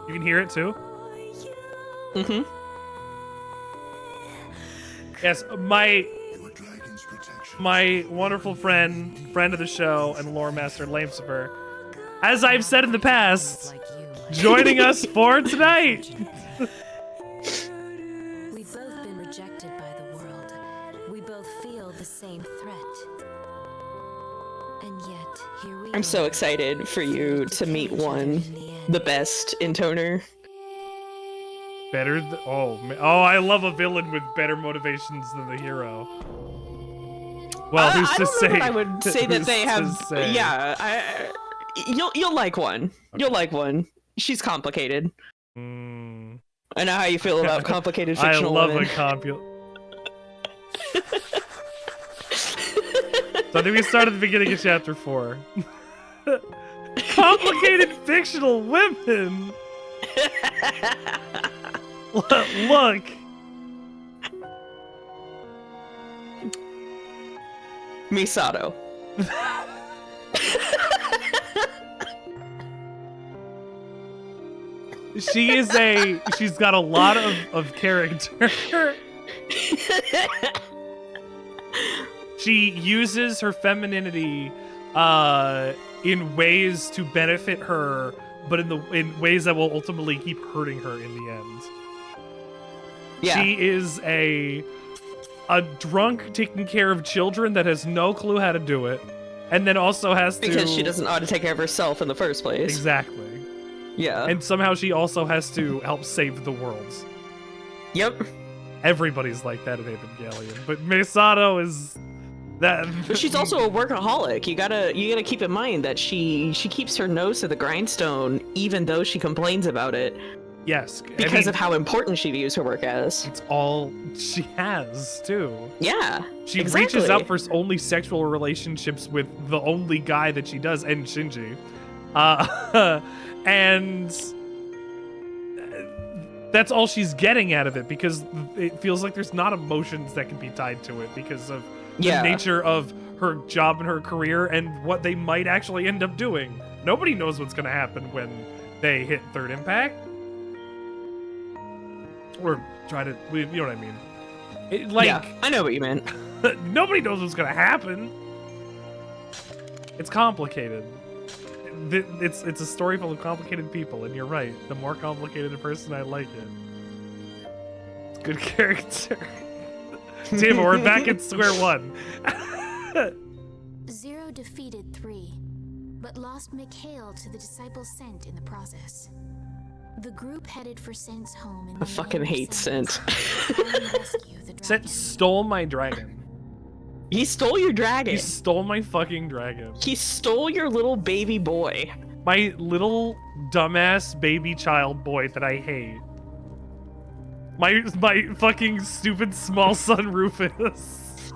You can hear it too? Mm-hmm. Yes, my wonderful friend of the show, and lore master Lamesaber, as I've said in the past, joining us for tonight. We've both been rejected by the world. We both feel the same threat. And yet, here we are. I'm so excited for you to meet one, the best Intoner. Better I love a villain with better motivations than the hero. Well, who's to say? I would say that they have. Yeah, you'll like one. Okay. You'll like one. She's complicated. I know how you feel about complicated fictional women. I love So I think we start at the beginning of chapter 4. Complicated fictional women. Look. Misato. She's got a lot of character. She uses her femininity in ways to benefit her, but in ways that will ultimately keep hurting her in the end. Yeah. She is a drunk taking care of children that has no clue how to do it, and then also has to, because she doesn't know how to take care of herself in the first place. Exactly. Yeah. And somehow she also has to help save the world. Yep. Everybody's like that in Evangelion, but Misato is that. But she's also a workaholic. You gotta keep in mind that she keeps her nose to the grindstone, even though she complains about it. Yes, because of how important she views her work as. It's all she has, too. Yeah, she reaches out for only sexual relationships with the only guy that she does, and Shinji. And that's all she's getting out of it, because it feels like there's not emotions that can be tied to it because of the nature of her job and her career and what they might actually end up doing. Nobody knows what's going to happen when they hit Third Impact. Or try to, you know what I mean? Yeah, I know what you meant. Nobody knows what's gonna happen. It's complicated. It's a story full of complicated people, and you're right. The more complicated a person, I like it. It's good character. Damn, we're back at square one. Zero defeated 3, but lost Mikhail to the disciple Scent in the process. The group headed for Scent's home in the I fucking hate Scent. Scent stole my dragon. He stole your dragon. He stole my fucking dragon. He stole your little baby boy. My little dumbass baby child boy that I hate. My fucking stupid small son Rufus.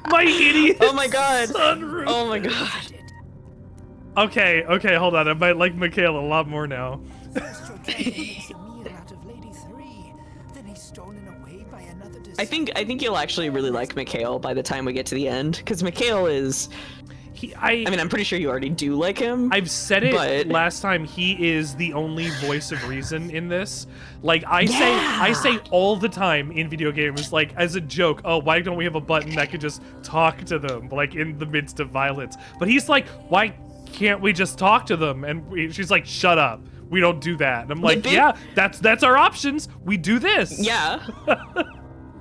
My idiot. Oh my god. Son Rufus. Oh my god. Okay, hold on. I might like Mikhail a lot more now. I think you'll actually really like Mikhail by the time we get to the end, because Mikhail is. I mean, I'm pretty sure you already do like him. I've said it last time. He is the only voice of reason in this. Like I say all the time in video games, like as a joke. Oh, why don't we have a button that could just talk to them, like in the midst of violence? But he's like, why can't we just talk to them? And she's like, shut up. We don't do that. And I'm like, yeah, that's our options. We do this. Yeah.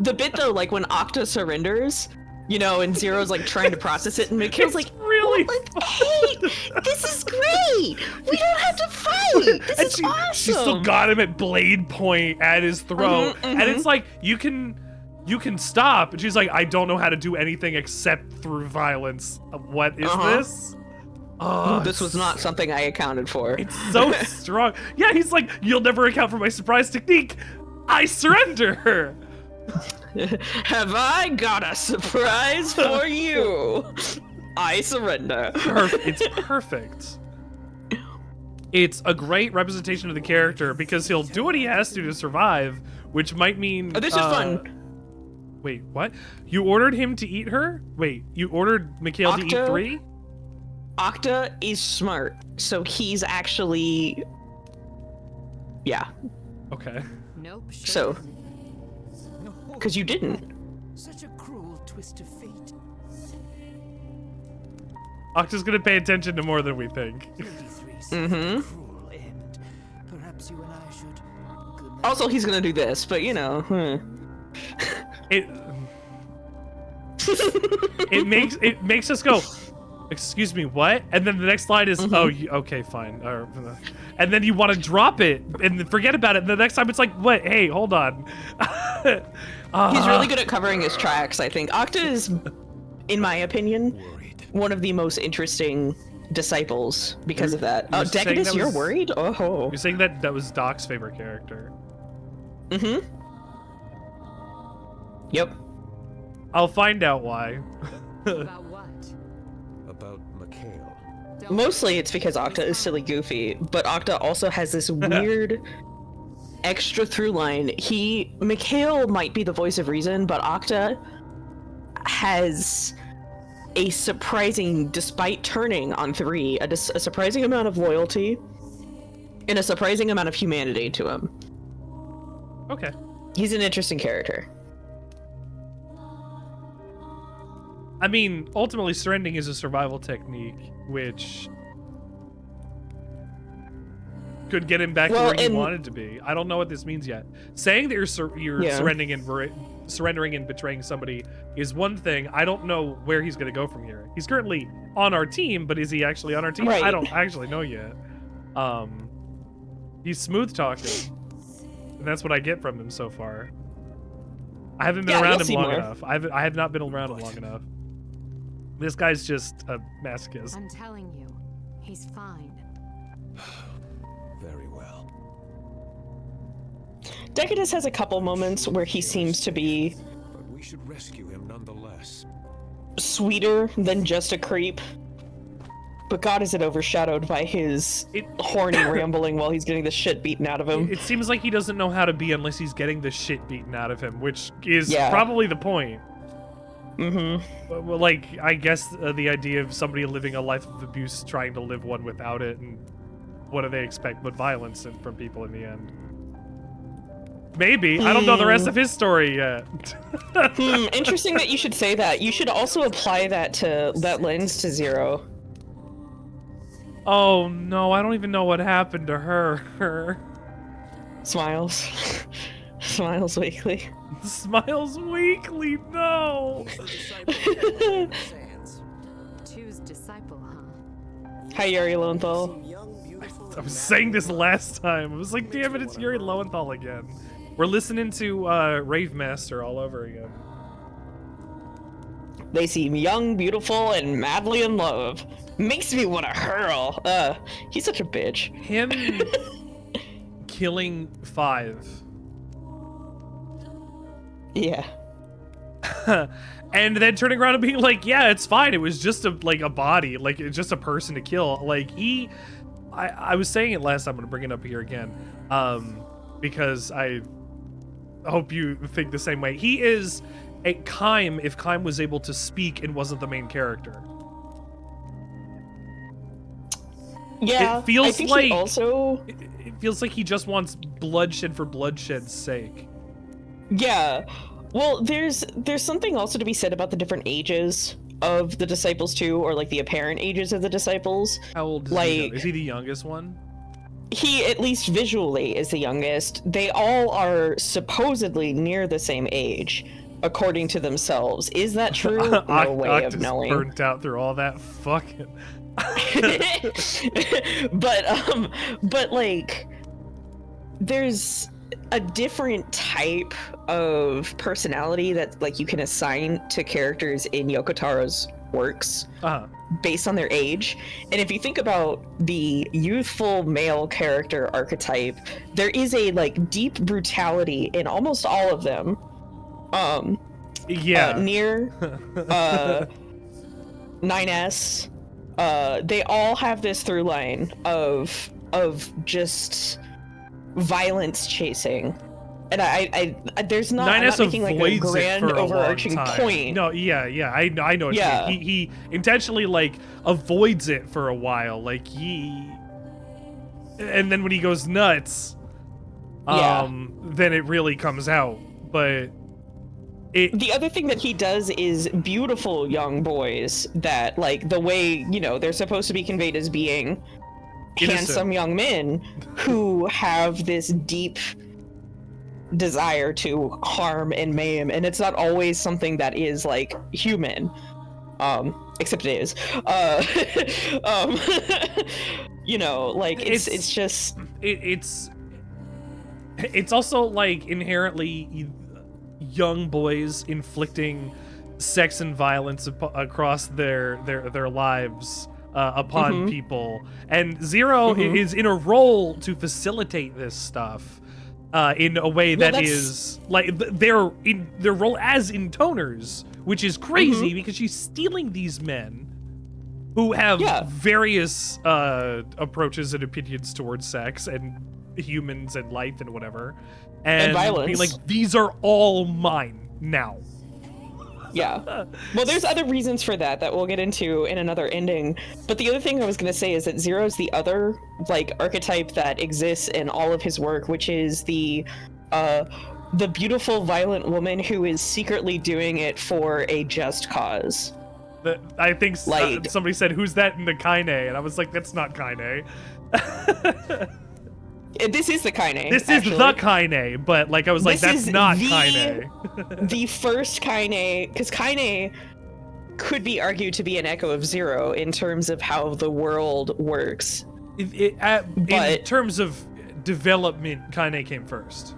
The bit though, like when Octa surrenders, you know, and Zero's like trying to process it, and Mikhail's like, really, like, hey, this is great. We don't have to fight. This is awesome. She still got him at blade point at his throat, and it's like you can stop. And she's like, I don't know how to do anything except through violence. What is this? Oh, this was not something I accounted for. It's so strong. Yeah, he's like, you'll never account for my surprise technique. I surrender. Have I got a surprise for you? I surrender. It's perfect. It's a great representation of the character because he'll do what he has to survive, which might mean. Oh, this is fun. Wait, what? You ordered him to eat her? Wait, you ordered Mikhail to eat 3? Octa is smart, so he's actually, yeah. Okay. Nope. So, because you didn't. Such a cruel twist of fate. Octa's gonna pay attention to more than we think. Cruel end. Perhaps you and I should. Also, he's gonna do this, but you know. It makes us go, excuse me, what? And then the next line is, oh, okay, fine. And then you want to drop it and forget about it. And the next time it's like, what? Hey, hold on. He's really good at covering his tracks, I think. Octa is, in my opinion, one of the most interesting disciples because of that. Oh, Decadus, you're worried? Oh. You're saying that was Doc's favorite character. Yep. I'll find out why. About what? About Mikhail. Mostly it's because Octa is silly goofy, but Octa also has this weird extra through line. Mikhail might be the voice of reason, but Octa has a surprising, despite turning on 3, a surprising amount of loyalty and a surprising amount of humanity to him. Okay. He's an interesting character. I mean, ultimately, surrendering is a survival technique, which could get him back to where he wanted to be. I don't know what this means yet. Saying that you're surrendering and betraying somebody is one thing. I don't know where he's going to go from here. He's currently on our team, but is he actually on our team? Right. I don't actually know yet. He's smooth talking, and that's what I get from him so far. I haven't been around him long enough. I have not been around him long enough. This guy's just a masochist. I'm telling you, he's fine. Very well. Decadus has a couple moments where he seems to be But we should rescue him nonetheless. sweeter than just a creep. But God, is it overshadowed by his horny rambling while he's getting the shit beaten out of him. It seems like he doesn't know how to be unless he's getting the shit beaten out of him, which is probably the point. Well, like, I guess the idea of somebody living a life of abuse trying to live one without it, and what do they expect but violence from people in the end? Maybe. I don't know the rest of his story yet. Interesting that you should say that. You should also apply that lens to Zero. Oh no, I don't even know what happened to her. Smiles. Smiles Weekly. Smiles Weekly, no! Choose disciple, huh? Hi, Yuri Lowenthal. I was saying this last time. I was like, damn it, it's Yuri Lowenthal again. We're listening to Rave Master all over again. They seem young, beautiful, and madly in love. Makes me want to hurl. He's such a bitch. Him killing 5. Yeah. And then turning around and being like, yeah, it's fine. It was just a body, like it's just a person to kill. Like I was saying it last time. I'm gonna bring it up here again, because I hope you think the same way. He is a Kaim if Kaim was able to speak and wasn't the main character. Yeah. It feels I think like he also. It feels like he just wants bloodshed for bloodshed's sake. Yeah. Well, there's something also to be said about the different ages of the disciples too, or like the apparent ages of the disciples. How old is he? Is he the youngest one? He, at least visually, is the youngest. They all are supposedly near the same age, according to themselves. Is that true? No way of knowing. Burnt out through all that fucking. but like, there's a different type of personality that like you can assign to characters in Yoko Taro's works based on their age. And if you think about the youthful male character archetype, there is a like deep brutality in almost all of them. Nier, 9S, they all have this through line of just violence chasing, And I there's not, I'm 9S not making like a avoids it grand for a long overarching time. point. No, yeah, I know what Yeah. you mean. He intentionally like avoids it for a while, like and then when he goes nuts, then it really comes out. But the other thing that he does is beautiful young boys that, like, the way, you know, they're supposed to be conveyed as being handsome young men who have this deep desire to harm and maim, and it's not always something that is like human, except it is. You know, like it's just it's also like inherently young boys inflicting sex and violence across their lives upon people, and Zero is in a role to facilitate this stuff in a way that is like their role as Intoners, which is crazy because she's stealing these men who have various approaches and opinions towards sex and humans and life and whatever, and violence. being like, these are all mine now. Yeah. Well, there's other reasons for that we'll get into in another ending. But the other thing I was going to say is that Zero's the other, like, archetype that exists in all of his work, which is the beautiful, violent woman who is secretly doing it for a just cause. I think like, somebody said, "Who's that in the Kaine?" And I was like, "That's not Kaine." This is the Kaine. This is the Kaine, but like I was like, that's not Kaine. The first Kaine, because Kaine could be argued to be an echo of Zero in terms of how the world works. In terms of development, Kaine came first.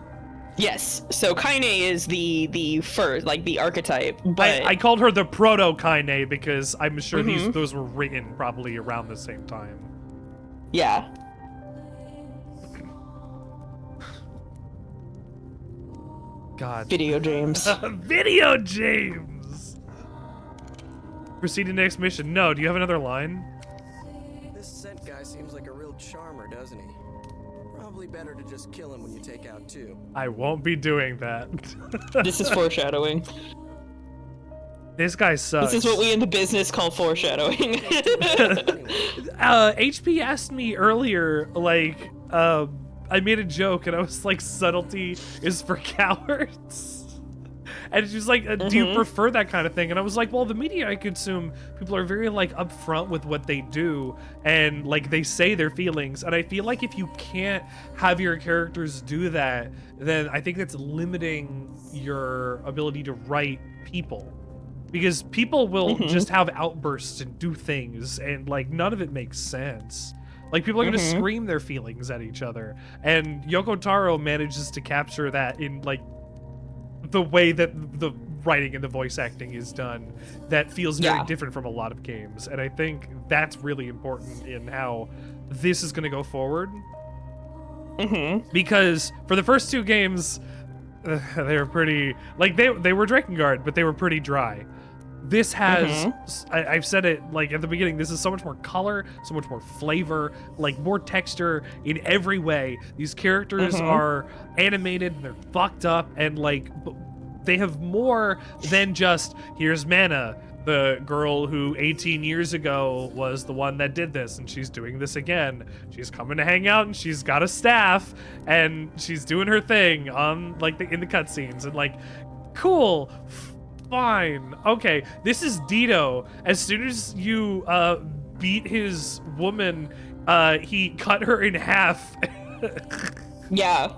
Yes, so Kaine is the first, like the archetype. But I called her the proto Kaine because I'm sure those were written probably around the same time. Yeah. God. Video James. Video James! Proceed to next mission. No, do you have another line? This scent guy seems like a real charmer, doesn't he? Probably better to just kill him when you take out two. I won't be doing that. This is foreshadowing. This guy sucks. This is what we in the business call foreshadowing. HP asked me earlier, like, I made a joke and I was like, subtlety is for cowards. And she was like, do you prefer that kind of thing? And I was like, well, the media I consume, people are very like upfront with what they do and like they say their feelings. And I feel like if you can't have your characters do that, then I think that's limiting your ability to write people. Because people will just have outbursts and do things and like none of it makes sense. Like, people are going to scream their feelings at each other. And Yoko Taro manages to capture that in, like, the way that the writing and the voice acting is done that feels very different from a lot of games. And I think that's really important in how this is going to go forward. Because for the first two games, they were pretty... Like, they were Drakengard, but they were pretty dry. This has, I've said it like at the beginning, this is so much more color, so much more flavor, like more texture in every way. These characters are animated, and they're fucked up, and like they have more than just, here's Mana, the girl who 18 years ago was the one that did this, and she's doing this again. She's coming to hang out, and she's got a staff, and she's doing her thing on like in the cutscenes, and like, cool. Fine. Okay, this is Dito. As soon as you beat his woman, he cut her in half. Yeah.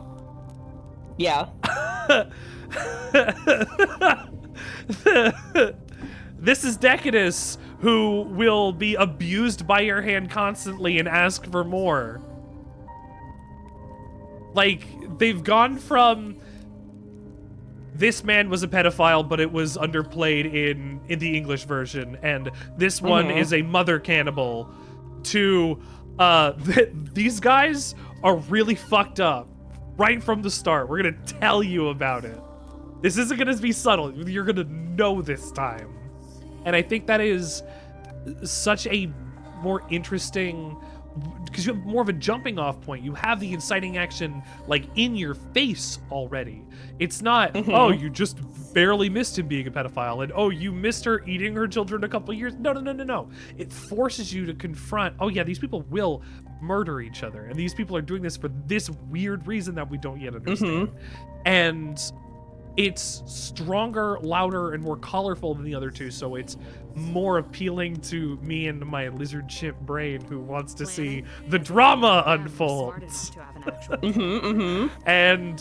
This is Decadus, who will be abused by your hand constantly and ask for more. Like, they've gone from... This man was a pedophile, but it was underplayed in the English version, and this one is a mother cannibal, to these guys are really fucked up right from the start. We're gonna tell you about it. This isn't gonna be subtle. You're gonna know this time. And I think that is such a more interesting because you have more of a jumping off point. You have the inciting action like in your face already. It's not, oh, you just barely missed him being a pedophile, and oh, you missed her eating her children a couple years. No. It forces you to confront, oh yeah, these people will murder each other, and these people are doing this for this weird reason that we don't yet understand. And it's stronger, louder, and more colorful than the other two, so it's more appealing to me and my lizard chimp brain who wants to see the drama unfold. And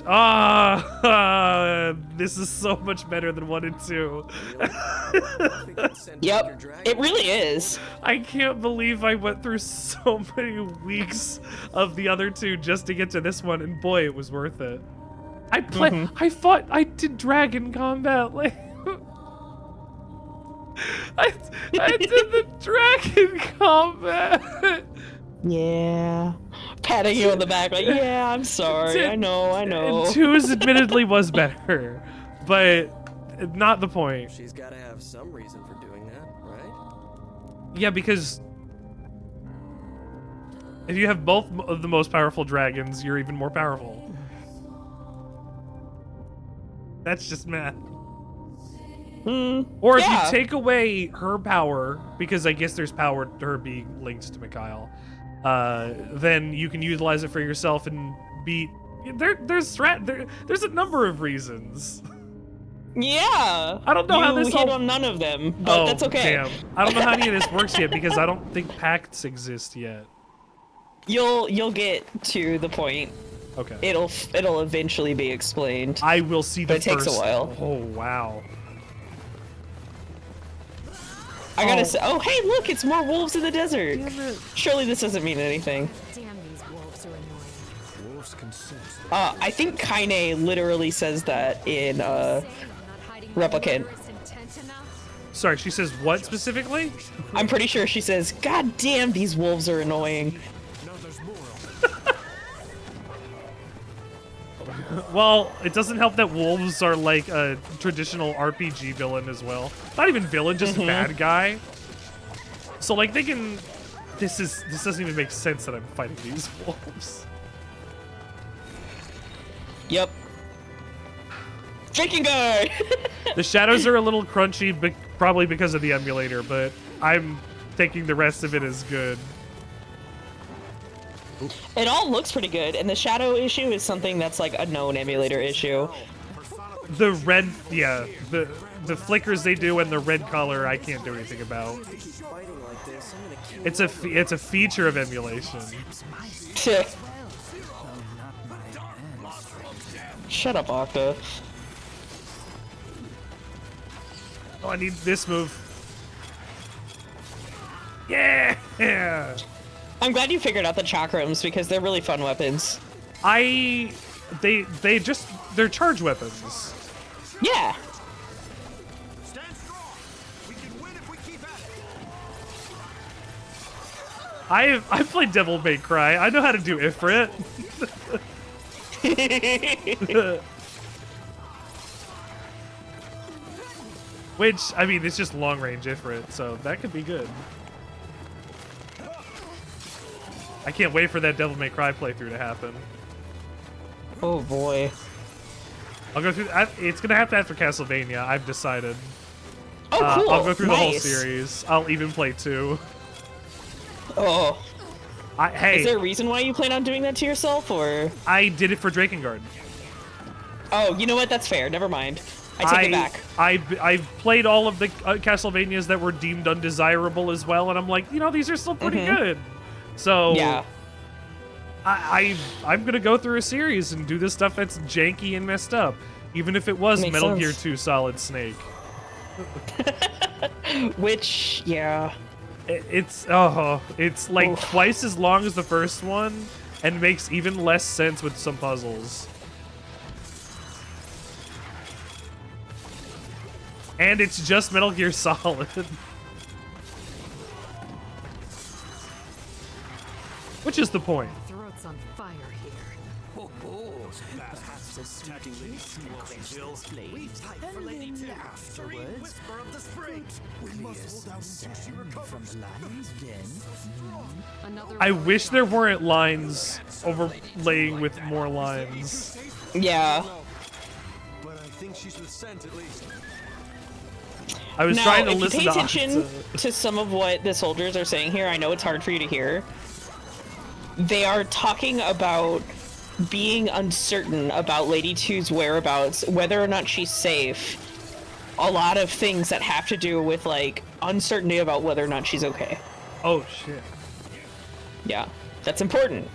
this is so much better than 1 and 2. Yep, it really is. I can't believe I went through so many weeks of the other two just to get to this one, and boy, it was worth it. I did dragon combat, like I did the dragon combat. Yeah. Patting you on the back like, yeah, I'm sorry. I know. And 2's admittedly was better, but not the point. She's got to have some reason for doing that, right? Yeah, because if you have both of the most powerful dragons, you're even more powerful. That's just math. Or if you take away her power, because I guess there's power to her being linked to Mikhail, then you can utilize it for yourself and beat. There's a number of reasons. Yeah. I don't know how this hit all... on none of them, but that's okay. Damn. I don't know how any of this works yet because I don't think pacts exist yet. You'll get to the point. Okay. It'll eventually be explained. I will see the but it takes a while. Oh wow. I gotta say, oh hey, look, it's more wolves in the desert. Damn it. Surely this doesn't mean anything. Damn, these wolves are annoying. Wolves can sense I think Kaine literally says that in Replicant. Sorry, she says what specifically? I'm pretty sure she says, God damn, these wolves are annoying. no, there's more. Well, it doesn't help that wolves are like a traditional RPG villain as well. Not even villain, just bad guy. So like they can. This doesn't even make sense that I'm fighting these wolves. Yep. Drakengard! The shadows are a little crunchy, but probably because of the emulator. But I'm thinking the rest of it is good. It all looks pretty good, and the shadow issue is something that's like a known emulator issue. The red, yeah, the flickers they do and the red color I can't do anything about. It's a feature of emulation. Shut up, Octa. Oh, I need this move. Yeah. I'm glad you figured out the chakrams because they're really fun weapons. They're charge weapons. Yeah. Stand strong. We can win if we keep at it. I've played Devil May Cry. I know how to do Ifrit. Which, I mean, it's just long range Ifrit, so that could be good. I can't wait for that Devil May Cry playthrough to happen. Oh boy. I'll go through. It's gonna happen after Castlevania. I've decided. Oh, cool. I'll go through the whole Nice. series. I'll even play 2. Oh. Hey, Is there a reason why you plan on doing that to yourself, or? I did it for Drakengard. Oh, you know what? That's fair. Never mind. I take it back. I played all of the Castlevanias that were deemed undesirable as well, and I'm like, you know, these are still pretty good. So Yeah. I'm gonna go through a series and do this stuff that's janky and messed up, even if it was Makes Metal sense. Gear 2 Solid Snake. Which, yeah. It's like Oof. twice as long as the first one, and makes even less sense with some puzzles. And it's just Metal Gear Solid. Which is the point. Throat's on fire here. I wish there weren't lines overlaying with more lines. Yeah. But I think she's with Scent at least. I was Now, trying to if listen you pay to attention Akta. to some of what the soldiers are saying here, I know it's hard for you to hear. They are talking about being uncertain about Lady 2's whereabouts, whether or not she's safe. A lot of things that have to do with, like, uncertainty about whether or not she's okay. Oh shit. Yeah, that's important.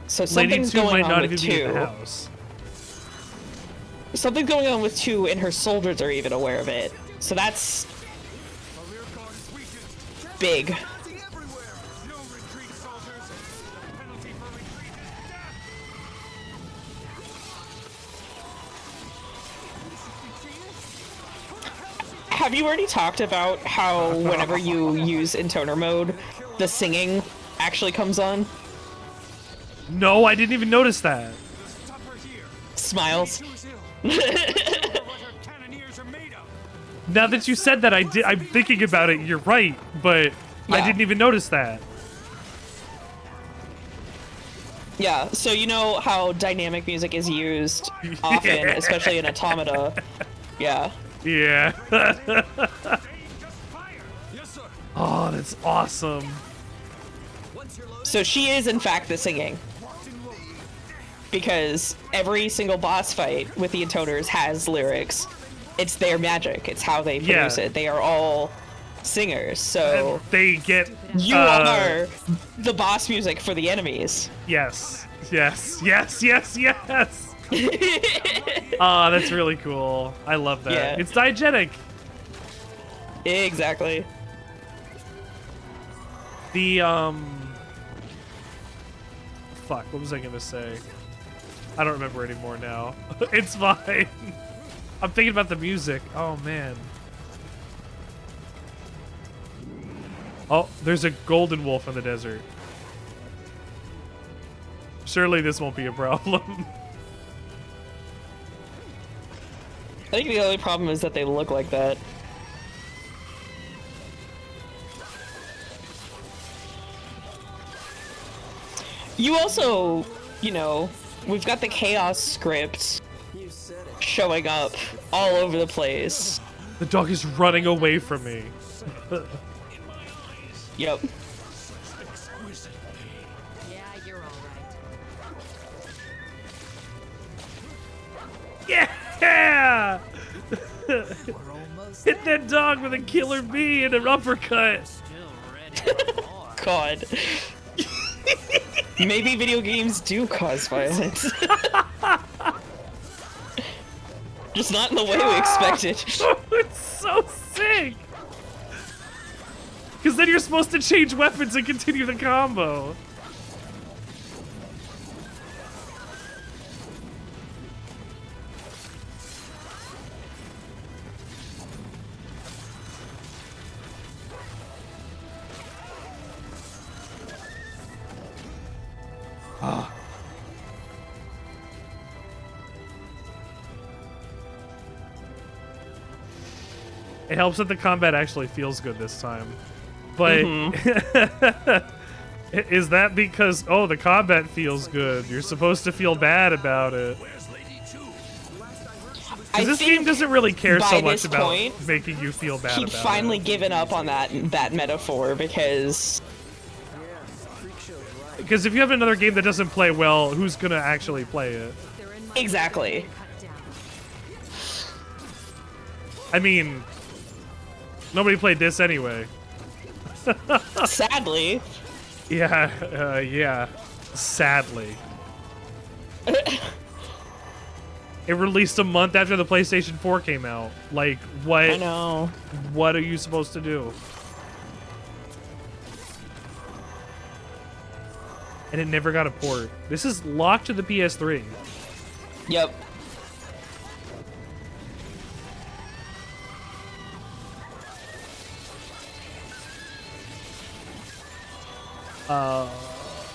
So Lady something's 2 going might on not with even be in the 2. house. Something's going on with 2, and her soldiers are even aware of it. So that's big. Have you already talked about how whenever you use Intoner mode, the singing actually comes on? No, I didn't even notice that. Smiles. Now that you said that, I'm thinking about it. You're right, but I Yeah. didn't even notice that. Yeah, so you know how dynamic music is used often, Yeah. especially in Automata. Yeah. Yeah. Oh, that's awesome. So she is, in fact, the singing. Because every single boss fight with the Intoners has lyrics. It's their magic. It's how they produce Yeah. it. They are all singers, so And they get. you are the boss music for the enemies. Yes. Yes. Yes. Yes. Yes. Oh, that's really cool. I love that. Yeah. It's diegetic. Exactly. The fuck, what was I gonna say? I don't remember anymore now. It's fine. I'm thinking about the music. Oh man. Oh, there's a golden wolf in the desert. Surely this won't be a problem. I think the only problem is that they look like that. You also, you know, we've got the chaos script You said it. showing up all over the place. The dog is running away from me. Yep. Yeah, you're all right. Yeah! We're almost Hit that dog with a killer bee and an uppercut. still ready for more. God. Maybe video games do cause violence. Just not in the way we expected. It's so sick. Because then you're supposed to change weapons and continue the combo. It helps that the combat actually feels good this time. But is that because, oh, the combat feels good? You're supposed to feel bad about it. I Because this think game doesn't really care so by much this about point, making you feel bad he'd about finally it. given up on that metaphor because Because if you have another game that doesn't play well, who's going to actually play it? exactly. I mean, nobody played this anyway. Sadly. Yeah, yeah. Sadly. It released a month after the PlayStation 4 came out. Like, I know. what are you supposed to do? And it never got a port. This is locked to the PS3. Yep.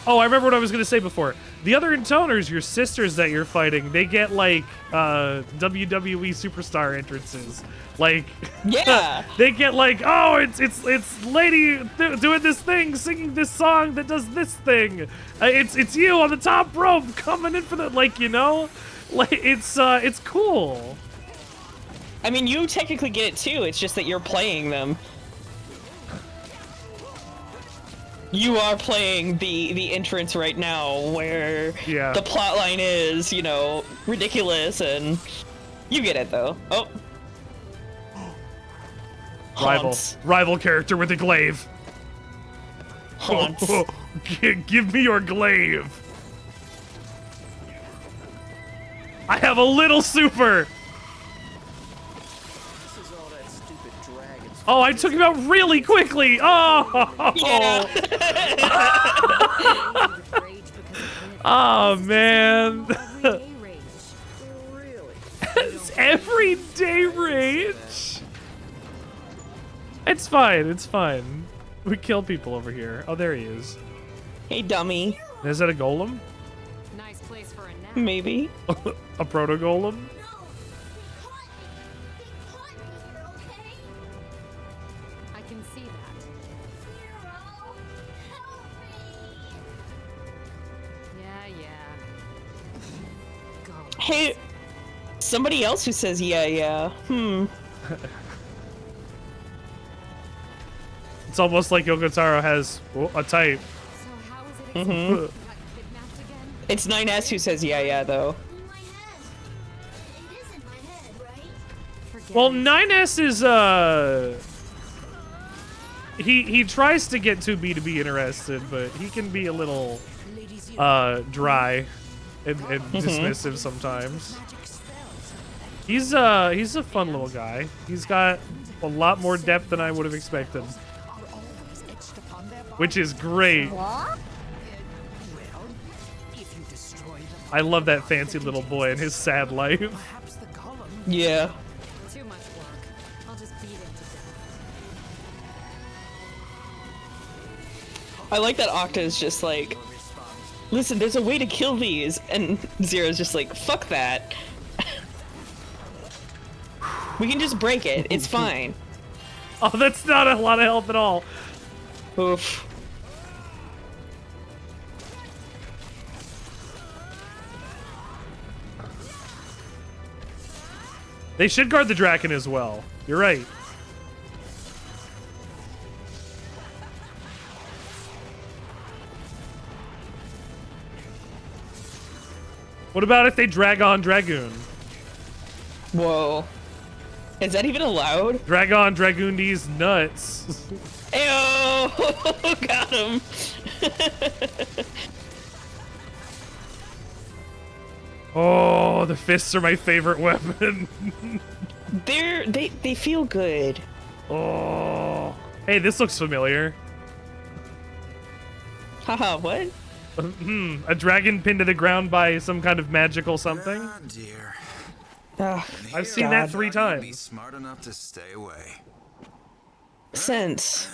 Oh, I remember what I was gonna say before. The other Intoners, your sisters that you're fighting, they get like WWE superstar entrances. Like, Yeah. they get like, oh, it's lady doing this thing, singing this song that does this thing. It's you on the top rope coming in for the, like, you know, like it's cool. I mean, you technically get it too. It's just that you're playing them. You are playing the entrance right now, where the plot line is, you know, ridiculous, and you get it though. Oh, rival character with a glaive. Haunts. Give me your glaive. I have a little super. Oh, I took him out really quickly. Oh, Yeah. Oh man. It's everyday rage. It's fine. It's fine. We kill people over here. Oh, there he is. Hey, dummy. Is that a golem? Nice place for a nap. Maybe. A proto golem? I can see that. Yeah. Go. Hey, somebody else who says yeah. It's almost like Yokotaro has a type. So how is it exactly you got kidnapped again? It's 9S who says yeah though. Forget Well, it. 9S is he tries to get 2B to be interested, but he can be a little dry and dismissive sometimes. He's a fun little guy. He's got a lot more depth than I would have expected, which is great. I love that fancy little boy and his sad life. Yeah. Too much work. I'll just beat it to death. I like that Octa is just like, listen, there's a way to kill these, and Zero's just like, fuck that. We can just break it. It's fine. Oh, that's not a lot of help at all. Oof. They should guard the Draken as well. You're right. What about if they Drag-on Dragoon? Whoa. Is that even allowed? Drag-on Dragoon these nuts. Ayo! Got him. Oh, the fists are my favorite weapon. They feel good. Oh. Hey, this looks familiar. Haha, what? A dragon pinned to the ground by some kind of magical something. Oh dear. I've seen that 3 Be times. smart enough to stay away. Sense.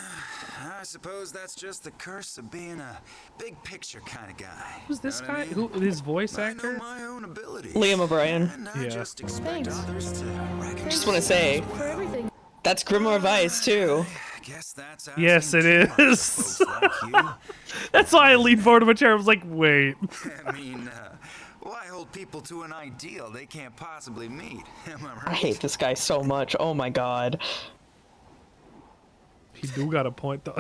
I suppose that's just the curse of being a big picture kind of guy. Who's this Know what I guy? mean? Who? His voice I know actor? my own abilities. Liam O'Brien. And I Yeah. just expect others to recognize Just want to say, For everything. that's Grimoire Vice too. I guess that's Yes, asking it too much is. from folks like you. That's why I leaned forward to my chair. I was like, wait. I mean, why hold people to an ideal they can't possibly meet? Am I right? I hate this guy so much. Oh my god. He do got a point though.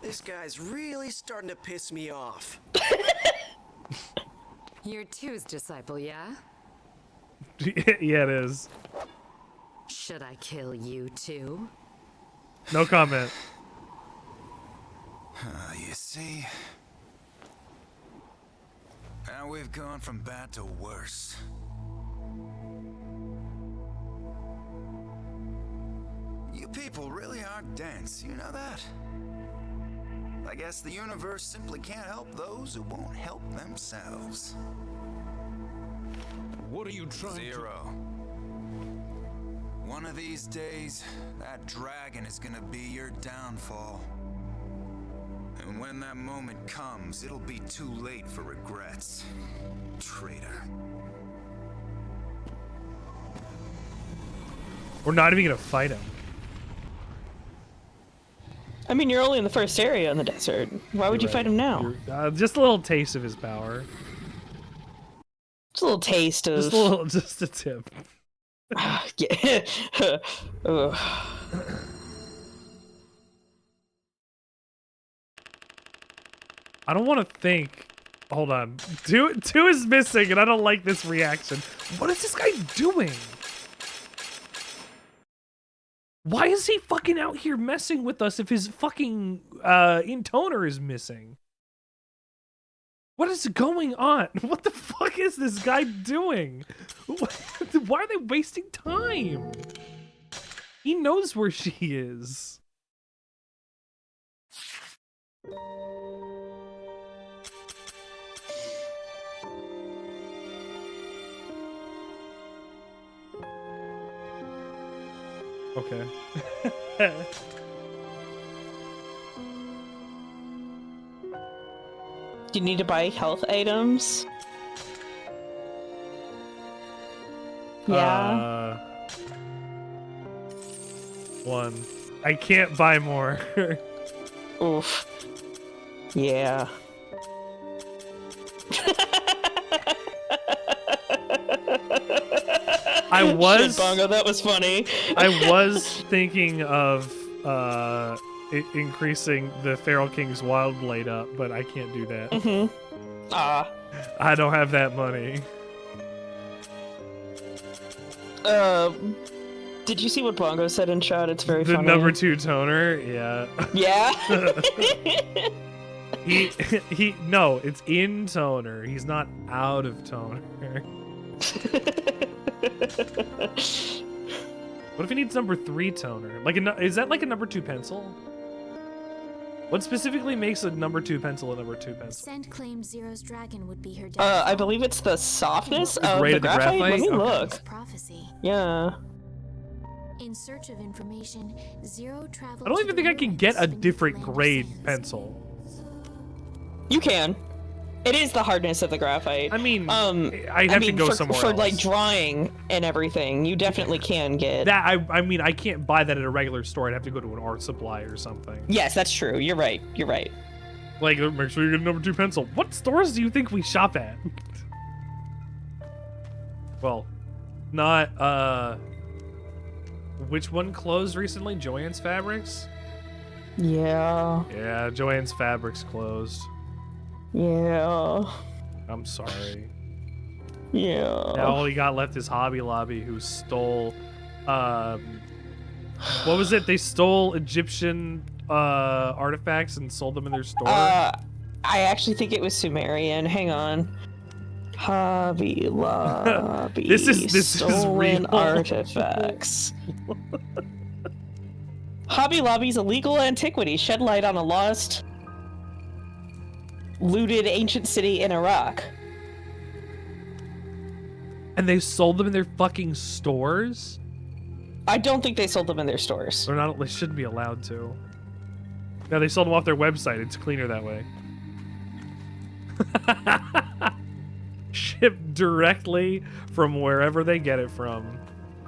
This guy's really starting to piss me off. You're two's disciple, yeah? Yeah, it is. Should I kill you too? No comment. You see, now we've gone from bad to worse. You people really are dense, you know that? I guess the universe simply can't help those who won't help themselves. What are you trying Zero. One of these days, that dragon is gonna be your downfall. And when that moment comes, it'll be too late for regrets. Traitor. We're not even gonna fight him. I mean, you're only in the first area in the desert. Why would you fight him now? Just a little taste of his power. Just a little taste of... Just a tip. Yeah. Ugh. I don't want to think. Hold on. Two is missing, and I don't like this reaction. What is this guy doing? Why is he fucking out here messing with us if his fucking intoner is missing? What is going on? What the fuck is this guy doing? Why are they wasting time? He knows where she is. Okay. Do you need to buy health items? Yeah. One. I can't buy more. Oof. Yeah. I was Shit, Bongo, that was funny. I was thinking of increasing the Feral King's Wild Blade up, but I can't do that. Mm-hmm. I don't have that money. Did you see what Bongo said in chat? It's very The funny. number 2 toner, yeah. Yeah? No, it's in toner. He's not out of toner. What if he needs number 3 toner? Like, is that like a number 2 pencil? What specifically makes a number 2 pencil a number 2 pencil? Scent claims Zero's dragon would be her I believe it's the softness of grade the of the graphite. Let me graphite? look. prophecy. Yeah. In search of information, Zero traveled. I don't to even the think I can ruins get a beneath the different land of grade sands. pencil. You can. It is the hardness of the graphite. I mean, I have to go somewhere for else. like drawing and everything, you definitely can get. That I mean, I can't buy that at a regular store. I'd have to go to an art supply or something. Yes, that's true. You're right. You're right. Like, make sure you get a number 2 pencil. What stores do you think we shop at? Well, not, which one closed recently? Joann's Fabrics? Yeah. Yeah, Joann's Fabrics closed. Yeah. I'm sorry. Yeah. Now all he got left is Hobby Lobby, who stole, what was it? They stole Egyptian, artifacts and sold them in their store? I actually think it was Sumerian. Hang on. Hobby Lobby. This is stolen real. artifacts. Hobby Lobby's illegal antiquity shed light on a lost, looted ancient city in Iraq. And they sold them in their fucking stores? I don't think they sold them in their stores. They're not. They shouldn't be allowed to. No, they sold them off their website. It's cleaner that way. Shipped directly from wherever they get it from.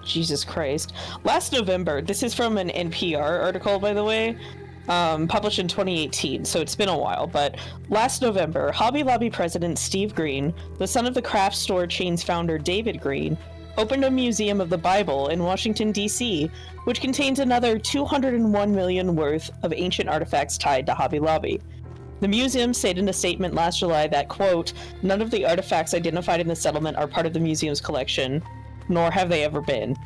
Jesus Christ. Last November, this is from an NPR article, by the way, published in 2018, so it's been a while, but last November, Hobby Lobby president Steve Green, the son of the craft store chain's founder David Green, opened a museum of the Bible in Washington, D.C., which contains another $201 million worth of ancient artifacts tied to Hobby Lobby. The museum said in a statement last July that, quote, none of the artifacts identified in the settlement are part of the museum's collection, nor have they ever been.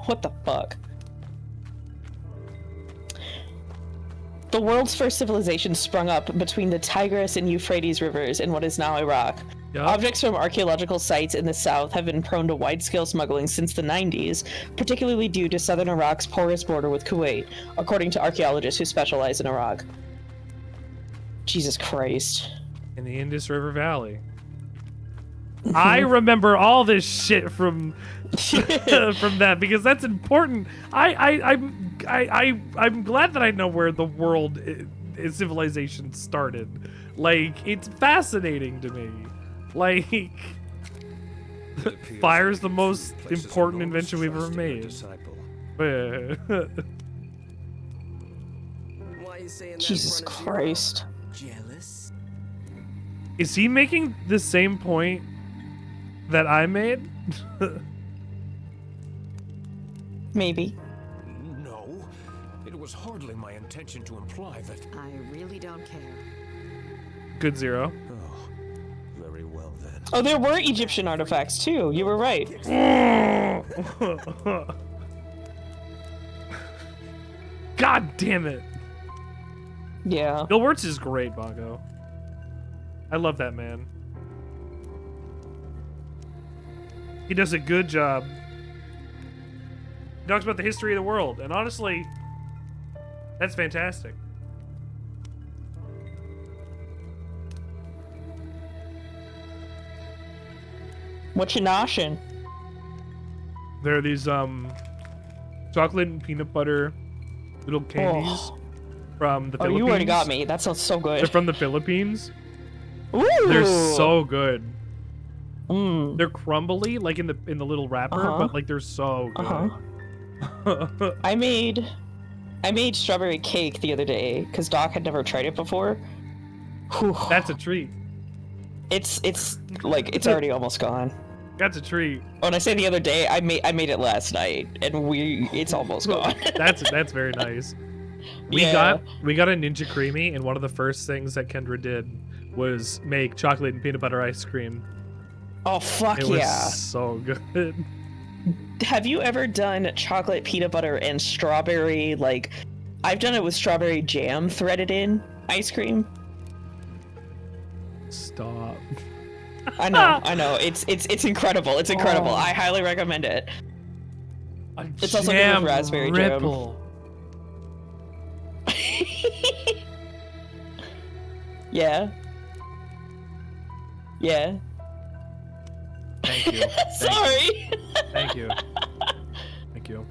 What the fuck? The world's first civilization sprung up between the Tigris and Euphrates rivers in what is now Iraq. Yep. Objects from archaeological sites in the south have been prone to wide-scale smuggling since the 90s, particularly due to southern Iraq's porous border with Kuwait, according to archaeologists who specialize in Iraq. Jesus Christ. In the Indus River Valley. I remember all this shit from from that because that's important. I'm glad that I know where the world civilization started. Like, it's fascinating to me. Like, fire's the most important invention we've ever made. Why are you saying that in Jesus front of Zero? Christ. Jealous? Is he making the same point that I made? Maybe. No, it was hardly my intention to imply that. I really don't care. Good Zero. Oh, very well then. Oh, there were Egyptian artifacts too. You were right. God damn it. Yeah. Bill Wirtz is great, Bongo. I love that man. He does a good job. He talks about the history of the world, and honestly, that's fantastic. What you noshin'? There are these chocolate and peanut butter little candies Oh. from the Oh, Philippines. you already got me. That sounds so They're good. from the Philippines. Ooh. They're so good. Mm. They're crumbly, like in the little wrapper, Uh-huh. but like they're so good. Uh-huh. I made strawberry cake the other day because Doc had never tried it before. Whew. That's a treat. It's like it's already almost gone. That's a treat. When I say the other day, I made it last night, and it's almost gone. That's very nice. We Yeah. got a Ninja Creamy, and one of the first things that Kendra did was make chocolate and peanut butter ice cream. Oh fuck It was yeah! so good. Have you ever done chocolate, peanut butter, and strawberry? Like, I've done it with strawberry jam threaded in ice cream. Stop. I know. It's incredible. It's incredible. Oh. I highly recommend it. A It's also good with jam raspberry jam. ripple. Yeah. Yeah. Thank you. Sorry. Thank you. Thank you.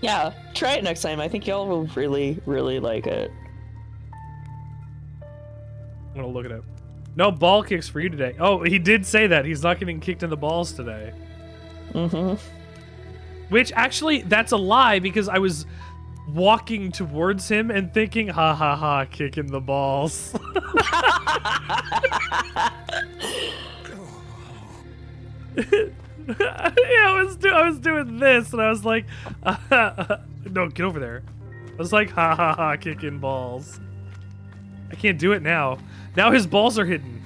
Yeah, try it next time. I think y'all will really, really like it. I'm gonna look it up. No ball kicks for you today. Oh, he did say that. He's not getting kicked in the balls today. Mm-hmm. Which, actually, that's a lie, because I was walking towards him and thinking, ha ha ha, kicking the balls. Yeah, I was doing this, and I was like, no, get over there. I was like, ha ha ha, kicking balls. I can't do it now. Now his balls are hidden.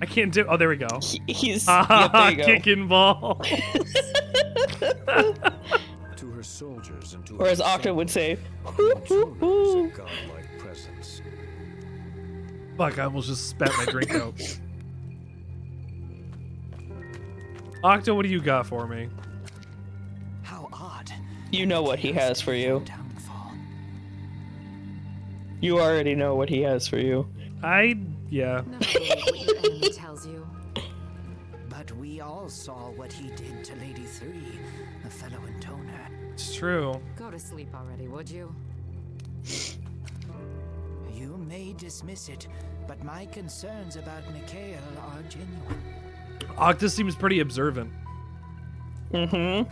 I can't do. Oh, there we go. He's Ha ha yep, there ha, you go. kicking ball. To her soldiers and to Or as her Octa would say, Intoners, a godlike presence. Fuck, I almost just spat my drink out. Octa, what do you got for me? How odd. you know what he has for you. Downfall. You already know what he has for you. Yeah. Never believe what your enemy tells you. But we all saw what he did to Lady 3, a fellow Intoner. It's true. Go to sleep already, would you? You may dismiss it, but my concerns about Mikhail are genuine. Octa seems pretty observant. Mm-hmm.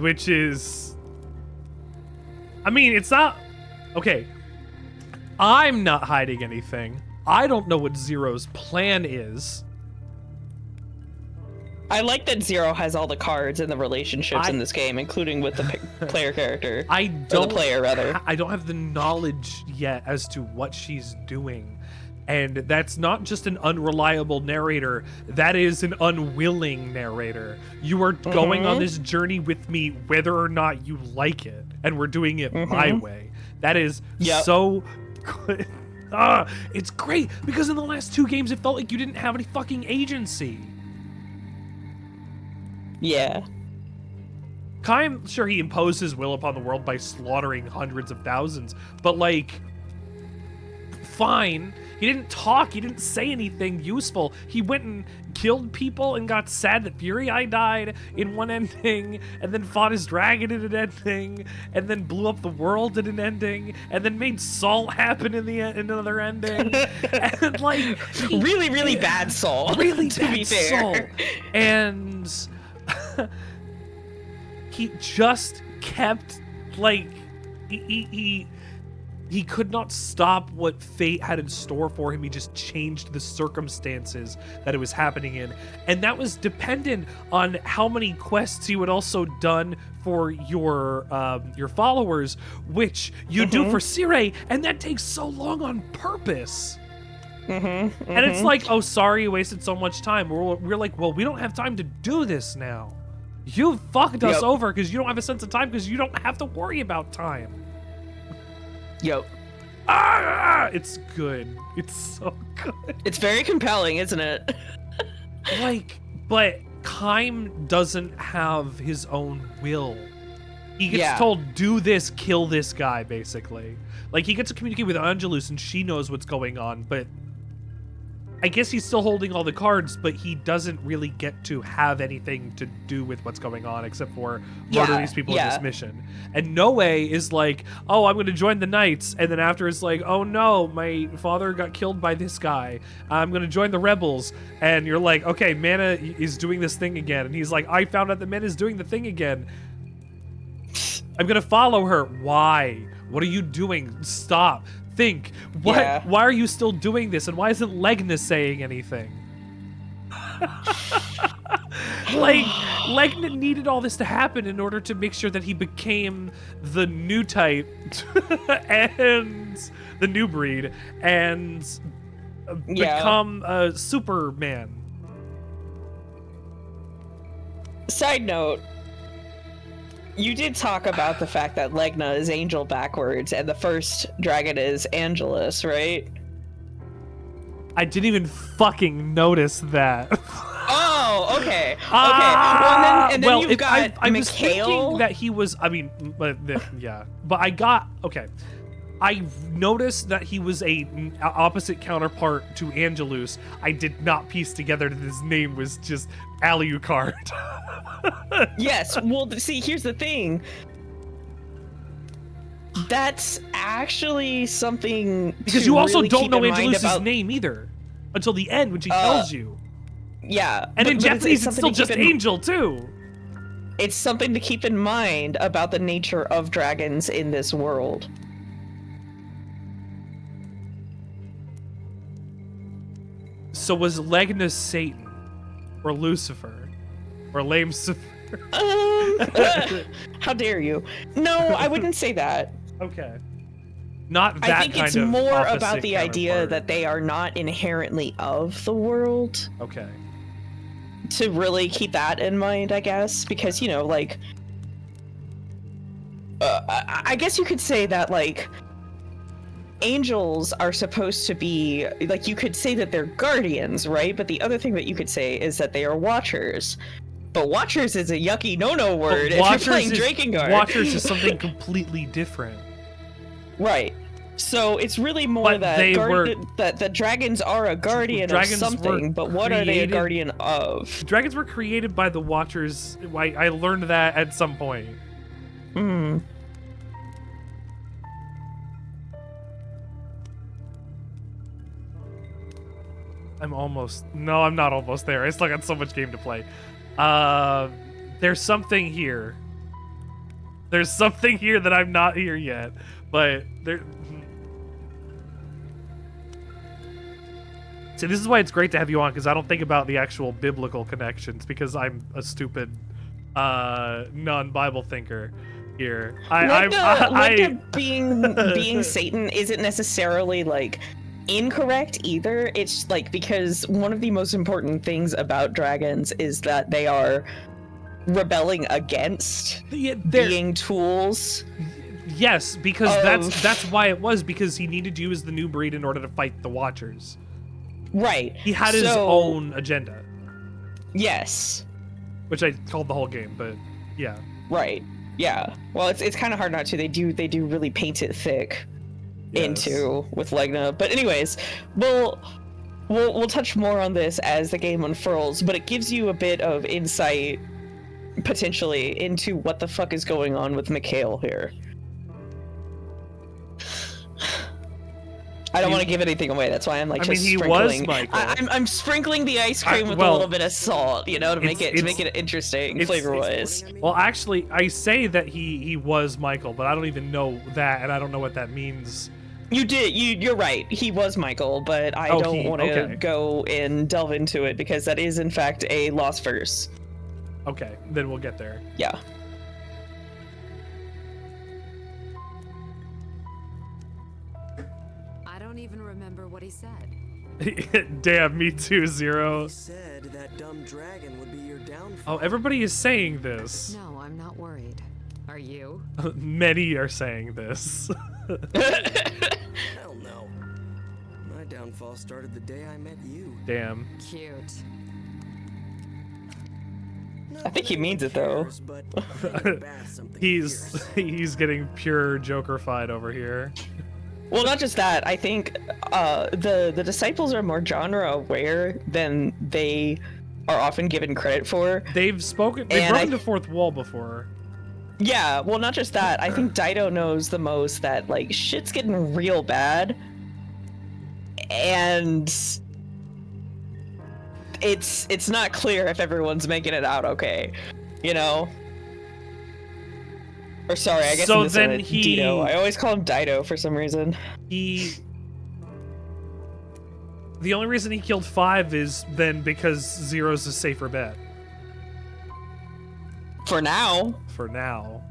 Which is... I mean, it's not... Okay. I'm not hiding anything. I don't know what Zero's plan is. I like that Zero has all the cards and the relationships in this game, including with the player character. I Or don't... the player, rather. I don't have the knowledge yet as to what she's doing. And that's not just an unreliable narrator. That is an unwilling narrator. You are going on this journey with me whether or not you like it. And we're doing it my way. That is so good. It's great because in the last 2 games it felt like you didn't have any fucking agency. Yeah. I'm sure he imposed his will upon the world by slaughtering hundreds of thousands, but like, fine. He didn't talk, he didn't say anything useful. He went and killed people and got sad that Fury Eye died in one ending, and then fought his dragon in an ending, and then blew up the world in an ending, and then made Salt happen in another ending. And like really bad Soul. Really to bad be fair. Soul. And he just kept like he could not stop what fate had in store for him. He just changed the circumstances that it was happening in. And that was dependent on how many quests you had also done for your followers, which you do for Sire, and that takes so long on purpose. And it's like, oh, sorry, you wasted so much time. We're like, well, we don't have time to do this now. You fucked us over because you don't have a sense of time because you don't have to worry about time. Yep. It's good. It's so good. It's very compelling, isn't it? Like, but Kaim doesn't have his own will. He gets told, do this, kill this guy, basically. Like, he gets to communicate with Angelus and she knows what's going on, but I guess he's still holding all the cards, but he doesn't really get to have anything to do with what's going on except for murdering these people in this mission. And Noe is like, oh, I'm going to join the Knights. And then after it's like, oh no, my father got killed by this guy. I'm going to join the Rebels. And you're like, okay, Mana is doing this thing again. And he's like, I found out that Mana is doing the thing again. I'm going to follow her. Why? What are you doing? Stop. Think. Why are you still doing this? And why isn't Legna saying anything? Like, Legna needed all this to happen in order to make sure that he became the new type and the new breed and become a Superman. Side note, you did talk about the fact that Legna is angel backwards and the first dragon is Angelus, right? I didn't even fucking notice that. Oh, okay. Okay. Well, and then you've got I was Mikhail. thinking that he was, I mean, but I got, okay. I noticed that he was a opposite counterpart to Angelus. I did not piece together that his name was just Alucard. Yes, well, see, here's the thing. That's actually something because to you also really don't keep know in mind Angelus's about... name either until the end when she tells you. Yeah, and in Japanese, it's still something to just Angel too. It's something to keep in mind about the nature of dragons in this world. So was Legna Satan, or Lucifer, or Lamecifer? How dare you? No, I wouldn't say that. Okay. Not that I think it's kind of more opposite about the idea counterpart. that they are not inherently of the world. Okay. To really keep that in mind, I guess, because, you know, like, I guess you could say that, like, angels are supposed to be, like, you could say that they're guardians, right? But the other thing that you could say is that they are watchers. But watchers is a yucky no-no word if you're playing Drakengard. Watchers is something completely different. Right. So it's really more But that that the dragons are a guardian of something, but what are they a guardian of? Dragons were created by the Watchers. I learned that at some point. Hmm. I'm not almost there. I still got so much game to play. There's something here. There's something here that I'm not here yet, but there. See, this is why it's great to have you on, because I don't think about the actual biblical connections, because I'm a stupid, non-Bible thinker here. Being Satan isn't necessarily like incorrect either. It's like because one of the most important things about dragons is that they are rebelling against being tools. Yes, because that's why it was, because he needed you as the new breed in order to fight the Watchers. Right. He had his own agenda. Yes. Which I called the whole game, but yeah. Right. Yeah. Well, it's kind of hard not to. They do really paint it thick into with Legna. But anyways, well, we'll touch more on this as the game unfurls, but it gives you a bit of insight, potentially, into what the fuck is going on with Mikhail here. I don't want to give anything away. That's why I'm like just sprinkling. He was Michael. I'm sprinkling the ice cream with a little bit of salt, you know, to make it interesting flavor-wise. Well, actually, I say that he was Michael, but I don't even know that, and I don't know what that means. You're right. He was Michael, but I don't want to go and delve into it because that is in fact a lost verse. Okay, then we'll get there. Yeah. I don't even remember what he said. Damn, me too, Zero. He said that dumb dragon would be your downfall. Oh, everybody is saying this. No, I'm not worried. Are you? Many are saying this. Hell no. My downfall started the day I met you. Damn. Cute. I think he means it though. He's getting pure Joker-fied over here. Well, not just that. I think the disciples are more genre aware than they are often given credit for. They've broken the fourth wall before. Yeah, well, not just that. I think Dido knows the most that like shit's getting real bad, and it's not clear if everyone's making it out okay, you know. Or sorry, I guess so in this then one, Dido. I always call him Dido for some reason. The only reason he killed 5 is then because Zero's a safer bet. For now. For now.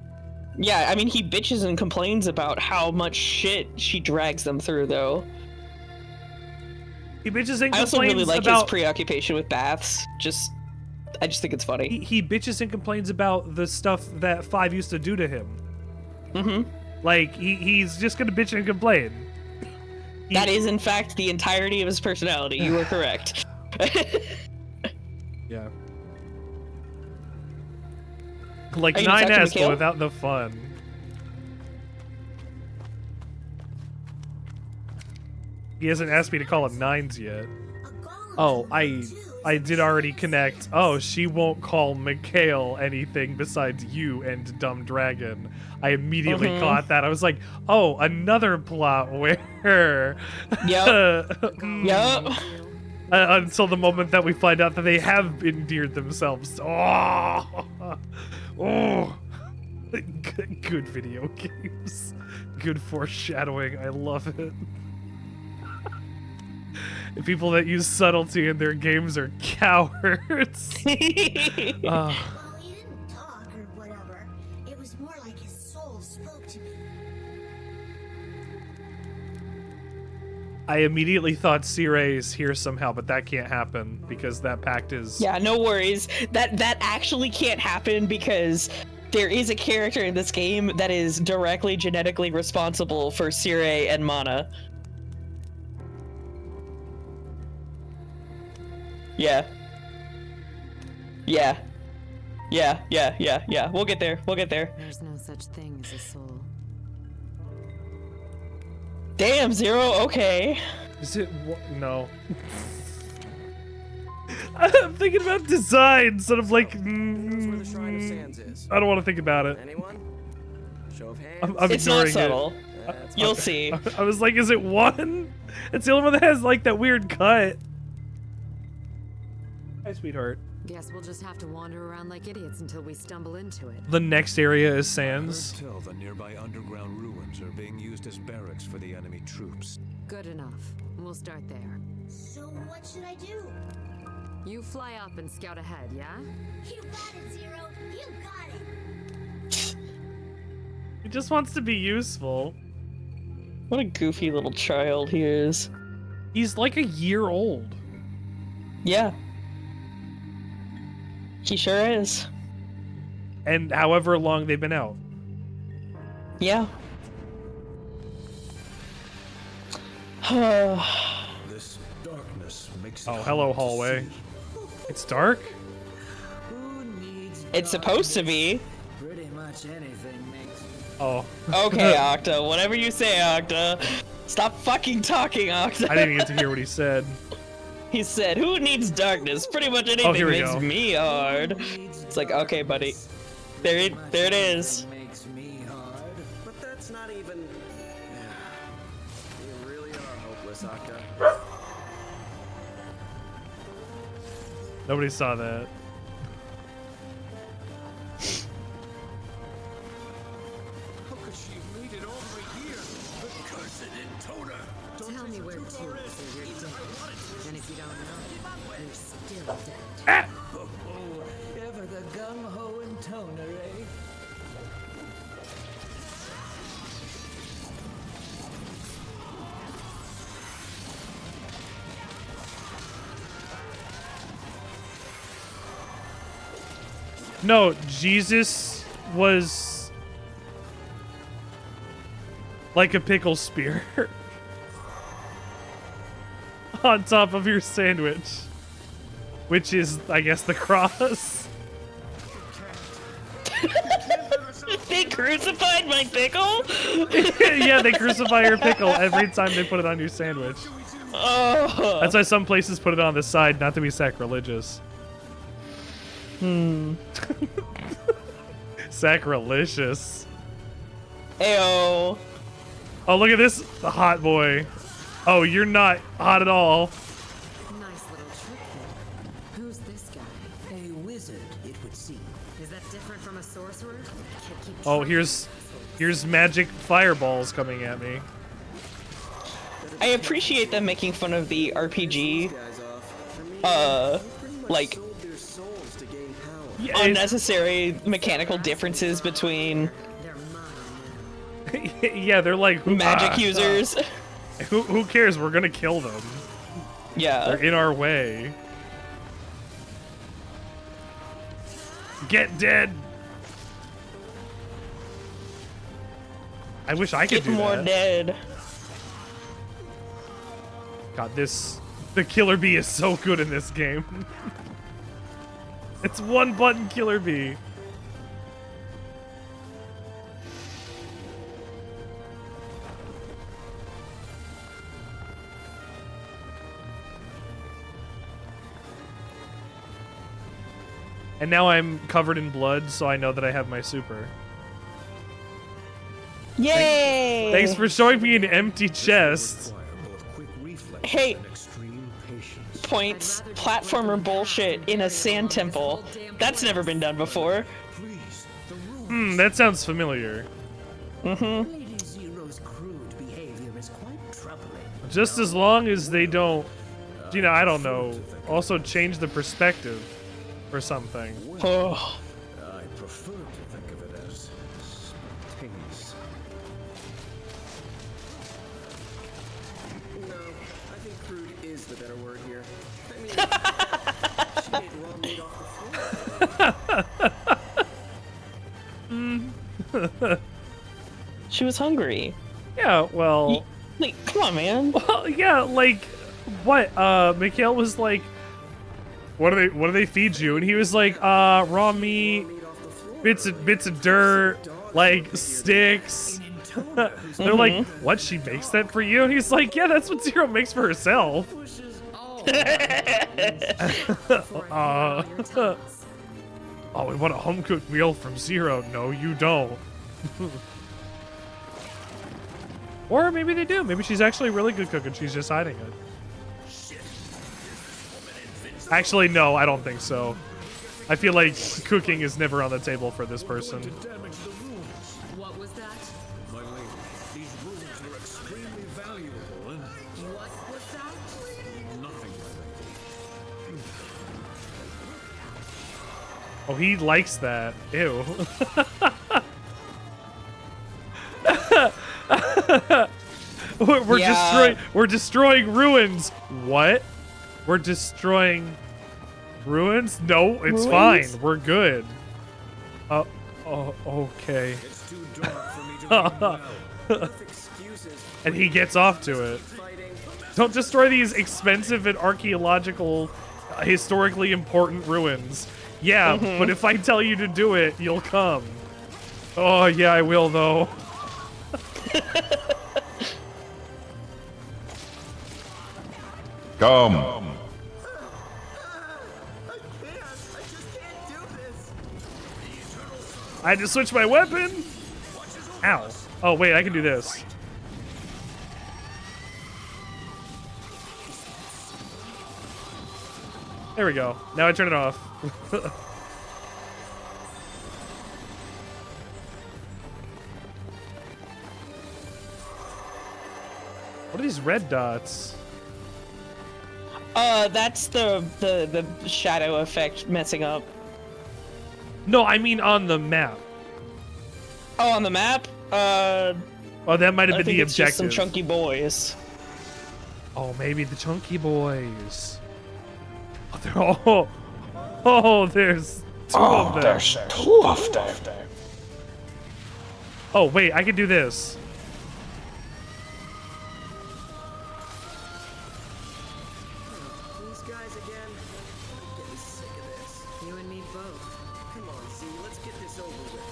Yeah, I mean, he bitches and complains about how much shit she drags them through, though. He bitches and complains about... I also really like his preoccupation with baths. I just think it's funny. He bitches and complains about the stuff that 5 used to do to him. Mm-hmm. Like, he's just gonna bitch and complain. That is, in fact, the entirety of his personality. You are correct. Yeah. Like 9S, but without the fun. He hasn't asked me to call him 9s yet. Oh, I did already connect. Oh, she won't call Mikhail anything besides you and Dumb Dragon. I immediately caught that. I was like, oh, another plot where... Yep. Yep. Until the moment that we find out that they have endeared themselves. Oh! Oh! Good video games. Good foreshadowing. I love it. The people that use subtlety in their games are cowards. Well, he didn't talk or whatever. It was more like his soul spoke to me. I immediately thought Sirei is here somehow, but that can't happen because that pact is... Yeah, no worries. That actually can't happen because there is a character in this game that is directly genetically responsible for Sirei and Mana. Yeah. Yeah. Yeah, yeah, yeah, yeah. We'll get there. We'll get there. There's no such thing as a soul. Damn, Zero, okay. Is it... No. I'm thinking about design instead of like... Where the Shrine of Sands is. I don't want to think about it. Anyone? Show of hands. I'm It's ignoring not subtle. That's You'll see. I was like, is it 1? It's the only one that has like that weird cut. Hi, sweetheart. Guess we'll just have to wander around like idiots until we stumble into it. The next area is Sands. Tell the nearby underground ruins are being used as barracks for the enemy troops. Good enough. We'll start there. So what should I do? You fly up and scout ahead, yeah? You got it, Zero. You got it. He just wants to be useful. What a goofy little child he is. He's like a year old. Yeah. He sure is. And however long they've been out. Yeah. This darkness makes Oh, hello, hallway. It's dark? It's supposed to be. Pretty much anything makes. Oh. Okay, Octa. Whatever you say, Octa. Stop fucking talking, Octa. I didn't even get to hear what he said. He said, "Who needs darkness? Pretty much anything here we makes go. me hard." It's like, okay, buddy. There it is. Makes me hard. But that's not even... You really are hopeless, Octa. Nobody saw that. How could she have made it all the way here? The cursed Intoner! Tell me where to, so you're dead. And if you don't know, you're still dead. Oh, ever the gung-ho Intoner, eh? No, Jesus was like a pickle spear on top of your sandwich, which is, I guess, the cross. They crucified my pickle? Yeah, they crucify your pickle every time they put it on your sandwich. Oh. That's why some places put it on the side, not to be sacrilegious. Sacrilegious. Ayo. Oh, look at this hot boy. Oh, you're not hot at all. Nice little trick there. Who's this guy? A wizard, it would seem. Is that different from a sorcerer? Can't keep Oh, track. here's magic fireballs coming at me. I appreciate them making fun of the RPG, Guys off. For me, pretty much like, sold their souls to gain power. Yeah, it's- unnecessary mechanical differences between They're mine now. yeah, they're like magic users. Who cares? We're gonna kill them. Yeah. They're in our way. Get dead. I wish I could Get do more that. dead. God, the killer bee is so good in this game. It's one button killer bee. And now I'm covered in blood, so I know that I have my super. Yay! Thanks for showing me an empty chest. Require both quick reflexes Hey. and extreme patience. Points, platformer bullshit in a sand temple. That's never been done before. Please, the room. That sounds familiar. Lady Zero's crude behavior is quite troubling. Just as long as they don't, you know, I don't know, also change the perspective or something. Oh. I prefer to think of it as spontaneous. No, I think crude is the better word here. I mean, she made raw meat off the floor. She was hungry. Yeah, well, Like, come on, man. well, yeah, like, what? Mikhail was like, what do they feed you? And he was like, raw meat, bits of dirt, like sticks. They're like, what? She makes that for you? And he's like, yeah, that's what Zero makes for herself. Oh, we want a home cooked meal from Zero. No, you don't. Or maybe they do. Maybe she's actually a really good cook and she's just hiding it. Actually, no, I don't think so. I feel like cooking is never on the table for this person. To damage the runes. What was that? My lady, these runes are extremely valuable and What was that? nothing, my lady. Oh, he likes that. Ew. We're destroying ruins. What? We're destroying ruins? No, it's Ruins? fine. We're good. Oh, okay. It's too dark for me to read well. With excuses, And he gets off to it. fighting. Don't destroy these expensive and archaeological, historically important ruins. Yeah, but if I tell you to do it, you'll come. Oh, yeah, I will, though. Come. I had to switch my weapon. Ow. Oh, wait, I can do this. There we go. Now I turn it off. What are these red dots? That's the shadow effect messing up. No, I mean on the map. Oh, on the map? Oh, that might have been the it's just some objective. chunky boys. Oh, maybe the chunky boys. Oh, they're all... Oh, there's two of them. There's two of them. Oh, wait, I can do this. These guys again? I'm getting sick of this. You and me both. Come on, Z, let's get this over with.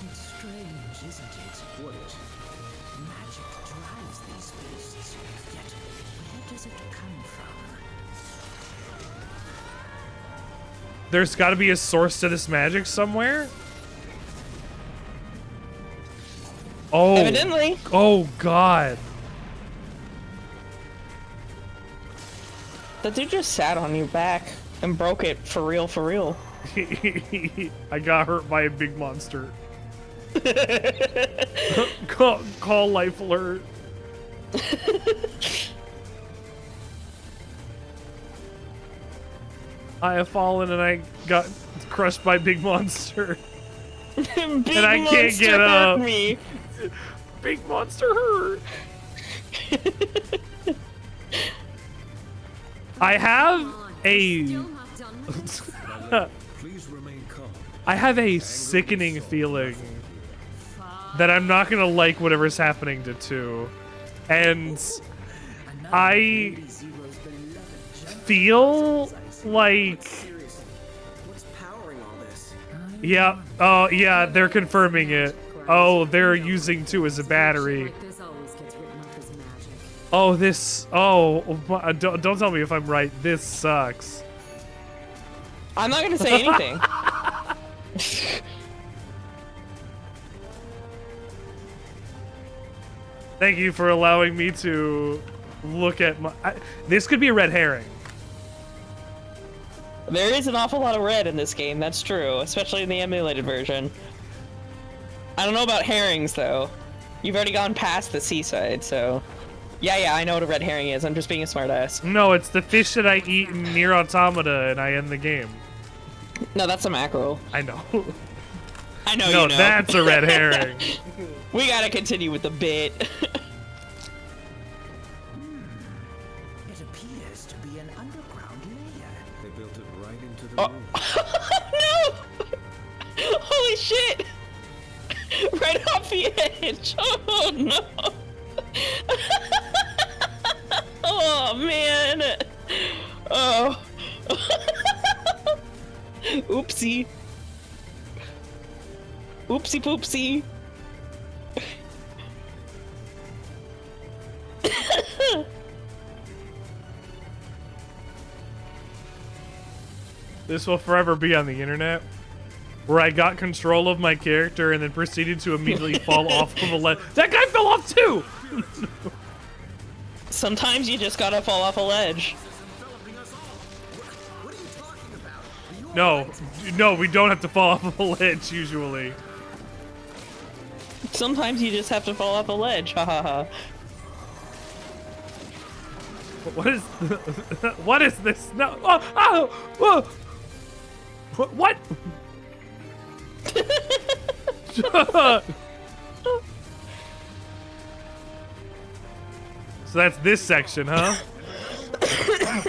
It's strange, isn't it? What is? Magic drives these beasts. Yet, where does it come from? There's got to be a source to this magic somewhere. Oh. Evidently. Oh, God. The dude just sat on your back and broke it for real, for real. I got hurt by a big monster. Call life alert. I have fallen and I got crushed by big monster. Big And I can't monster get up. hurt me. Big monster hurt. I have a Please remain calm. I have a sickening feeling that I'm not gonna like whatever's happening to 2. And I feel like Seriously, what's powering all this? yeah, oh yeah, they're confirming it. Oh, they're using 2 as a battery. This always gets written off as magic. Oh, this. Oh, don't tell me if I'm right. This sucks. I'm not gonna say anything. Thank you for allowing me to look at my. This could be a red herring. There is an awful lot of red in this game, that's true, especially in the emulated version. I don't know about herrings, though. You've already gone past the seaside, so... Yeah, I know what a red herring is. I'm just being a smartass. No, it's the fish that I eat in Nier Automata and I end the game. No, that's a mackerel. I know. I know No, you know. that's a red herring. We gotta continue with the bit. It appears to be an underground layer. They built it right into the Oh. roof. No! Holy shit! Right off the edge! Oh no! Oh man! Oh! Oopsie! Oopsie poopsie! This will forever be on the internet. Where I got control of my character and then proceeded to immediately fall off of a ledge. That guy fell off too! Sometimes you just gotta fall off a ledge. No, we don't have to fall off of a ledge usually. Sometimes you just have to fall off a ledge. Ha ha ha. What is what is this? No. Oh. What? So that's this section, huh? This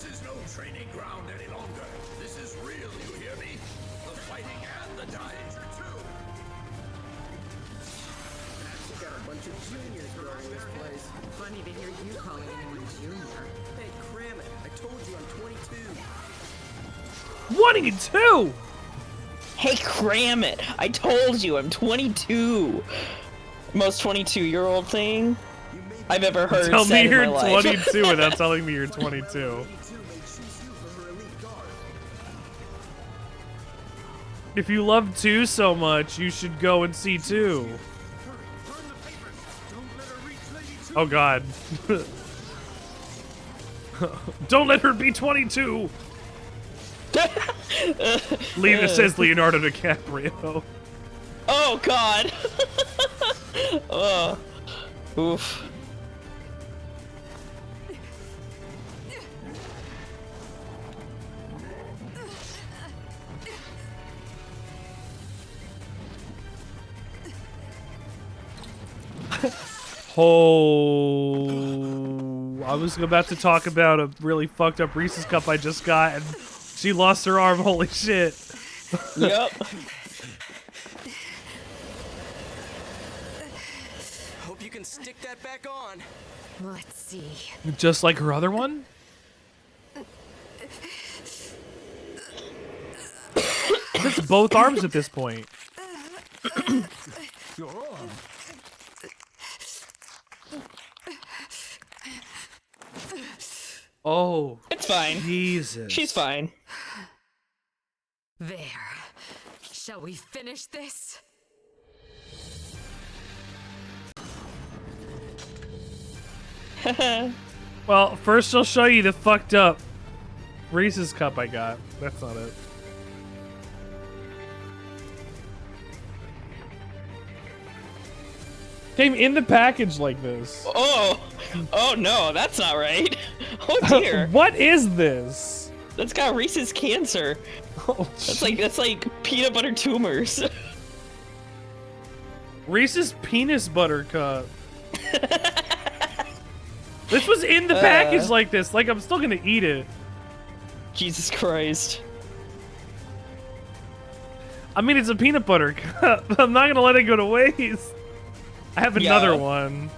is no training ground any longer. This is real, you hear me? The fighting and the dying too. We got a bunch of juniors growing this place. Funny to hear you calling anyone junior. Hey, cram it. I told you I'm 22. 22! Hey, cram it! I told you, I'm 22. Most 22-year-old thing I've ever heard Tell said me you're in my life. 22 without telling me you're 22. 22 makes you for her elite guard. If you love 2 so much, you should go and see 2. Oh god. Don't let her be 22! Lena says Leonardo DiCaprio. Oh god. Oof. Oh, I was about to talk about a really fucked up Reese's cup I just got, and she lost her arm. Holy shit. Yep. Hope you can stick that back on. Let's see. Just like her other one? It's both arms at this point. Your arm. Oh, It's fine. Jesus. She's fine. There. Shall we finish this? Well, first I'll show you the fucked up Reese's cup I got. That's not it. Came in the package like this. Oh no, that's not right. Oh dear. What is this? That's got Reese's cancer. Oh, That's like peanut butter tumors. Reese's penis butter cup. This was in the package like this. Like, I'm still gonna eat it. Jesus Christ. I mean, it's a peanut butter cup. I'm not gonna let it go to waste. I have another one.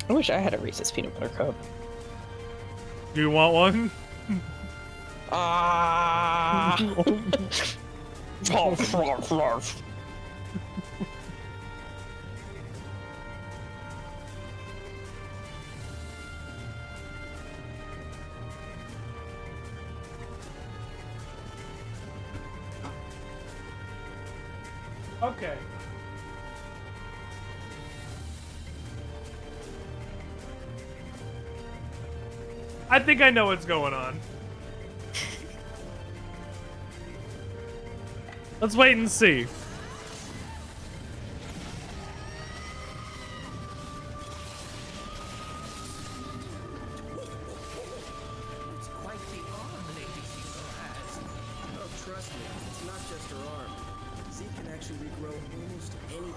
I wish I had a Reese's peanut butter cup. Do you want one? Ah. Okay. I think I know what's going on. Let's wait and see. It's quite the arm Lady Hugo has. Oh, trust me, it's not just her arm. Z can actually regrow almost anything.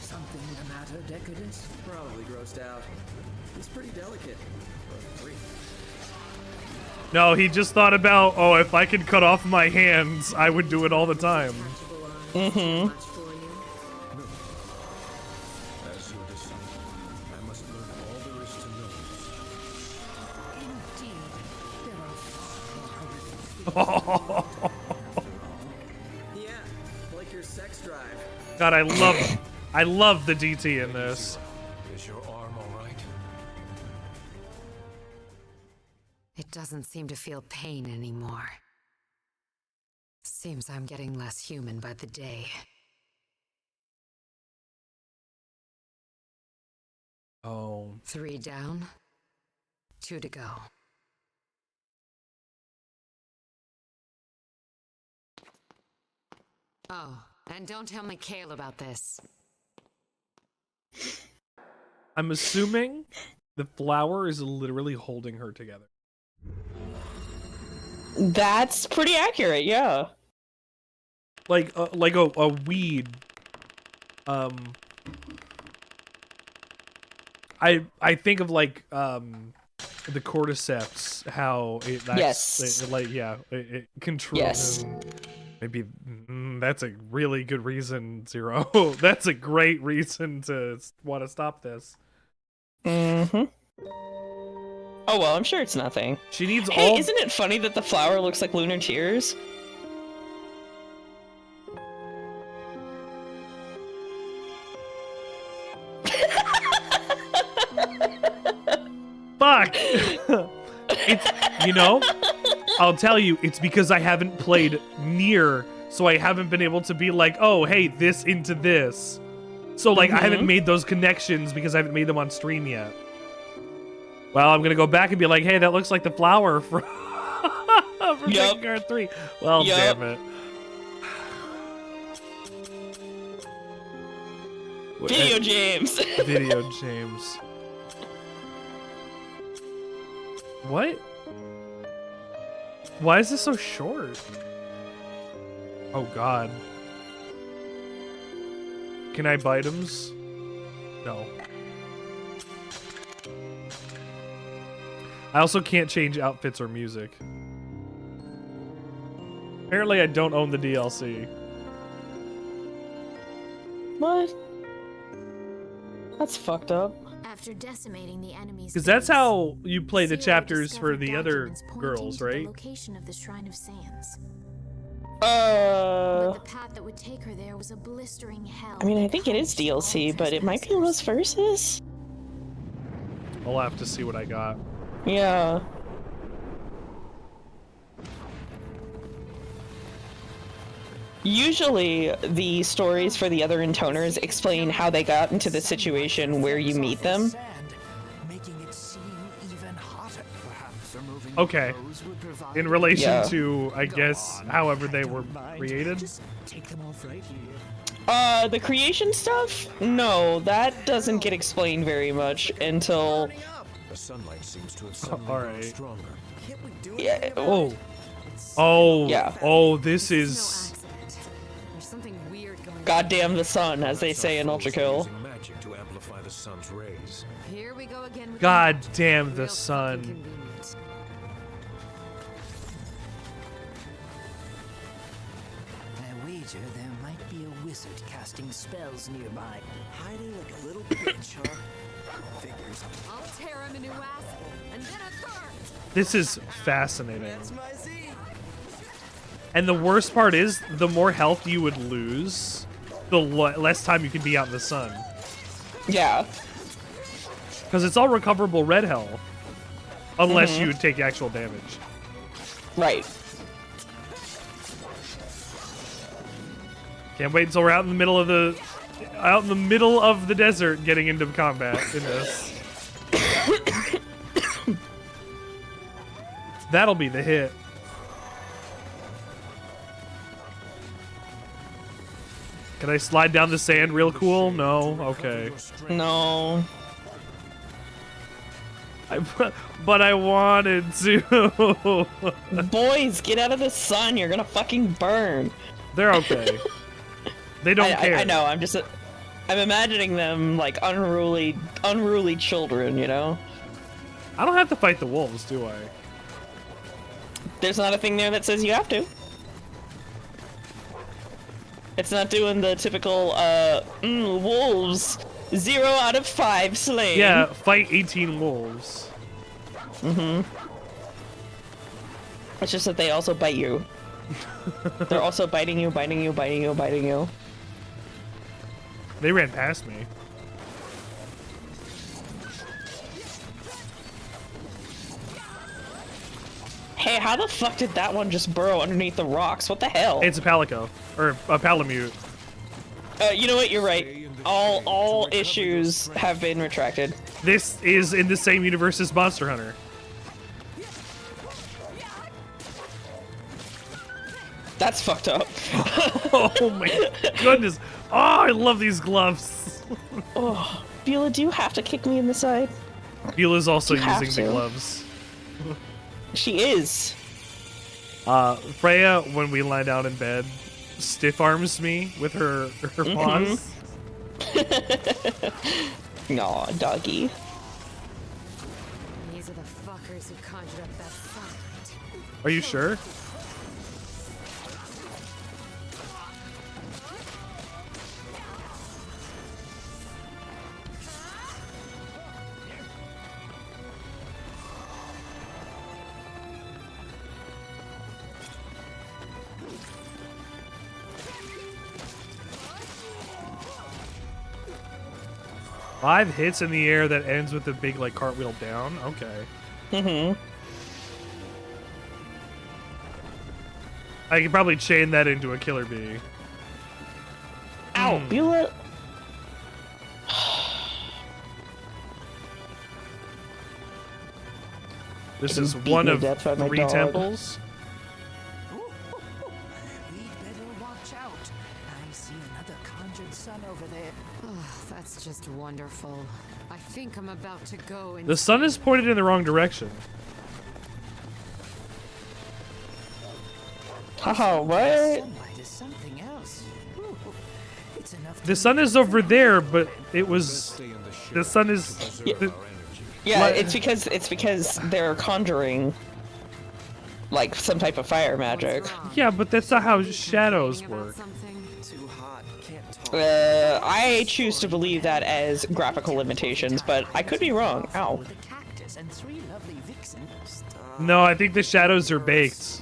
Something the matter, Decadus? Probably grossed out. He's pretty delicate. For a freak. No, he just thought about, oh, if I could cut off my hands, I would do it all the time. Mm-hmm. As your disciple, I must learn all there is to know. Indeed, there are far more horrific Yeah, like your sex drive. God, I love the DT in this. Is your arm all right? It doesn't seem to feel pain anymore. Seems I'm getting less human by the day. Oh. 3 down, 2 to go. Oh, and don't tell Mikhail about this. I'm assuming the flower is literally holding her together. That's pretty accurate, yeah. Like a weed. I think of like the cordyceps, how it Yes. it controls Yes. him. Maybe that's a really good reason, Zero. That's a great reason to want to stop this. Mm-hmm. Oh well, I'm sure it's nothing. She needs Hey, all. isn't it funny that the flower looks like lunar tears? You know, I'll tell you, it's because I haven't played Nier, so I haven't been able to be like, oh, hey, this into this. So, like, I haven't made those connections because I haven't made them on stream yet. Well, I'm going to go back and be like, hey, that looks like the flower from, from Drakengard 3. Well, damn it. Video James. Video James. What? Why is this so short? Oh, God. Can I buy items? No. I also can't change outfits or music. Apparently, I don't own the DLC. What? That's fucked up. After decimating the enemy's Because that's base, how you play the Zero chapters for discovered the other documents pointing girls, to the right? location of the Shrine of Sands. But the path that would take her there was a blistering hell. I mean, I that think it is punished all DLC, but it might be Los Versus. I'll have to see what I got. Yeah. Usually, the stories for the other Intoners explain how they got into the situation where you meet them. Okay. In relation to, I guess, however they were created. The creation stuff? No, that doesn't get explained very much until... The sunlight seems to have suddenly All grown right. stronger. Yeah. Oh. Oh. Yeah. Oh, this is... Goddamn the sun, as they say in Ultra Kill. Using magic to amplify the sun's rays. Here we go again with God damn the sun. I wager there might be a wizard casting spells nearby. Hiding like a little bitch, huh? Figures. I'll tear him a new asshole, and then a third. This is fascinating. That's my Z. And the worst part is, the more health you would lose, the less time you can be out in the sun. Yeah. Because it's all recoverable red health. Unless you take actual damage. Right. Can't wait until we're out in the middle of the desert getting into combat in this. That'll be the hit. Can I slide down the sand real cool? No? Okay. No. But I wanted to. Boys, get out of the sun. You're gonna fucking burn. They're okay. They don't care. I know. I'm imagining them like unruly children. You know. I don't have to fight the wolves, do I? There's not a thing there that says you have to. It's not doing the typical wolves 0 out of 5 slain. Yeah, fight 18 wolves. It's just that they also bite you. They're also biting you, biting you, biting you, biting you. They ran past me. Hey, how the fuck did that one just burrow underneath the rocks? What the hell? It's a palico. Or a palamute. You know what? You're right. All issues have been retracted. This is in the same universe as Monster Hunter. That's fucked up. Oh my goodness. Oh, I love these gloves. Oh, Beulah, do you have to kick me in the side? Beulah's also You have using the to. gloves. She is. Freya, when we lie down in bed, stiff arms me with her paws. Aw, doggy. These are the fuckers who conjured up that sunlight. Are you sure? Five hits in the air that ends with a big like cartwheel down. Okay. I could probably chain that into a killer bee. Ow, Beulah. This is Beaten one to of death by my 3 dog. temples. We'd better watch out. I see another conjured sun over there. Oh, that's just wonderful. I think I'm about to go and The sun is pointed in the wrong direction. Haha, what? Sunlight is something else. Ooh, it's enough to The sun is over there, but it was. The sun is. Yeah, it's because they're conjuring like some type of fire magic. Yeah, but that's not how shadows work. Too hot. Can't talk. I choose to believe that as graphical limitations, but I could be wrong. Ow. with a cactus and 3 lovely vixens. Stop. No, I think the shadows are baked.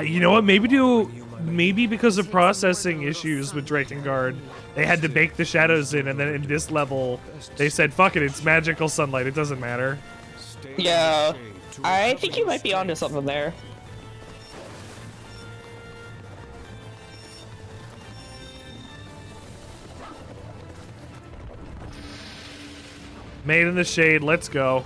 You know what? Maybe because of processing issues with Drakengard, they had to bake the shadows in, and then in this level, they said, "Fuck it, it's magical sunlight. It doesn't matter." Yeah, I think you might be onto something there. Made in the shade. Let's go.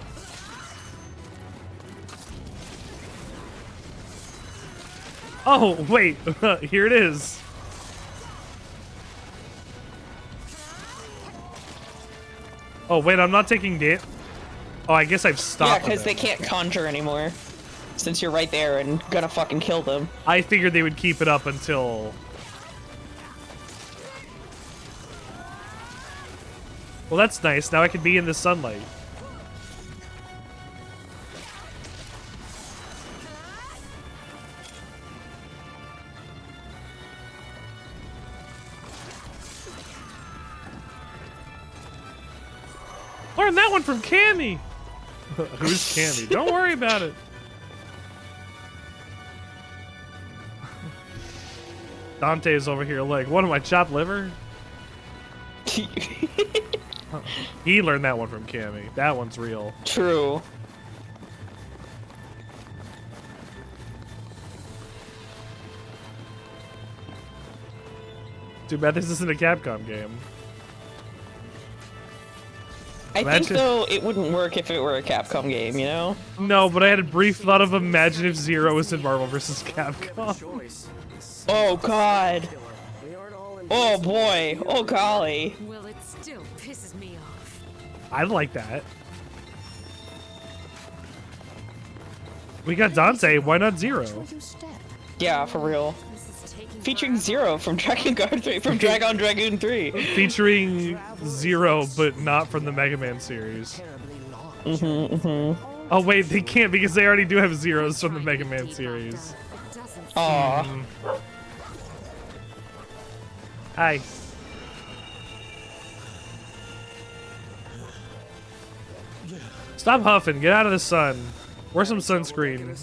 Oh, wait. Here it is. Oh, wait. I'm not taking it. Oh, I guess I've Yeah, stopped. because they can't conjure anymore. Since you're right there and gonna fucking kill them. I figured they would keep it up until... Well, that's nice. Now I can be in the sunlight. Learn that one from Cammy. Who's Cammy? Don't worry about it. Dante is over here like, what am I, chopped liver? He learned that one from Cammy. That one's real. True. Too bad this isn't a Capcom game. I think Imagine- though it wouldn't work if it were a Capcom game, you know? No, but I had a brief thought of imagine if Zero was in Marvel vs. Capcom. Choice. Oh god. We aren't all in Oh boy. Oh golly. Well, it still pisses me off. I like that. We got Dante, why not Zero? You step. Yeah, for real. This is taking Featuring Zero from Drakengard 3 from Drag-on Dragoon 3. Featuring Zero, but not from the Mega Man series. Terribly long. Oh wait, they can't because they already do have Zeros from the Mega Man series. It doesn't Aw. Hi. Stop huffing, get out of the sun. Wear some sunscreen.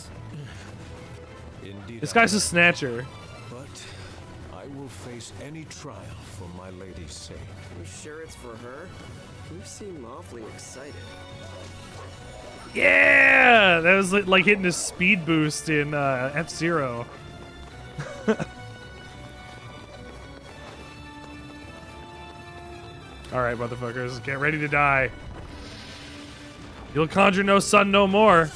Indeed, This guy's a snatcher. but I will face any trial for my lady's sake. You sure it's for her? You seem awfully excited. Yeah! That was like hitting a speed boost in F-Zero. Alright, motherfuckers, get ready to die. You'll conjure no sun no more.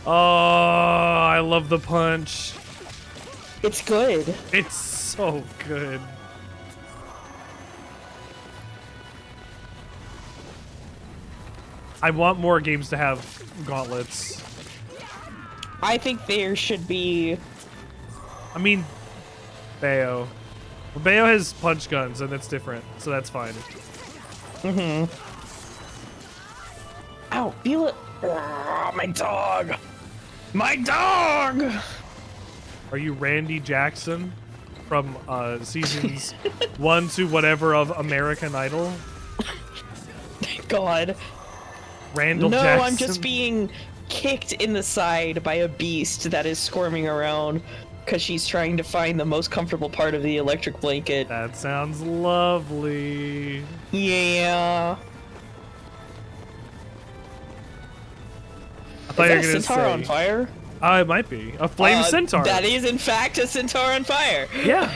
Oh, I love the punch. It's good. It's so good. I want more games to have gauntlets. I think there should be. I mean, Bayo. Well, Bayo has punch guns, and that's different, so that's fine. Ow, Beulah. Oh, my dog. My dog! Are you Randy Jackson? from seasons 1 to whatever of American Idol. God. Randall No, Jackson. I'm just being kicked in the side by a beast that is squirming around because she's trying to find the most comfortable part of the electric blanket. That sounds lovely. Yeah. I thought Is you were that gonna centaur say. on fire? It might be a flame centaur. That is, in fact, a centaur on fire. Yeah.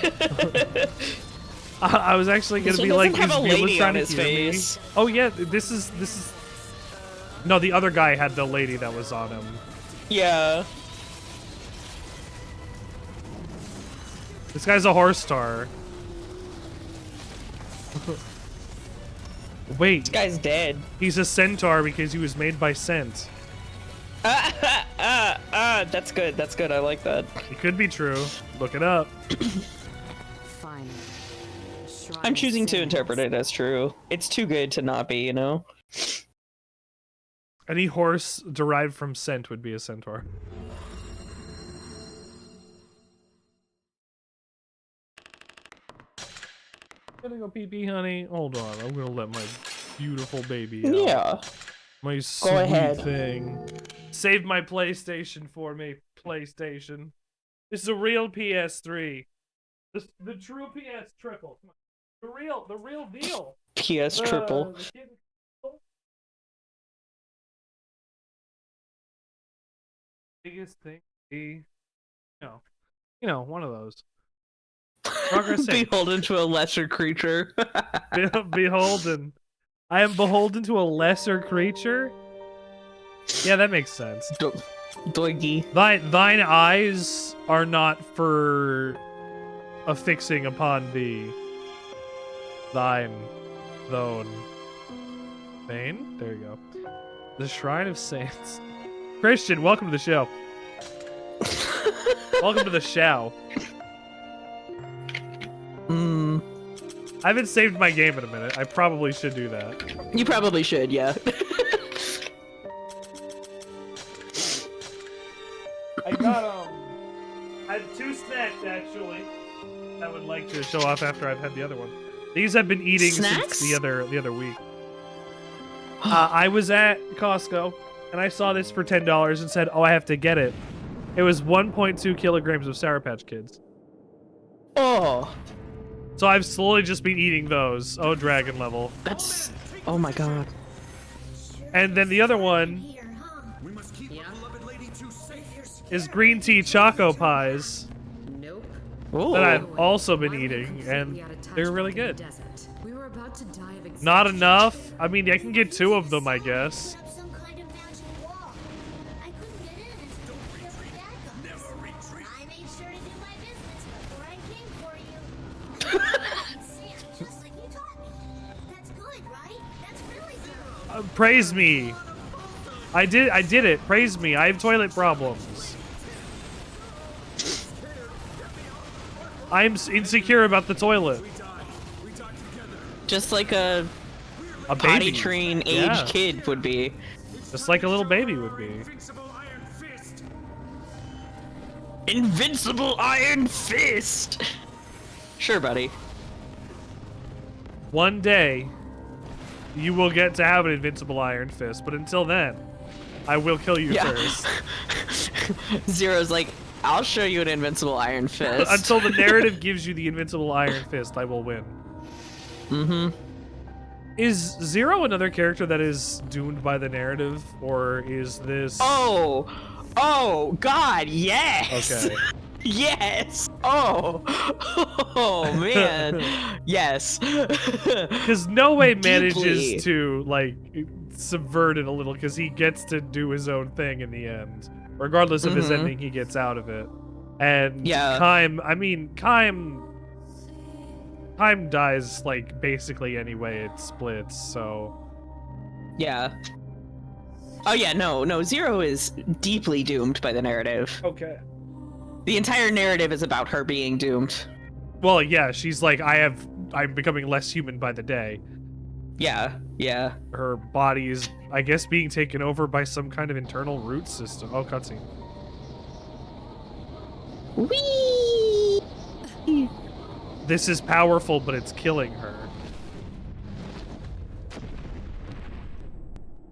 I was actually gonna This be one like, doesn't is have a Bueller lady trying on to his hear face. me? Oh yeah, this is. No, the other guy had the lady that was on him. Yeah. This guy's a horse star. Wait, This guy's dead. he's a centaur because he was made by scent. That's good. That's good. I like that. It could be true. Look it up. Finally. Shrine I'm of choosing to Sands. interpret it as true. It's too good to not be, you know? Any horse derived from scent would be a centaur. Gonna go pee pee, honey. Hold on, I'm gonna let my beautiful baby out. Yeah. My sweet ahead. thing. Save my PlayStation for me, PlayStation. This is a real PS3. The true PS triple. Come on. The real deal. PS triple. The kid- Biggest thing, you know, one of those. Progress saved. Beholden to a lesser creature. Beholden. I am beholden to a lesser creature? Yeah, that makes sense. Doigy. Thine eyes are not for affixing upon thee. Thine. Thone. Thane? There you go. The Shrine of Saints. Christian, welcome to the show. Welcome to the show. I haven't saved my game in a minute. I probably should do that. You probably should, yeah. I got I have 2 snacks actually. I would like to show off after I've had the other one. These I've been eating Snacks? since the other week. I was at Costco and I saw this for $10 and said, "Oh, I have to get it." It was 1.2 kilograms of Sour Patch Kids. Oh, So I've slowly just been eating those. Oh, dragon level. that's... Oh my god. And then the other one Here, huh? We must keep our beloved lady too safe. is green tea choco pies Nope. Ooh. that I've also been Why would I eating, consider and we had a touch they're really back in the good. desert? We were about to die of Not exhaustion. enough. I mean, I can get 2 of them, I guess. Up some kind of magic wall. I couldn't get in until we killed the bad guys. Never retreat. I made sure to do my business before I came for you. Sam, just like you taught me. That's good, right? That's really good. Praise me. I did it. Praise me. I have toilet problems. I'm insecure about the toilet. Just like a A potty baby. train aged Yeah. kid would be. Just like a little baby would be. Invincible Iron Fist. Invincible Iron Fist! Sure, buddy. One day, you will get to have an invincible iron fist, but until then, I will kill you Yeah. first. Zero's like, I'll show you an invincible Iron Fist. Until the narrative gives you the invincible iron fist, I will win. Mm-hmm. Is Zero another character that is doomed by the narrative, or is this... Oh, God, yes! Okay. Yes! Oh, man. Yes. Because No Way manages Deeply. to, like, subvert it a little, because he gets to do his own thing in the end. Regardless of his ending, he gets out of it. And Yeah. Kaim dies, like, basically any way it splits, so... Yeah. Oh, yeah, no, Zero is deeply doomed by the narrative. Okay. The entire narrative is about her being doomed. Well, yeah, she's like, I'm becoming less human by the day. Yeah. Her body is, I guess, being taken over by some kind of internal root system. Oh, cutscene. Whee! this is powerful, but it's killing her.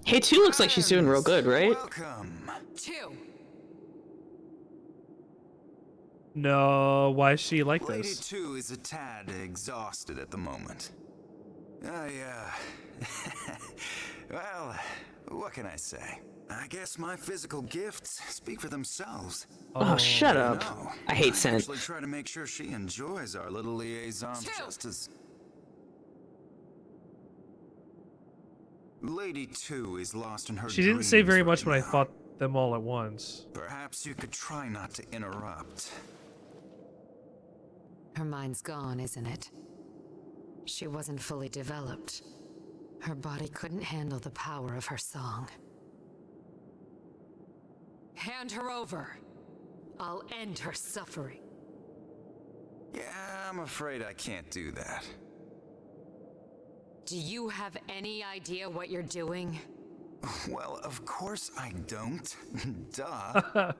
Hey, 2 looks like she's doing real good, right? Welcome. 2. No, why is she like Lady this? 2 is a tad exhausted at the moment. Well, what can I say? I guess my physical gifts speak for themselves. Oh, shut up. No, I hate scent. actually try to make sure she enjoys our little liaison just as... Lady 2 is lost in her She didn't say dreams very right much when I now. fought them all at once. Perhaps you could try not to interrupt. Her mind's gone, isn't it? She wasn't fully developed. Her body couldn't handle the power of her song. Hand her over. I'll end her suffering. Yeah, I'm afraid I can't do that. Do you have any idea what you're doing? Well, of course I don't. Duh.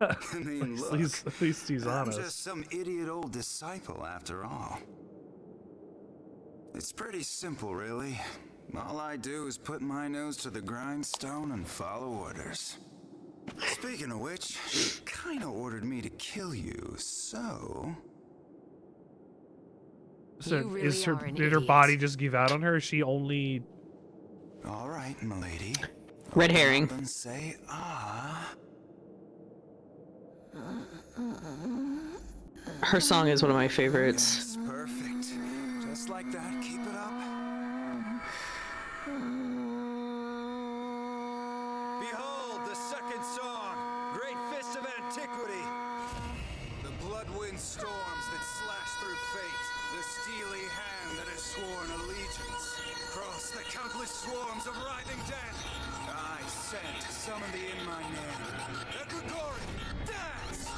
I mean, look, At least he's I'm honest. just some idiot old disciple after all. It's pretty simple, really. All I do is put my nose to the grindstone and follow orders. Speaking of which, she kinda ordered me to kill you, so... So You really is her are an did her idiot. body just give out on her? Is she only Alright, m'lady. Red herring. Up and say ah. Her song is one of my favorites. Yes, perfect. Just like that, keep it up. Behold the second song, Great Fist of Antiquity. The blood-wind storms that slash through fate, the steely hand that has sworn allegiance. Cross the countless swarms of writhing death. I sent, summon thee in my name. The Gregorian, dance!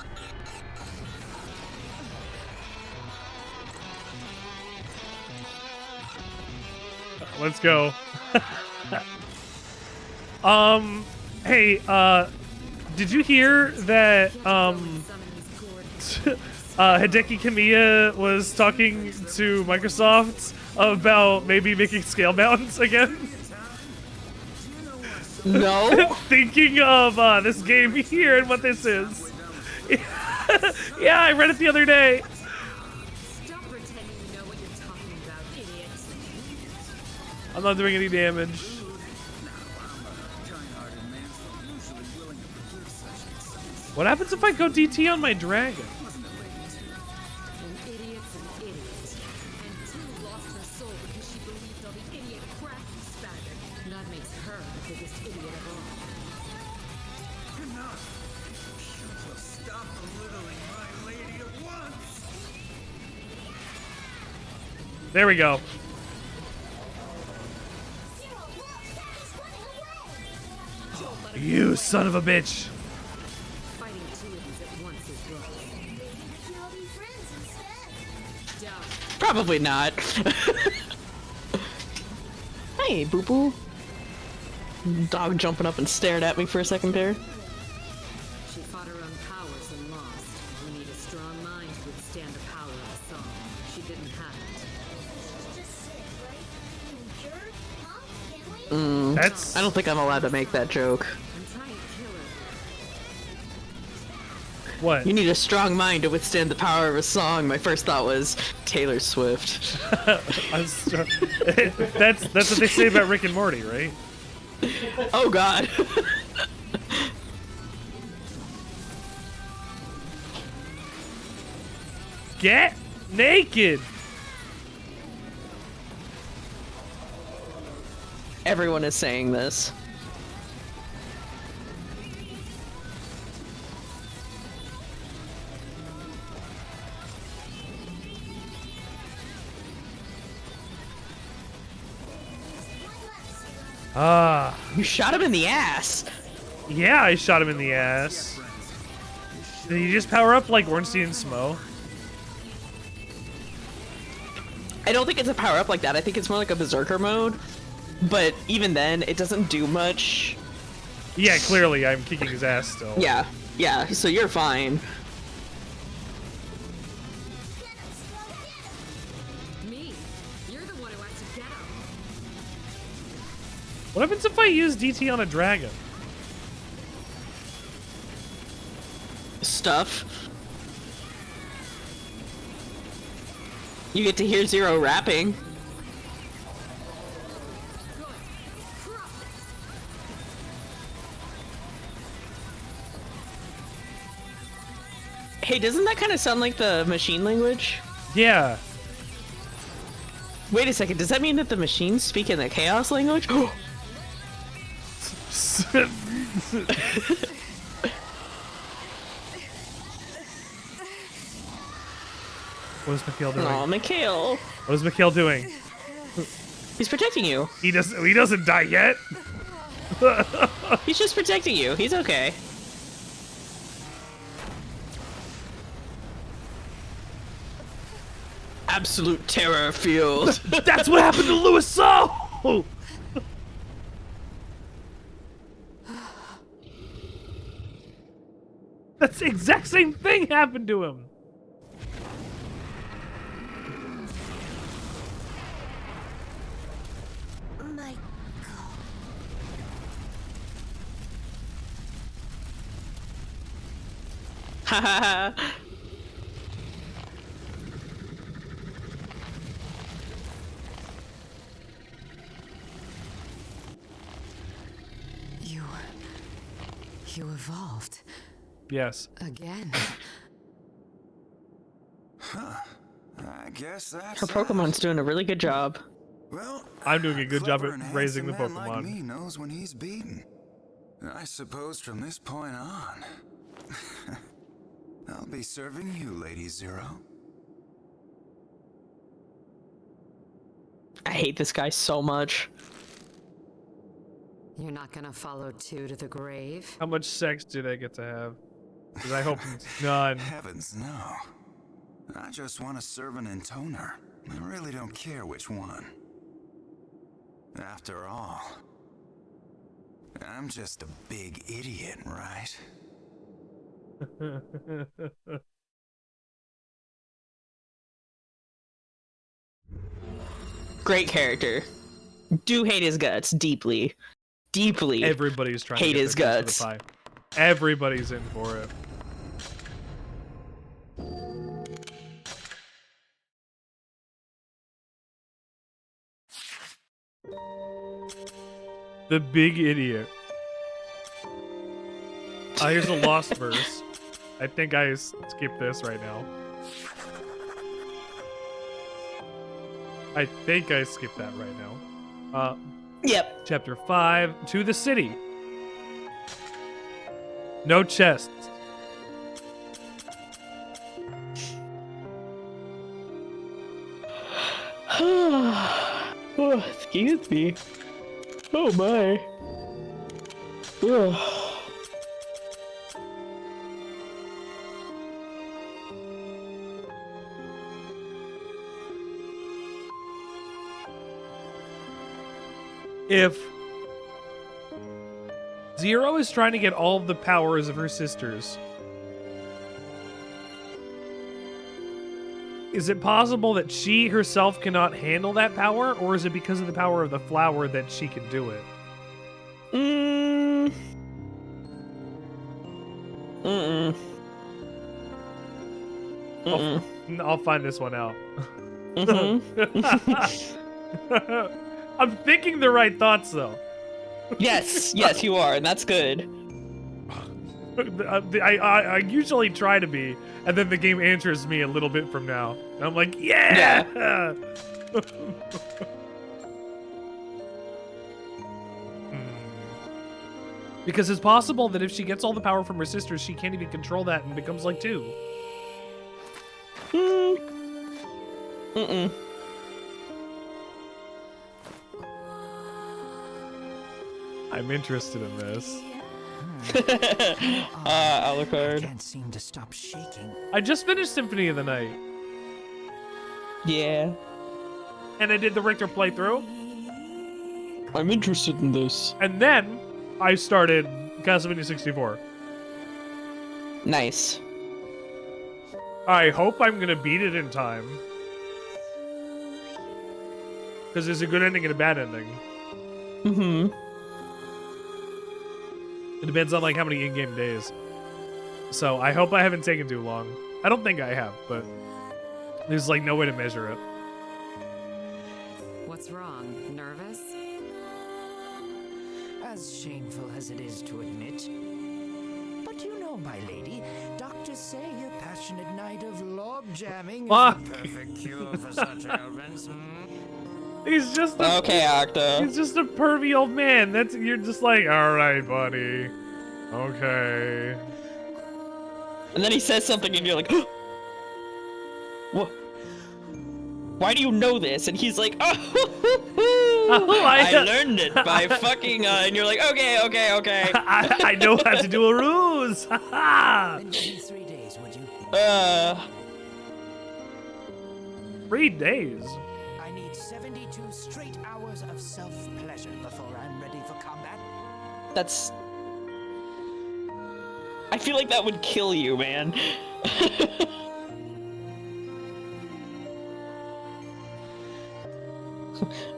Let's go. Hey, did you hear that, Hideki Kamiya was talking to Microsoft about maybe making scale mounts again? No? Thinking of, this game here and what this is. Yeah, I read it the other day. Stop pretending you know what you're talking about, idiot. I'm not doing any damage. What happens if I go DT on my dragon? An idiot's an idiot. And 2 lost her soul because she believed all the idiot crap you spouted. That makes her the biggest idiot of all. Stop belittling my lady at once! There we go. Zero, look! That is running away! You son of a bitch. Fighting 2 of these at once is rough. Maybe we can all be friends instead. Down. Probably not. Hey, boo boo. Dog jumping up and staring at me for a second there. She fought her own powers and lost. You need a strong mind to withstand the power of a song. She didn't have it. Just sick, right? And cured? Huh? Can we? That's I don't think I'm allowed to make that joke. I'm trying to kill her. what? You need a strong mind to withstand the power of a song. My first thought was Taylor Swift. That's what they say about Rick and Morty, right? Oh god. Get naked. Everyone is saying this. Ah, You shot him in the ass. yeah, I shot him in the ass. Did he just power up like Ornstein and Smo? I don't think it's a power up like that. I think it's more like a berserker mode. But even then, it doesn't do much. Yeah, clearly I'm kicking his ass still. Yeah, so you're fine. Get him, Smoke! What happens if I use DT on a dragon? Stuff. You get to hear Zero rapping. Hey, doesn't that kind of sound like the machine language? Yeah. Wait a second, does that mean that the machines speak in the chaos language? What is Mikhail doing? Aw, Mikhail. What is Mikhail doing? He's protecting you. He doesn't die yet. He's just protecting you. He's okay. Absolute terror field. That's what happened to Louis So. That's the exact same thing happened to him. Haha. You evolved. Yes. Again. Huh. I guess that's Her Pokemon's doing a really good job. Well, I'm doing a good job clever at and raising the handsome man Pokemon. Like me knows when he's beaten. I suppose from this point on, I'll be serving you, Lady Zero. I hate this guy so much. You're not gonna follow two to the grave? How much sex do they get to have? Because I hope none. Heavens, no. I just want to serve an Intoner. I really don't care which one. After all, I'm just a big idiot, right? Great character. Do hate his guts deeply. Deeply. Everybody's trying hate to get his their piece guts. of the pie. Everybody's in for it. The big idiot. Here's a lost verse. I think I skipped this right now. I think I skipped that right now. Yep. Chapter 5, To the City. No chests. Oh, excuse me. Oh my. Ugh. If Zero is trying to get all of the powers of her sisters, is it possible that she herself cannot handle that power, or is it because of the power of the flower that she can do it? I'll find this one out. I'm thinking the right thoughts, though. Yes, yes, you are, and that's good. I usually try to be, and then the game answers me a little bit from now. And I'm like, yeah! Because it's possible that if she gets all the power from her sisters, she can't even control that and becomes like two. I'm interested in this. Alucard. Can't seem to stop shaking. I just finished Symphony of the Night. Yeah. And I did the Richter playthrough. I'm interested in this. And then I started Castlevania 64. Nice. I hope I'm gonna beat it in time. Because there's a good ending and a bad ending. Mm-hmm. It depends on like how many in-game days. So I hope I haven't taken too long. I don't think I have, but there's like no way to measure it. What's wrong? Nervous? As shameful as it is to admit. But you know, my lady, doctors say a passionate night of log jamming is Fuck. the perfect cure for such ailments. He's just a, Okay, Octo. he's just a pervy old man. That's you're just like, all right, buddy. Okay. And then he says something and you're like, what? Why do you know this? And he's like, oh, I learned it by fucking, and you're like, okay. I know how to do a ruse. Then give me 3 days, would you? 3 days. I need 72 straight hours of self-pleasure before I'm ready for combat. That's... I feel like that would kill you, man.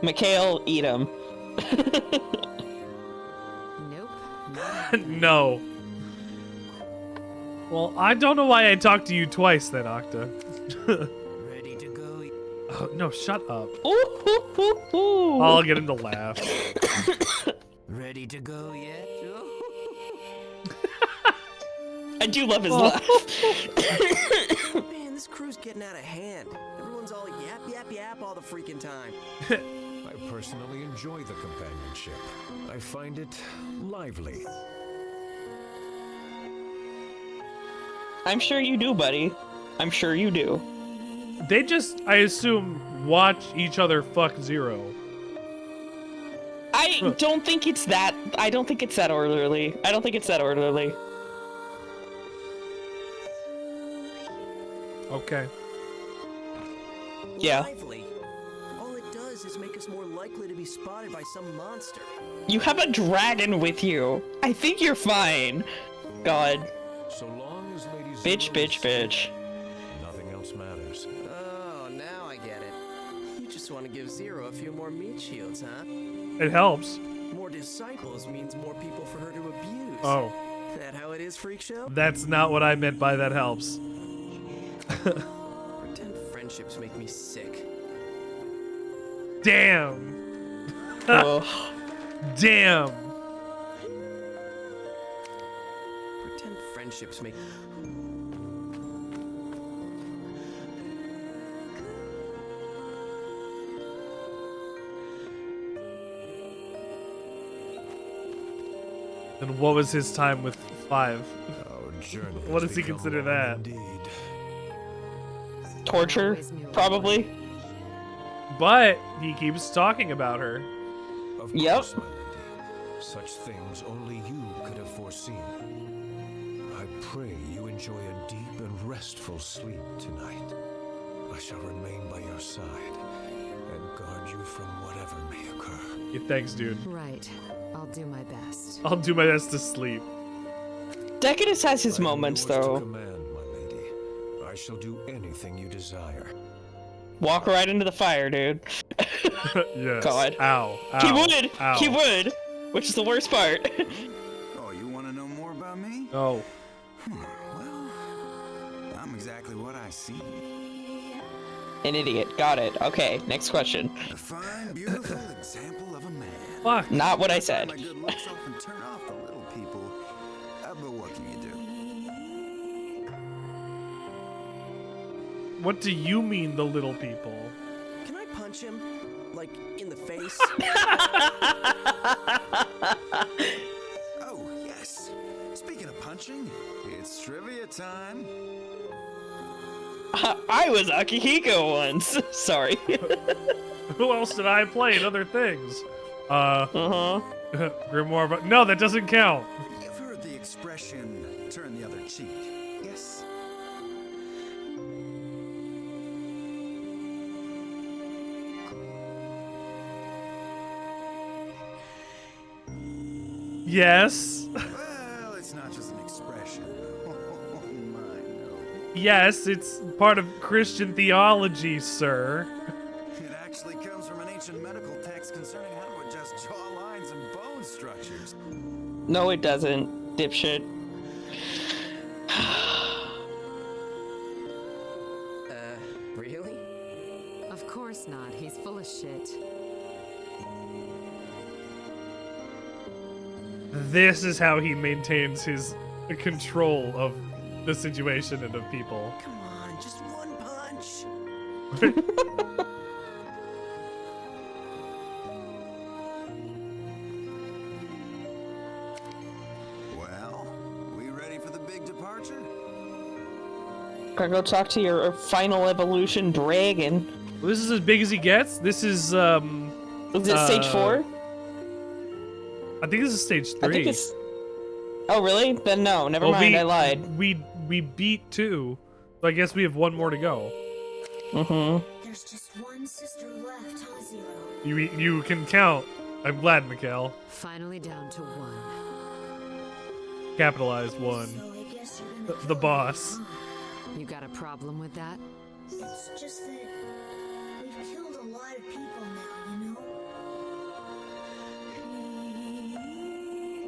Mikhail, eat him. Nope. No. Well, I don't know why I talked to you twice then, Octa. Ready to go? Oh, no, shut up. Ooh. I'll get him to laugh. Ready to go yet? I do love his laugh. Man, this crew's getting out of hand. Everyone's all yap all the freaking time. I personally enjoy the companionship. I find it lively. I'm sure you do, buddy. I'm sure you do. They just, I assume, watch each other fuck Zero. I don't think it's that. I don't think it's that orderly. Okay. Yeah. Lively. All it does is make us more likely to be spotted by some monster. You have a dragon with you. I think you're fine. God. So long as Lady Bitch. nothing else matters. Oh, now I get it. You just want to give Zero a few more meat shields, huh? It helps. More disciples means more people for her to abuse. Oh, That how it is, Freak Show? that's not what I meant by that helps. Pretend friendships make me sick. Damn. Ugh. Damn. Pretend friendships make... And what was his time with 5? Our journey What has does he become consider long that? Indeed. Torture, Always knew it probably. But he keeps talking about her. Of Yep. course, my lady. Such things only you could have foreseen. I pray you enjoy a deep and restful sleep tonight. I shall remain by your side and guard you from whatever may occur. Yeah, thanks, dude. Right. I'll do my best. I'll do my best to sleep. Decadus has his I am moments, yours to though. command, my lady. I shall do anything you desire. Walk right into the fire, dude. Yes. God. Ow. Ow. He would. Ow. He would. Which is the worst part. Oh, you want to know more about me? Oh. Well, I'm exactly what I see. An idiot. Got it. Okay, next question. A fine, beautiful example of a man. Fuck. Not what I said. My good looks often turn off the little people. But what can you do? What do you mean, the little people? Can I punch him? Like, in the face? Oh, yes. Speaking of punching, it's trivia time. I was Akihiko once. Sorry. Who else did I play in other things? Uh-huh. Grimoire, but no, that doesn't count. You've heard the expression, turn the other cheek, yes? Yes. Well, it's not just an expression. Oh, my, no. Yes, it's part of Christian theology, sir. It actually comes from an ancient medical text concerning how to adjust jaw lines and bone structures. No, it doesn't, dipshit. Really? Of course not. He's full of shit. This is how he maintains his control of the situation and of people. Come on, just one punch. Well, we ready for the big departure? Gotta go talk to your final evolution dragon. Well, this is as big as he gets. This is Is it stage 4? I think this is stage 3. I think it's. Oh really? Then no. Never Well, mind. I lied. We beat 2, so I guess we have 1 more to go. Mm-hmm. There's just one sister left, huh, Zero? You can count. I'm glad, Mikhail. Finally down to 1. Capitalized 1. So I guess you're gonna The kill boss. me, You got a problem with that? huh? It's just that we've killed a lot of people now, you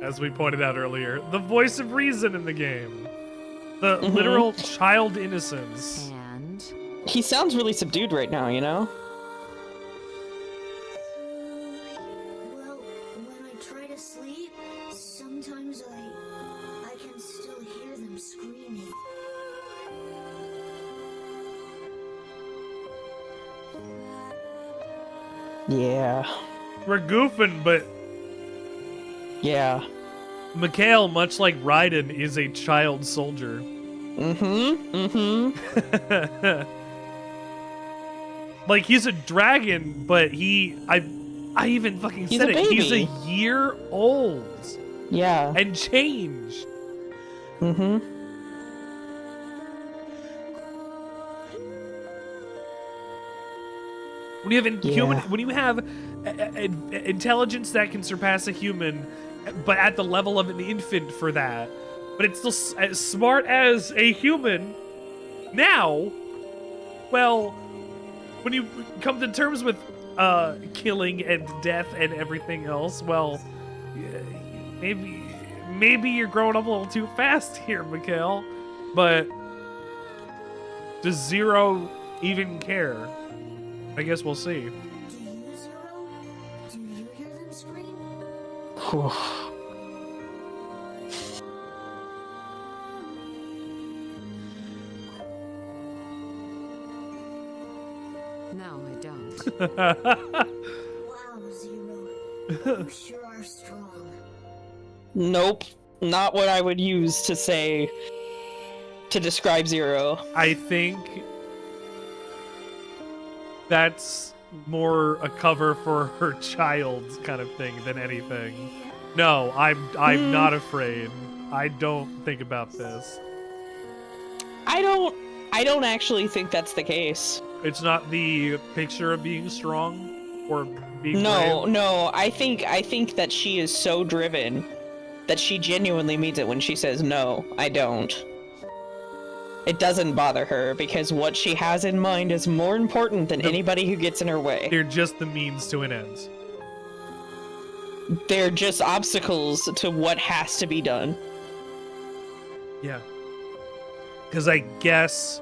know? As we pointed out earlier, the voice of reason in the game. The Mm-hmm. literal child innocence. And He sounds really subdued right now. You know. Well, when I try to sleep, sometimes I can still hear them screaming. Yeah. We're goofing, but Yeah. Mikhail, much like Raiden, is a child soldier. Mm-hmm. Mm-hmm. Like, he's a dragon, but I even fucking He's said a it. He's a baby. year old Yeah. and change. Mm-hmm. When you have Yeah. when you have intelligence that can surpass a human, but at the level of an infant for that, but it's still as smart as a human now, well, when you come to terms with killing and death and everything else, well, maybe you're growing up a little too fast here, Mikhail. But does Zero even care? I guess we'll see. Do you, Zero? Do you hear them scream? no, I don't. Wow, Zero. You sure are strong. Nope. Not what I would use to say to describe Zero. I think that's more a cover for her child kind of thing than anything. No, I'm not afraid. I don't think about this. I don't actually think that's the case. It's not the picture of being strong or being No, brave. no. I think that she is so driven that she genuinely means it when she says no, I don't. It doesn't bother her because what she has in mind is more important than anybody who gets in her way. They're just the means to an end. They're just obstacles to what has to be done. Yeah. Because I guess...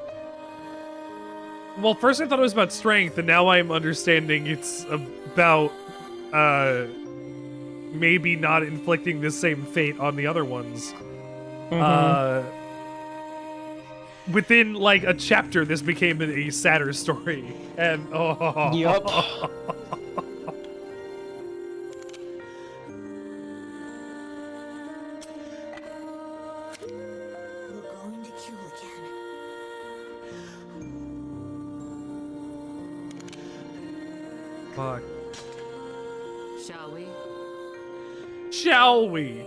Well, first I thought it was about strength, and now I'm understanding it's about maybe not inflicting the same fate on the other ones. Within, like, a chapter, this became a sadder story. And, oh... Yup. We're going to kill again. Fuck. Shall we? Shall we?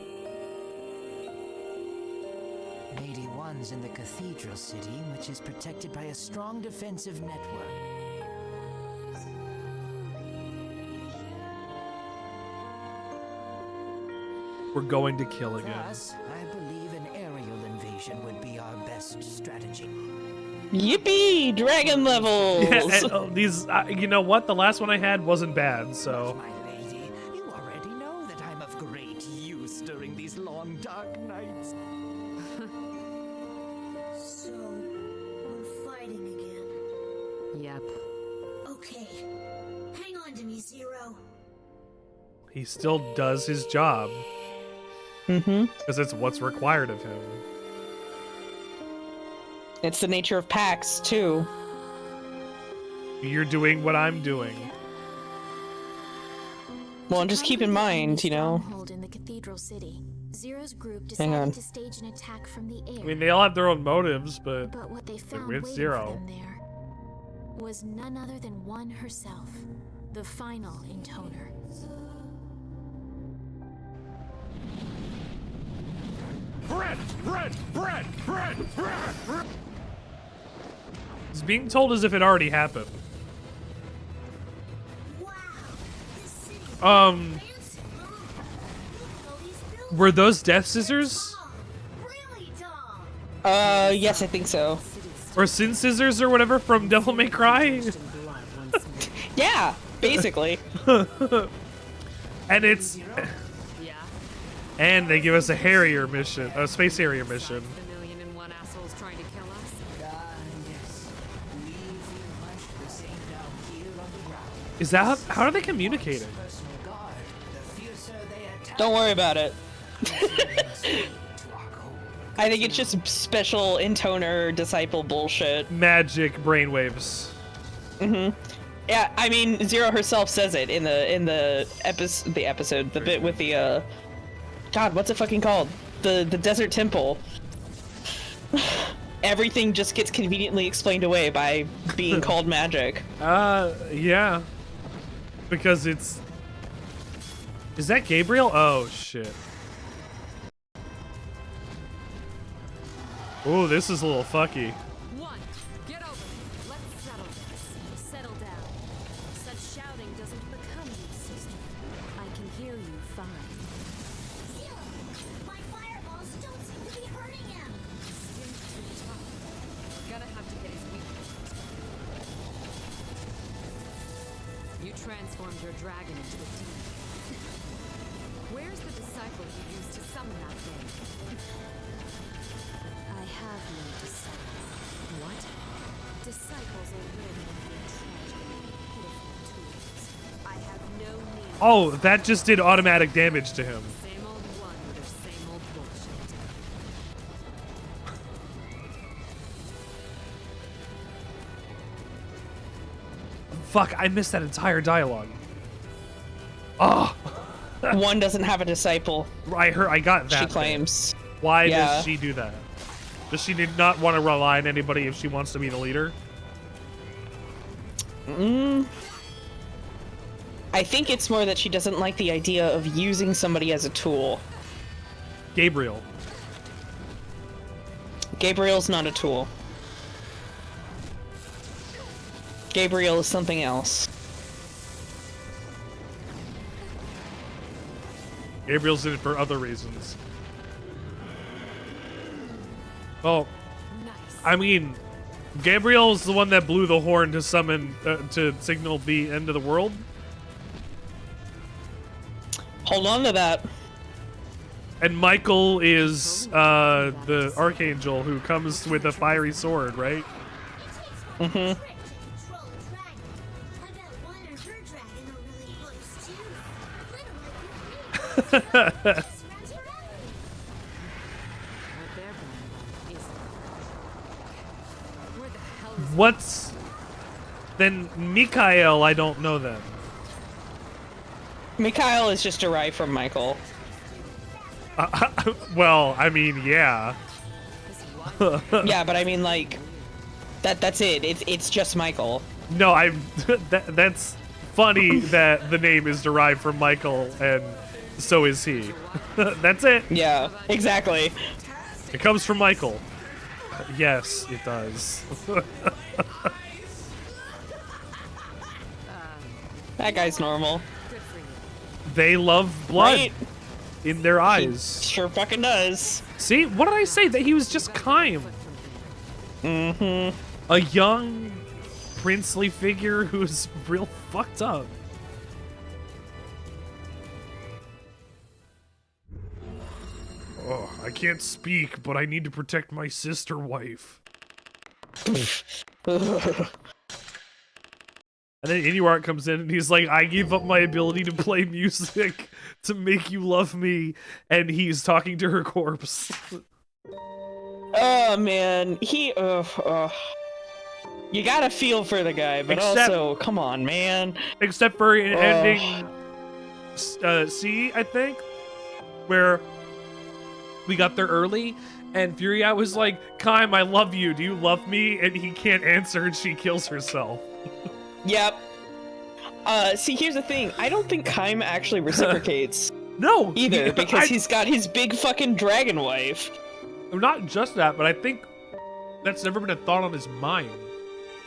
Lady One's in the Cathedral City, which is protected by a strong defensive network. We're going to kill again. Thus, I believe an aerial invasion would be our best strategy. Yippee! Dragon levels! Yeah, and, these, you know what? The last one I had wasn't bad, so. My lady, you already know that I'm of great use during these long dark nights. So, we're fighting again. Yep. Okay. Hang on to me, Zero. He still does his job. Mm-hmm. Because it's what's required of him. It's the nature of PAX, too. You're doing what I'm doing. Well, and just keep in mind, you know. Stronghold in the cathedral city. Zero's group Hang on. decided to stage an attack from the air. I mean, they all have their own motives, but But what they found with waiting Zero. for them there was none other than one herself, the final Intoner. it's being told as if it already happened. Wow. This city is Um, fancy. Look at all these buildings. were those death scissors? Really dumb. Yes, I think so. Or sin scissors or whatever from Devil May Cry? Yeah, basically. And it's... Yeah? And they give us a Harrier mission, a Space Harrier mission. The 1,000,001 assholes trying to kill us? Yes. We feel much the same down here on the ground. Is that... How are they communicating? Personal guard, the fiercer they attack. Don't worry about it. Drago. I think it's just special Intoner disciple bullshit. Magic brainwaves. Yeah, I mean, Zero herself says it in the episode, the bit with the God, what's it fucking called? The desert temple. Everything just gets conveniently explained away by being called magic. Yeah. Because it's... Is that Gabriel? Oh, shit. Oh, this is a little fucky. One, get over here. Let's settle this. Settle down. Such shouting doesn't become you, sister. I can hear you fine. Zero. My fireballs don't seem to be hurting him. Gonna have to hit his weakness. You transformed your dragon into a demon. Where's the disciple you used to summon that day? I have no disciple. What? Disciples are really tragic, pitiful tools. I have no need. Oh, that just did automatic damage to him. Same old one with their same old bullshit. Fuck, I missed that entire dialogue. Oh, One doesn't have a disciple, I got that. she bit. claims. Why Yeah. does she do that? Does she not want to rely on anybody if she wants to be the leader? I think it's more that she doesn't like the idea of using somebody as a tool. Gabriel. Gabriel's not a tool. Gabriel is something else. Gabriel's in it for other reasons. Oh, I mean, Gabriel's the one that blew the horn to summon, to signal the end of the world. Hold on to that. And Michael is the archangel who comes with a fiery sword, right? It takes one trick to control a dragon. I bet one or her dragon are really close too. Little like you. Just runs around. What they're going is where the hell is What's then Mikhail? I don't know then. Mikhail is just derived from Michael. Well, I mean, yeah. Yeah, but I mean, like, that's it. It's just Michael. No, that's funny that the name is derived from Michael, and so is he. That's it. Yeah, exactly. It comes from Michael. Yes, it does. That guy's normal. good for you? They love blood Right? in their eyes. Sure fucking does. See, what did I say? That he was just kind. a young princely figure who's real fucked up. Oh, I can't speak, but I need to protect my sister wife. And then Inuart comes in and he's like, I gave up my ability to play music to make you love me. And he's talking to her corpse. Oh, man. You gotta feel for the guy, but also, come on, man. Except for in ending C, I think, where we got there early, and Furia was like, Kaim, I love you. Do you love me? And he can't answer, and she kills herself. Yep. See, here's the thing. I don't think Kaim actually reciprocates. No! Either, because he's got his big fucking dragon wife. Not just that, but I think that's never been a thought on his mind.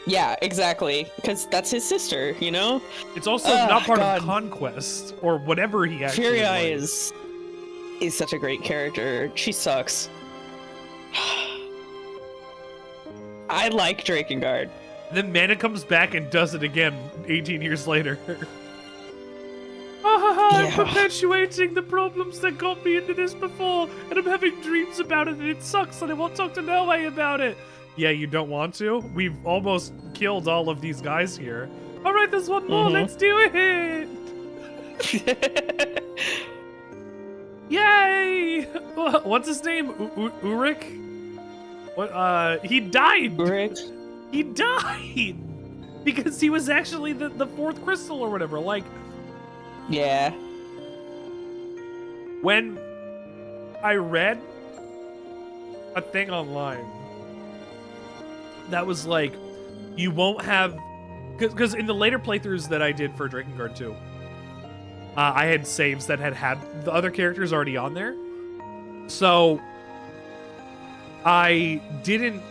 Yeah, exactly. Because that's his sister, you know? It's also not part of Conquest, or whatever he actually Furia was. is such a great character. She sucks. I like Drakengard. Then Mana comes back and does it again 18 years later. I'm perpetuating the problems that got me into this before, and I'm having dreams about it, and it sucks, and I won't talk to Noe about it. Yeah, you don't want to? We've almost killed all of these guys here. All right, there's one more. Let's do it. Yay! What's his name? Urik? What? He died. Urik? He died because he was actually the fourth crystal or whatever. Like, yeah. When I read a thing online that was like, you won't have, because in the later playthroughs that I did for Drakengard 2, I had saves that had the other characters already on there, so I didn't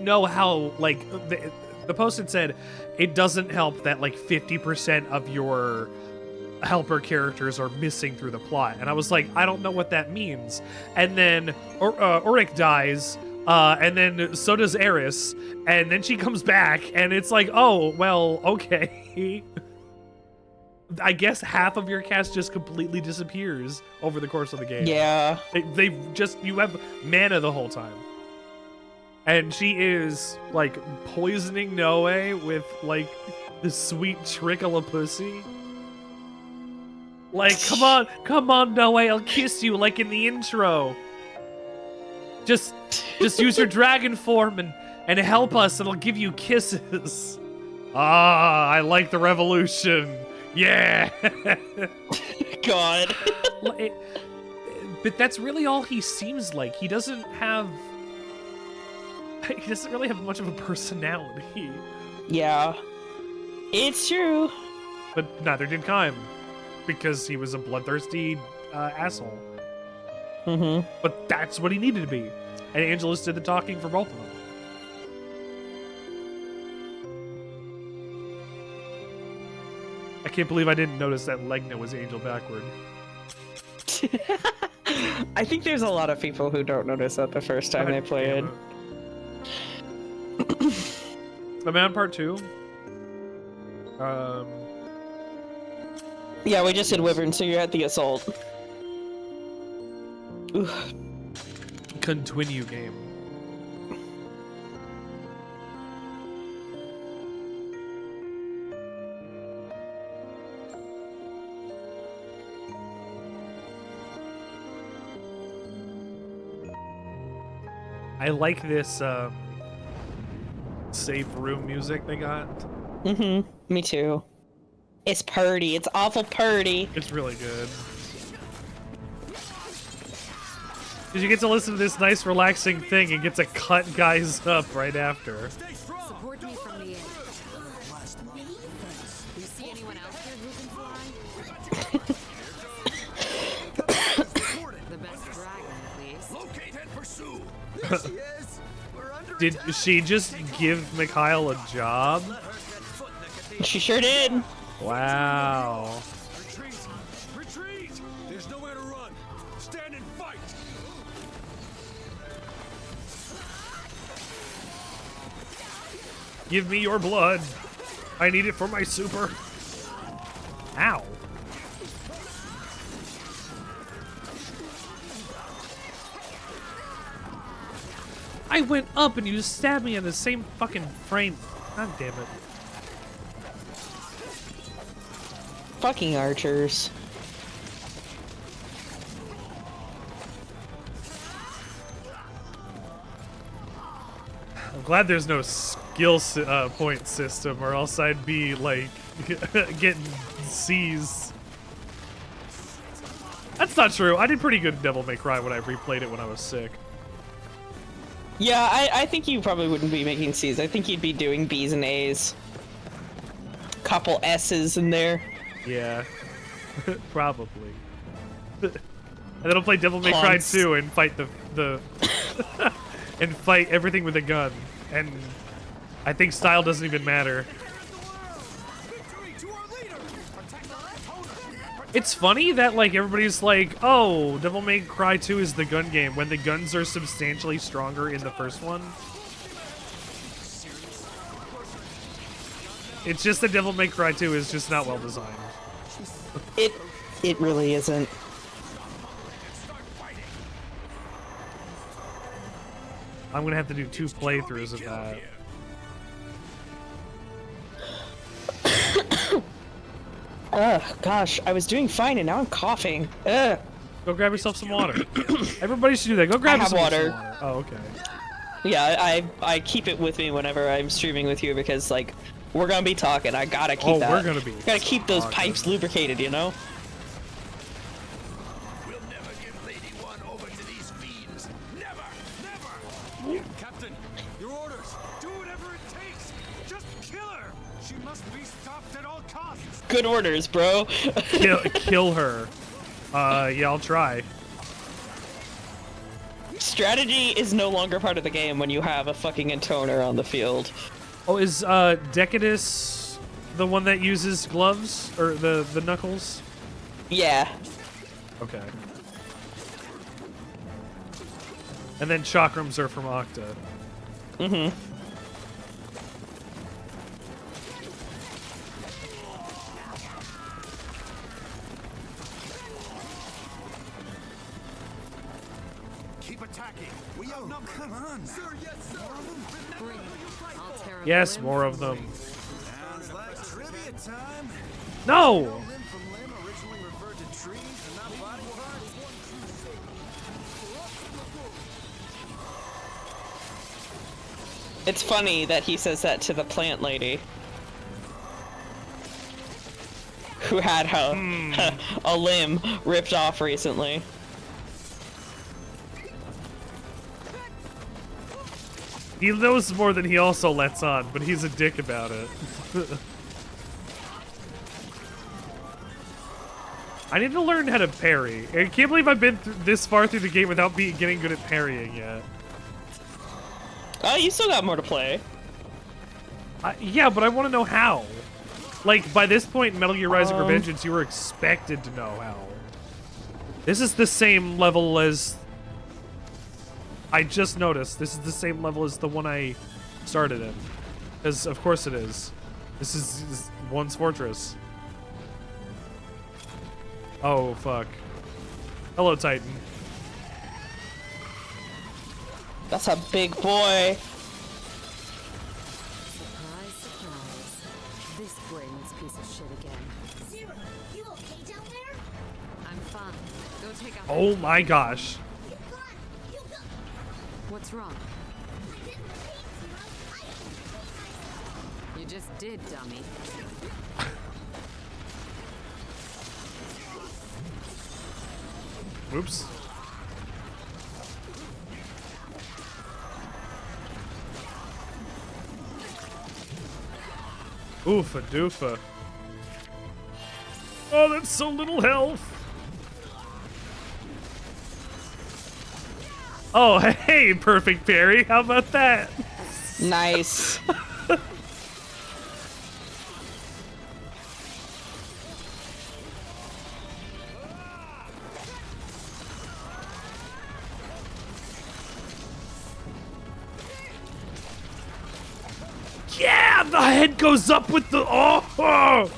know how, like, the post had said it doesn't help that like 50% of your helper characters are missing through the plot, and I was like, I don't know what that means. And then Urik dies, and then so does Eris, and then she comes back, and it's like, oh well, okay. I guess half of your cast just completely disappears over the course of the game. Yeah. You have Mana the whole time. And she is, like, poisoning Noe with, like, the sweet trickle of pussy. Like, come on, Noe, I'll kiss you, like in the intro. Just use your dragon form and help us, and I'll give you kisses. Ah, I like the revolution. Yeah! God. But that's really all he seems like. He doesn't really have much of a personality. Yeah. It's true. But neither did Kaim, because he was a bloodthirsty asshole. Mm-hmm. But that's what he needed to be. And Angelus did the talking for both of them. I can't believe I didn't notice that Legna was Angel backward. I think there's a lot of people who don't notice that the first time they play it. The Man Part 2. Yeah, we just did Wyvern, so you're at the Assault. Ooh. Continue game. I like this safe room music they got. Mm-hmm. Me too. It's purty. It's awful purty. It's really good. Because you get to listen to this nice, relaxing thing and get to cut guys up right after. Support me from the end. You see anyone else here who can fly? The best dragon, at least. Locate and pursue. There she is. We're under Did she just give Mikhail a job? She sure did. Wow. Retreat! Retreat! There's nowhere to run. Stand and fight. Give me your blood. I need it for my super. Ow. I went up and you just stabbed me in the same fucking frame. God damn it. Fucking archers. I'm glad there's no skill point system, or else I'd be like getting C's. That's not true. I did pretty good in Devil May Cry when I replayed it when I was sick. Yeah, I think you probably wouldn't be making C's. I think you'd be doing B's and A's. Couple S's in there. Yeah, probably. And then I'll play Devil May Cry 2 and fight the and fight everything with a gun. And I think style doesn't even matter. It's funny that like everybody's like, oh, Devil May Cry 2 is the gun game when the guns are substantially stronger in the first one. It's just that Devil May Cry 2 is just not well designed. It really isn't. I'm gonna have to do 2 playthroughs of that. Ugh, gosh, I was doing fine and now I'm coughing. Ugh. Go grab yourself some water. Everybody should do that. Go grab I have yourself water. some water. Oh, okay. Yeah, I keep it with me whenever I'm streaming with you because like we're gonna be talking. I gotta keep that. We're gonna be. Gotta keep those pipes lubricated, you know. We'll never give Lady One over to these fiends. Never, never. Captain, your orders. Do whatever it takes. Just kill her. She must be stopped at all costs. Good orders, bro. Kill her. Yeah, I'll try. Strategy is no longer part of the game when you have a fucking intoner on the field. Oh, is Decadus the one that uses gloves or the knuckles? Yeah. Okay. And then chakrams are from Octa. Mm-hmm. Keep attacking. We outnumber. Come on, sir. Yes, sir. Yes, more of them. Sounds like trivia time. No! Limb from limb originally referred to trees and not body parts. It's funny that he says that to the plant lady. Who had a limb ripped off recently. He knows more than he also lets on, but he's a dick about it. I need to learn how to parry. I can't believe I've been this far through the game without getting good at parrying yet. Oh, you still got more to play. Yeah, but I want to know how. Like, by this point in Metal Gear Rising Revengeance, you were expected to know how. This is the same level as... I just noticed, this is the same level as the one I started in. Because, of course it is. This is One's Fortress. Oh, fuck. Hello, Titan. That's a big boy. Surprise, surprise. This brainless piece of shit again. Zero, you okay down there? I'm fine. Go take a Oh my gosh. You got What's wrong? I didn't repeat, Zero. I didn't repeat myself. You just did, dummy. Oops. Oofa doofa. Oh, that's so little health. Oh, hey, perfect parry. How about that? Nice. Yeah! goes up with the oh.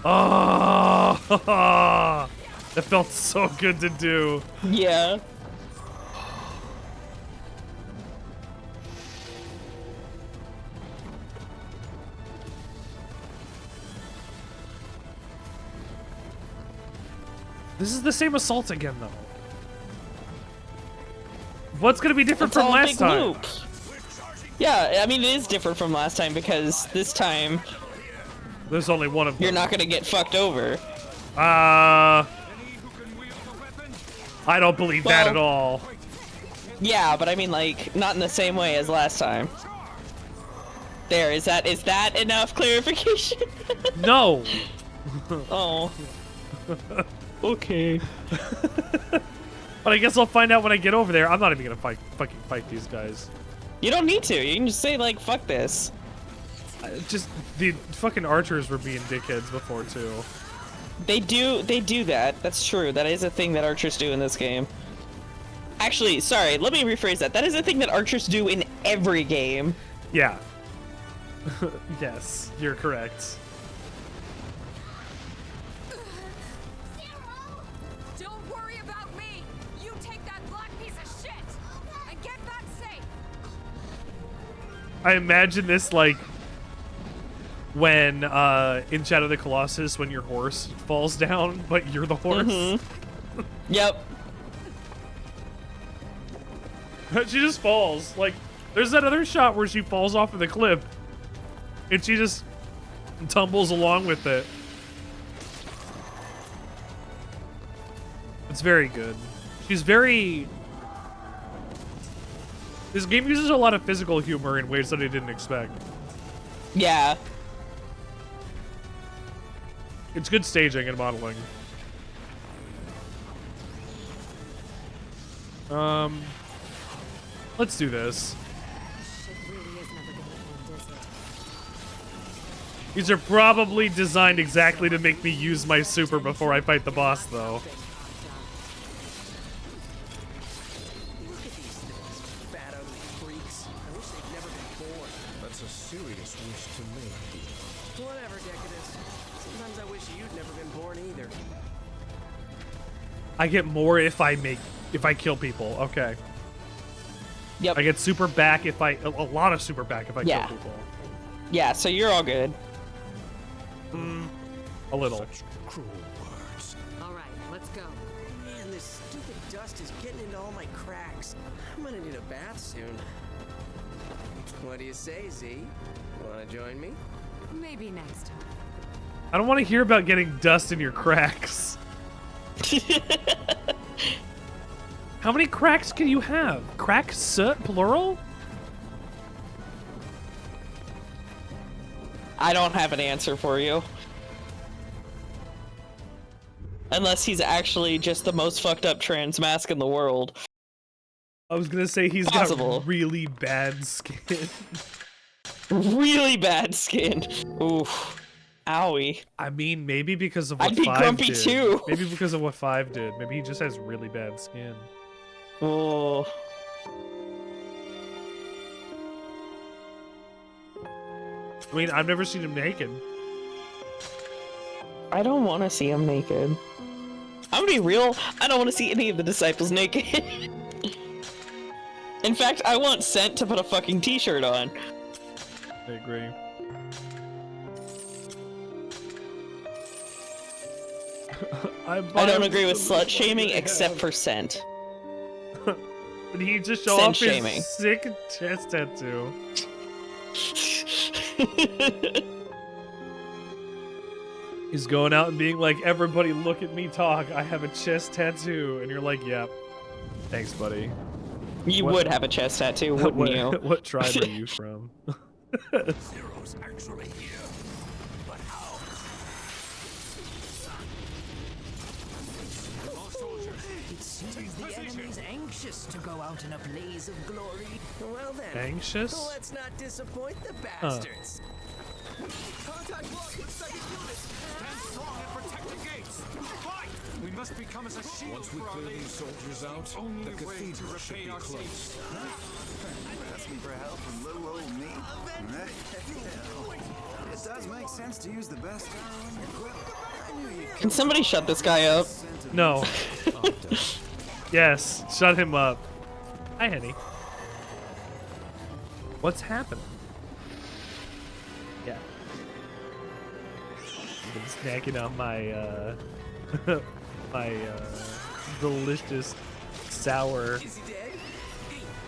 Oh, that felt so good to do. Yeah. This is the same assault again, though. What's gonna be different from last time? Loop. Yeah, I mean, it is different from last time because this time there's only one of them. You're not gonna get fucked over. I don't believe that at all. Yeah, but I mean, like, not in the same way as last time. There, is that enough clarification? No. Oh. Okay. But I guess I'll find out when I get over there. I'm not even gonna fucking fight these guys. You don't need to. You can just say, like, fuck this. Just the fucking archers were being dickheads before too. They do that. That's true. That is a thing that archers do in this game. Actually, sorry, let me rephrase that. That is a thing that archers do in every game. Yeah. Yes, you're correct. Don't worry about me. You take that black piece of shit and get back safe. I imagine this like when in Shadow of the Colossus when your horse falls down, but you're the horse. Mm-hmm. Yep. She just falls. Like, there's that other shot where she falls off of the cliff, and she just tumbles along with it. It's very good. She's very... This game uses a lot of physical humor in ways that I didn't expect. Yeah. It's good staging and modeling. Let's do this. These are probably designed exactly to make me use my super before I fight the boss, though. Look at these things. Fat, ugly freaks. I wish they'd never been born. That's a serious wish to make. Whatever, Decadus. Sometimes I wish you'd never been born either. I get more if I kill people. Okay. Yep. I get super back if a lot of super back if I kill people. Yeah, so you're all good. A little. Such cruel words. All right, let's go. Man, this stupid dust is getting into all my cracks. I'm gonna need a bath soon. What do you say, Z? Wanna join me? Maybe next time. I don't want to hear about getting dust in your cracks. How many cracks can you have? Cracks, plural? I don't have an answer for you. Unless he's actually just the most fucked up trans mask in the world. I was gonna say he's got really bad skin. Really bad skin. Oof. Owie. I mean, maybe because of what I'd be 5 grumpy did. too. Maybe because of what 5 did. Maybe he just has really bad skin. Oh. I mean, I've never seen him naked. I don't want to see him naked. I'm gonna be real. I don't want to see any of the disciples naked. In fact, I want Scent to put a fucking t-shirt on. I agree. I don't agree with slut shaming except for Scent. But he just show Scent off shaming. his sick chest tattoo. He's going out and being like, everybody look at me talk, I have a chest tattoo. And you're like, yep. Thanks, buddy. You would have a chest tattoo, wouldn't you? What tribe are you from? Zero's actually here. But how? All soldiers. It seems the enemy's anxious to go out in a blaze of glory. Well then. Anxious? Let's not disappoint the bastards. Contact lost with second unit. Stand strong and protect the gates. Fight! We must become as a shield. Once we for our clear nation. these soldiers out, Only the way to cathedral should repay be our closed. sins. Asking for help from little old me? It does make sense to use the best arrow in your quiver. I knew you'd Can somebody shut this guy up? No. Yes, shut him up. Hi, Henny. What's happening? Yeah. I've been snacking on my, my, delicious sour. Is he dead?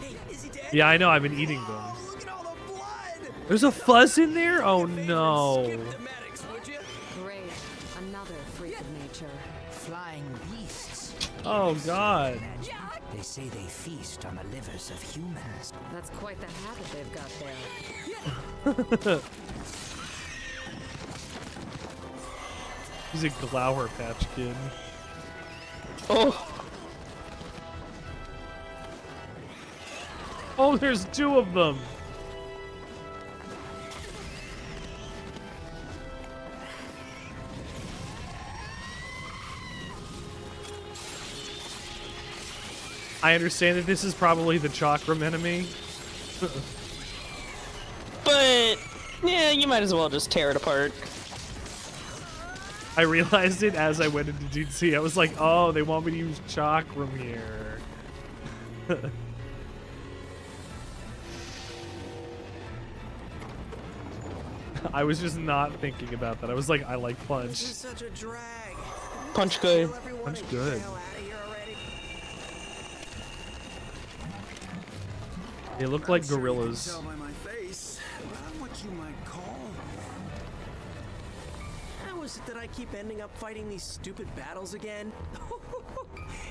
Hey, is he dead? Yeah, I know, I've been eating them. Oh, look at all the blood! There's a fuzz in there? Oh no. Skip the medics, would you? Great. Another freak of nature. Flying beasts. Oh god. They say they feast on the livers of humans. That's quite the habit they've got there. He's a Glower Patch Kid. Oh, Oh, there's 2 of them. I understand that this is probably the Chakram enemy. but yeah, you might as well just tear it apart. I realized it as I went into DDC. I was like, oh, they want me to use Chakram here. I was just not thinking about that. I was like, I like This is Punch. such a drag. Punch good. Tell everyone Punch to get good. the hell out of here already. They look like I'm sure you can gorillas. tell by my face. I'm what you might call. How is it that I keep ending up fighting these stupid battles again?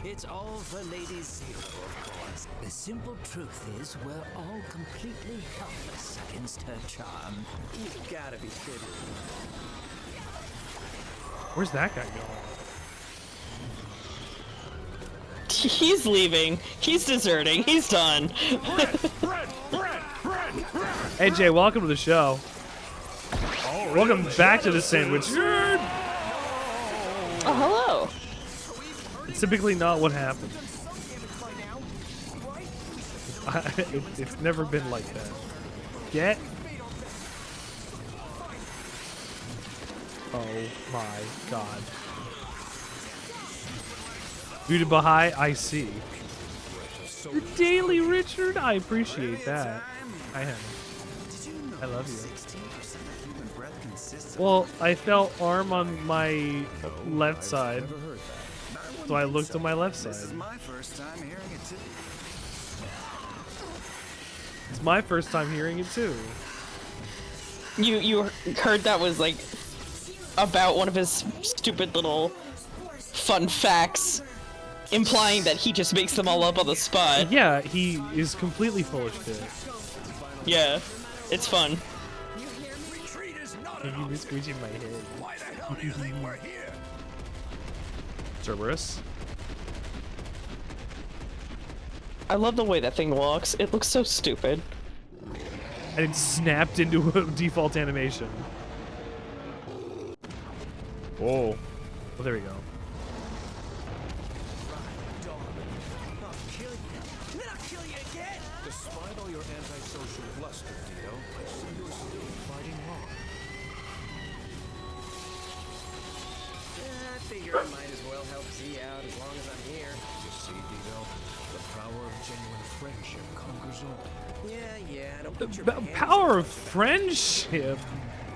It's all for Lady Zero, of course. The simple truth is we're all completely helpless against her charm. You've gotta be kidding me. Where's that guy going? He's leaving. He's deserting. He's done. Hey Jay, welcome to the show. Welcome back to the Sandwichard. Oh, hello. It's typically not what happens. It's never been like that. Get. Oh my god. Due to Baha'i, I see. The Daily Richard, I appreciate that. I am. I love you. 16% of human breath consists of Well, I felt arm on my left side, Never heard that. so I looked on my left This is side. my first time hearing it too. It's my first time hearing it too. You heard that was like about one of his stupid little fun facts, implying that he just makes them all up on the spot. Yeah, he is completely full of shit. Yeah, it's fun. He was squeezing my head. Why the hell do you think we're here? Cerberus. I love the way that thing walks. It looks so stupid. And it snapped into a default animation. Oh. Well, there we go. I'll kill you. And then I'll kill you again. Despite all your antisocial bluster, Dio, I see you're still fighting on. I figure I might as well help Z out as long as I'm here. You see, Dio, the power of genuine friendship conquers all. Yeah, don't put your The hands power up of friendship.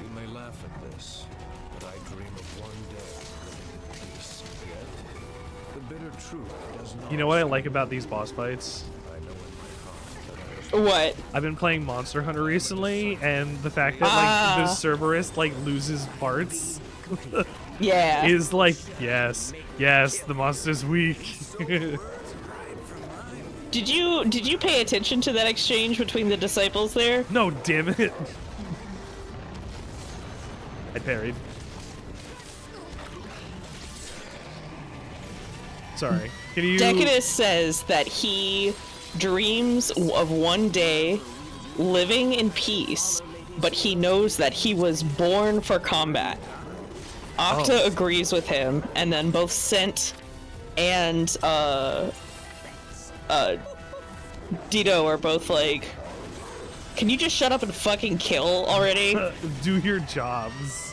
You may laugh at this, but I dream of one day living in peace. Yet, the bitter truth does not. You know what I like about these boss fights? I know in my heart that I What? I've been playing Monster Hunter recently, and the fact that like the Cerberus like loses parts Yeah. is like, yes, the monster's weak. Did you pay attention to that exchange between the disciples there? No, damn it. I parried. Sorry. Can you? Decadus says that he dreams of one day living in peace, but he knows that he was born for combat. Octa agrees with him, and then both Sent and Dito are both like, Can you just shut up and fucking kill already? Do your jobs.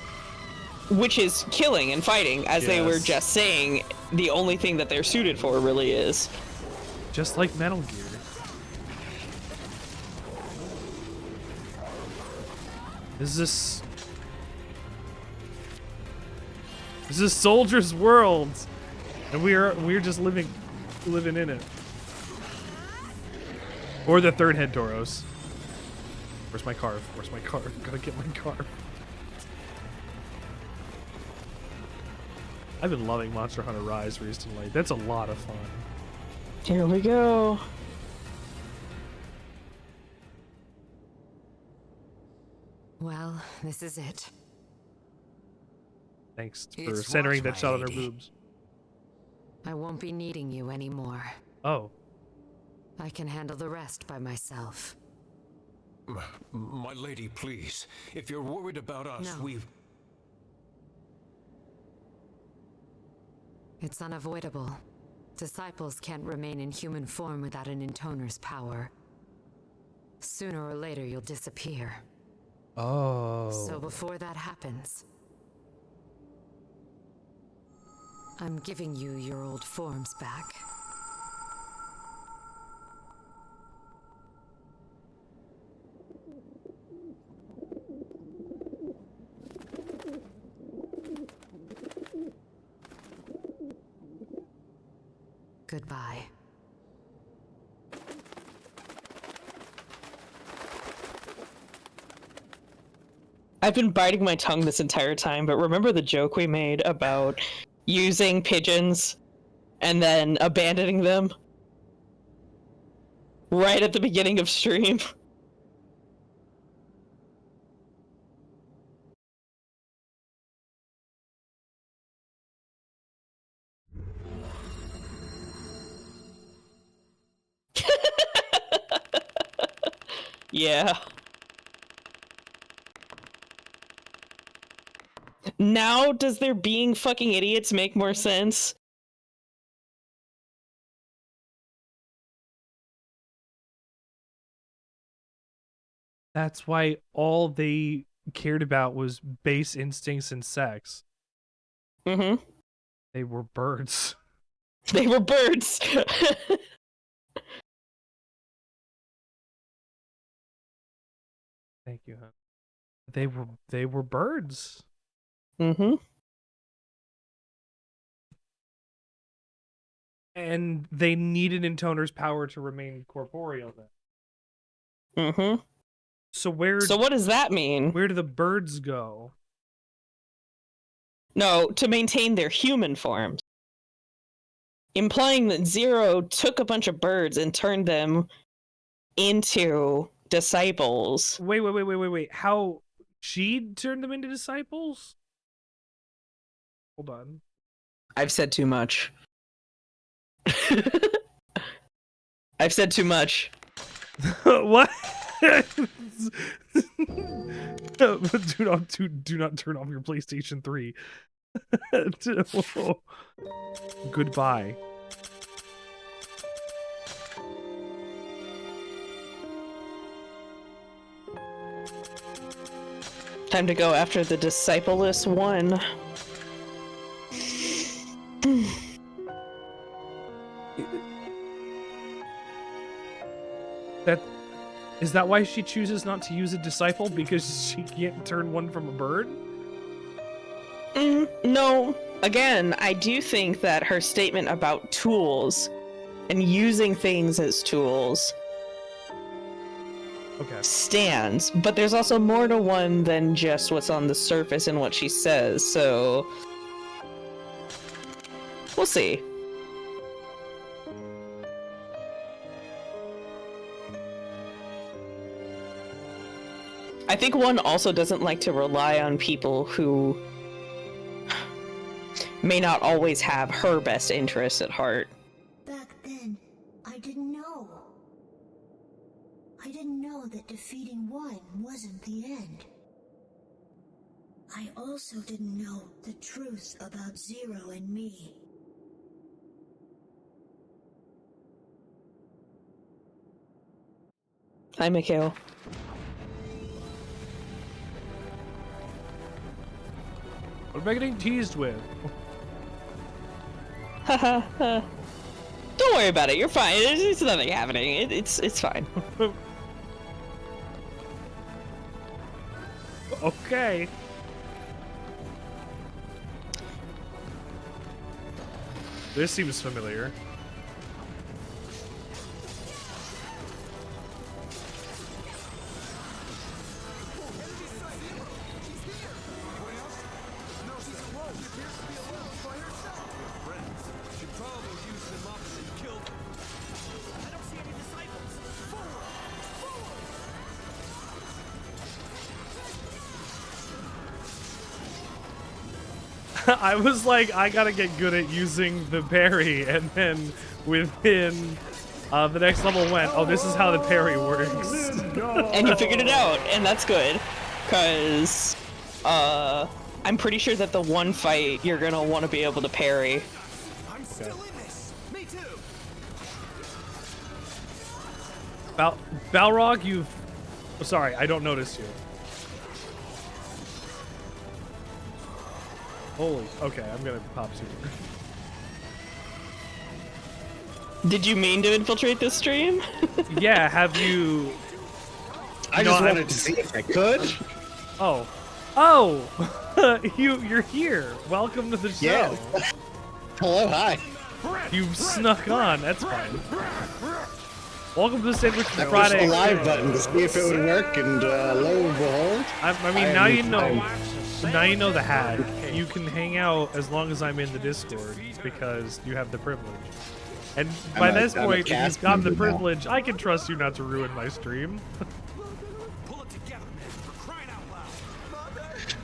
Which is killing and fighting, as they were Yes. just saying. The only thing that they're suited for really is. Just like Metal Gear. This is Soldier's World, and we're just living in it. Or the third head Doros. Where's my carve? Where's my carve? Gotta get my carve. I've been loving Monster Hunter Rise recently. That's a lot of fun. Here we go. Well, this is it. Thanks for It's centering what, that shot on her lady? boobs. I won't be needing you anymore. Oh. I can handle the rest by myself. My lady, please. If you're worried about us, No. we've... It's unavoidable. Disciples can't remain in human form without an Intoner's power. Sooner or later, you'll disappear. Oh. So before that happens, I'm giving you your old forms back. Goodbye. I've been biting my tongue this entire time, but remember the joke we made about using pigeons and then abandoning them? Right at the beginning of stream. Yeah. Now does their being fucking idiots make more sense? That's why all they cared about was base instincts and sex. Mm-hmm. They were birds. They were birds. Thank you, hon. They were birds. Mm-hmm. And they needed Intoner's power to remain corporeal then. Mm-hmm. So what does that mean? Where do the birds go? No, to maintain their human forms. Implying that Zero took a bunch of birds and turned them into disciples. Wait. How she turned them into disciples? Hold on. I've said too much. I've said too much. What? do not turn off your PlayStation 3. Goodbye. Time to go after the discipleless one. Is that why she chooses not to use a disciple? Because she can't turn one from a bird? No. Again, I do think that her statement about tools and using things as tools stands, but there's also more to one than just what's on the surface and what she says, so we'll see. I think one also doesn't like to rely on people who may not always have her best interests at heart. Back then, I didn't know. I didn't know that defeating one wasn't the end. I also didn't know the truth about Zero and me. Hi, Mikhail. What am I getting teased with? Don't worry about it. You're fine. There's nothing happening. It's fine. Okay. This seems familiar. I was like, I gotta get good at using the parry, and then within the next level went, oh, this is how the parry works. And you figured it out, and that's good, because I'm pretty sure that the one fight you're gonna want to be able to parry. I'm still in this. Me too. Balrog, you've... Oh, sorry, I don't notice you. Holy, okay, I'm gonna pop super. Did you mean to infiltrate this stream? Yeah, have you... I just wanted to see if I could. Oh. You're here. Welcome to the show. Yeah. Hello, hi. You snuck on, that's fine. Welcome to the Sandwichard I pushed Friday. the live button to see if it would work, and lo and behold. I mean, now you know. Now you know the hack. You can hang out as long as I'm in the Discord because you have the privilege. And by this point, if you've gotten the privilege, I can trust you not to ruin my stream.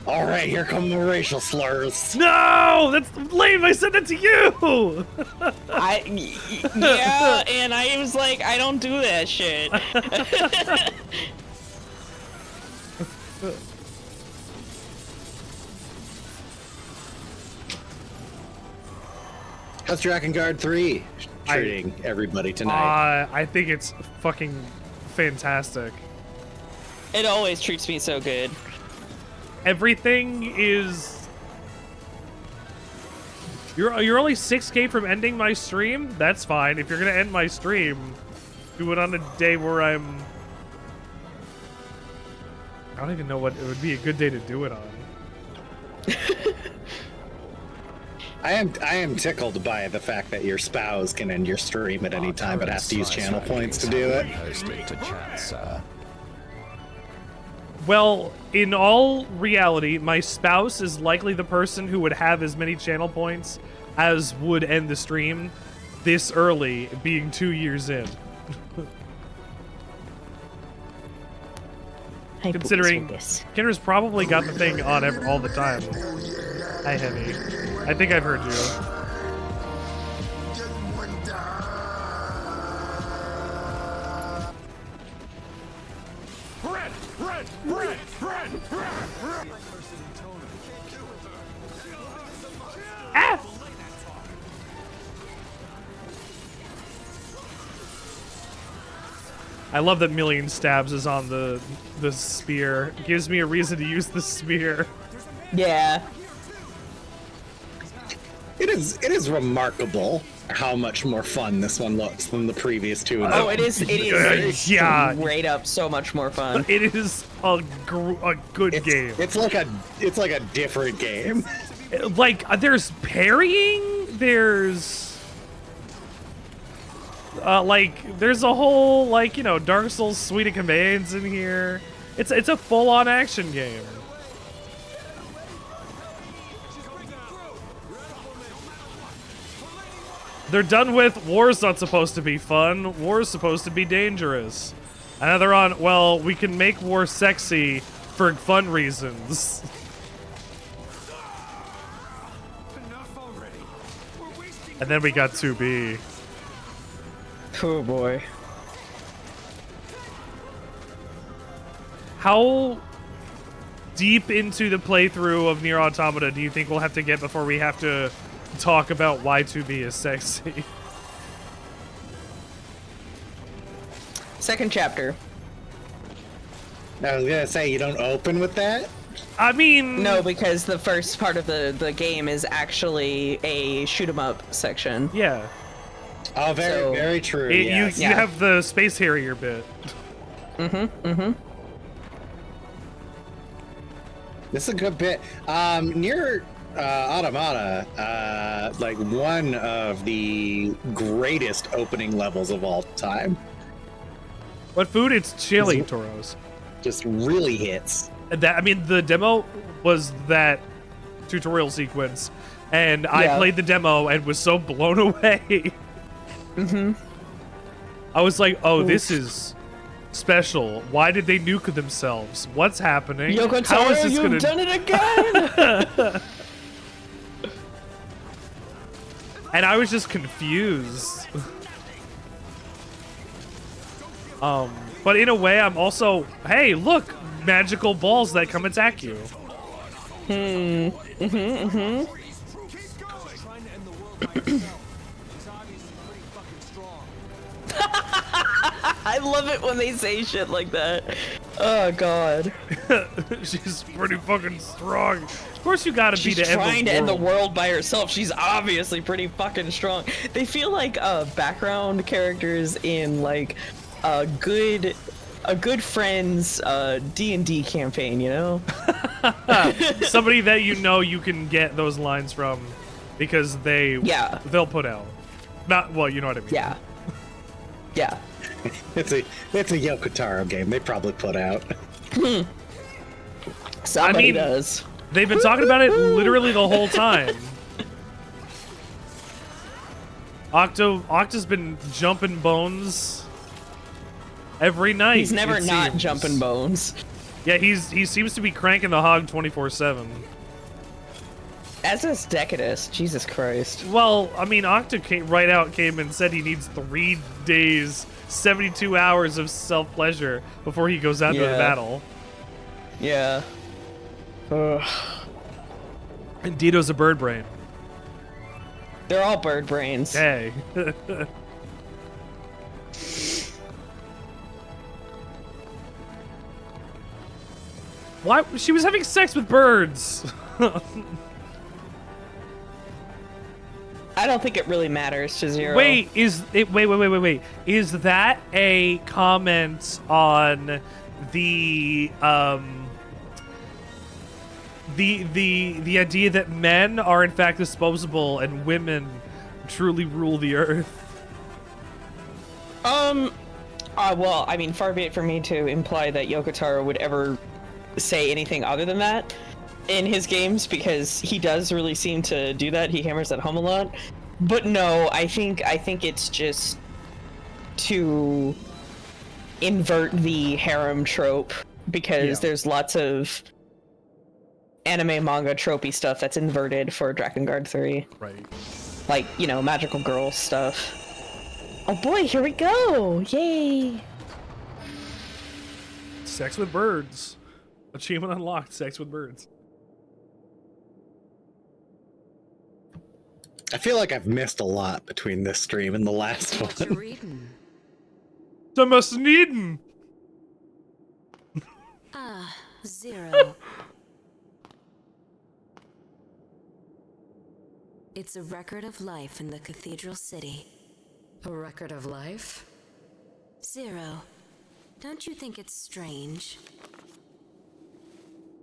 All right, here come the racial slurs. No, that's lame. I said that to you. Yeah, and I was like, I don't do that shit. How's Drakengard 3 treating everybody tonight? I think it's fucking fantastic. It always treats me so good. Everything is... You're only 6K from ending my stream? That's fine. If you're gonna end my stream, do it on a day where I'm... I don't even know what it would be a good day to do it on. I am tickled by the fact that your spouse can end your stream at any time, but has to use channel points to do it. Well, in all reality, my spouse is likely the person who would have as many channel points as would end the stream this early, being 2 years in. Considering Kinder's probably got the thing on all the time. Hi, Heavy. I think I've heard you. Ah! I love that million stabs is on the spear. It gives me a reason to use the spear. Yeah. It is remarkable how much more fun this one looks than the previous two. Oh, it is. It is. Yeah. Straight up, so much more fun. It is a good game. It's like a different game. Like there's parrying. There's there's a whole Dark Souls suite of commands in here. It's a full-on action game. They're done with war's not supposed to be fun. War's supposed to be dangerous. And now they're on, well, we can make war sexy for fun reasons. And then we got 2B. Oh boy. How deep into the playthrough of Nier Automata do you think we'll have to get before we have to talk about why 2B is sexy? Second chapter. I was gonna say, you don't open with that? I mean, No, because the first part of the game is actually a shoot 'em up section. yeah. Oh, very true. Yes. You have the Space Harrier bit. This is a good bit. Near Automata, like one of the greatest opening levels of all time. What food? It's chili, Toros. Just really hits. That, I mean, the demo was that tutorial sequence, and I played the demo and was so blown away. I was like, oh, this is special. Why did they nuke themselves? What's happening? Yoko How Taro, is this you've gonna... done it again! And I was just confused. But in a way, I'm also, hey, look, magical balls that come attack you. I love it when they say shit like that. Oh god. She's pretty fucking strong. Of course you gotta She's be to trying to end the world. world by herself. She's obviously pretty fucking strong. They feel like background characters in like a good friend's D&D campaign, you know? Somebody that you know you can get those lines from because they'll put out. Not, well, you know what I mean. Yeah. Yeah. It's a Yoko Taro game. They probably put out. Somebody does. They've been talking about it literally the whole time. Octo's been jumping bones every night. He's never not jumping bones. Yeah, he seems to be cranking the hog 24/7. As is Decadus, Jesus Christ. Well, I mean, Octo came and said he needs 3 days, 72 hours of self-pleasure before he goes out to the battle. Yeah. Ugh. And Dito's a bird brain. They're all bird brains. Hey. Why? She was having sex with birds. I don't think it really matters to Zero. Wait, wait. Is that a comment on the idea that men are in fact disposable and women truly rule the earth? Well, I mean, far be it for me to imply that Yoko Taro would ever say anything other than that in his games, because he does really seem to do that. He hammers that home a lot. But no, I think it's just to invert the harem trope, because there's lots of anime manga tropey stuff that's inverted for Drakengard 3. Right. Like, you know, magical girl stuff. Oh boy, here we go! Yay! Sex with birds. Achievement unlocked, sex with birds. I feel like I've missed a lot between this stream and the last one. What you reading? Thomas Needen! Zero. It's a record of life in the cathedral city. A record of life? Zero, don't you think it's strange?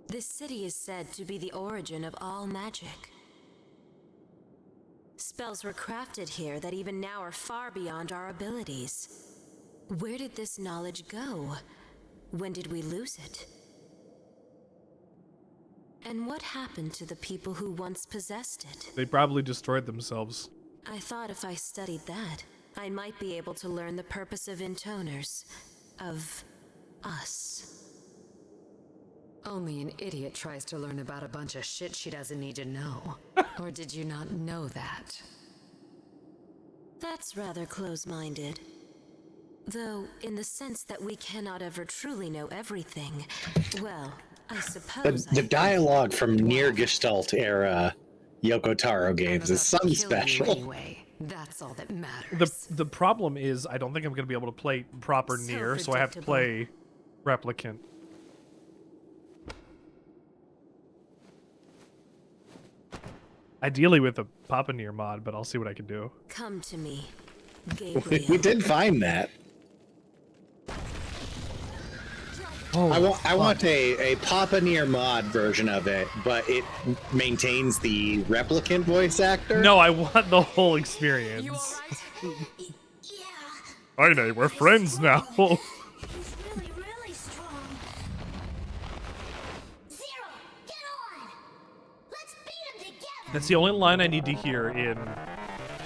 This city is said to be the origin of all magic. Spells were crafted here that even now are far beyond our abilities. Where did this knowledge go? When did we lose it? And what happened to the people who once possessed it? They probably destroyed themselves. I thought if I studied that, I might be able to learn the purpose of Intoners, of us. Only an idiot tries to learn about a bunch of shit she doesn't need to know. Or did you not know that? That's rather close-minded. Though, in the sense that we cannot ever truly know everything, well, I suppose The dialogue from Nier Gestalt era Yoko Taro games is something special. Anyway. That's all that matters. The problem is I don't think I'm going to be able to play proper Nier, so I have to play Replicant. Ideally with a Papa Nier mod, but I'll see what I can do. Come to me, We Gabriel. did find that. Oh, I want a Papa Nier mod version of it, but it maintains the replicant voice actor. No, I want the whole experience. You alright? Yeah. Kaine, we're friends now. He's really, really strong. Zero, get on! Let's beat him together! That's the only line I need to hear in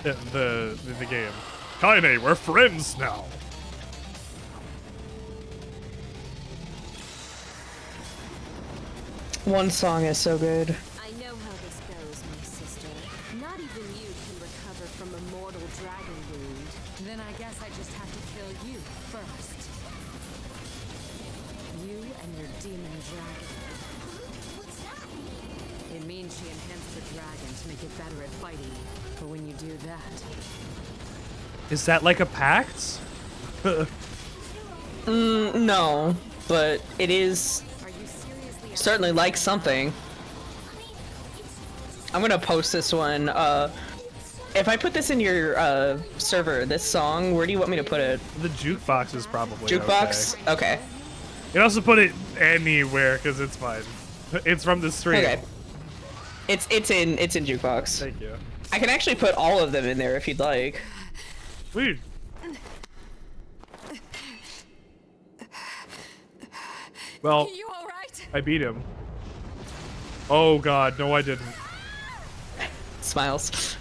the game. Kaine, we're friends now. One song is so good. I know how this goes, my sister. Not even you can recover from a mortal dragon wound. Then I guess I just have to kill you first. You and your demon dragon. What's that? It means she enhanced the dragon to make it better at fighting. But when you do that, Is that like a pact? No, but it is are you seriously certainly like something. I'm gonna post this one. If I put this in your server, this song, where do you want me to put it? The jukebox is probably Jukebox? Okay. You can also put it anywhere because it's fine. It's from the stream. Okay. It's in jukebox. Thank you. I can actually put all of them in there if you'd like. Weird. Well, You alright? I beat him. Oh god, no I didn't. Smiles.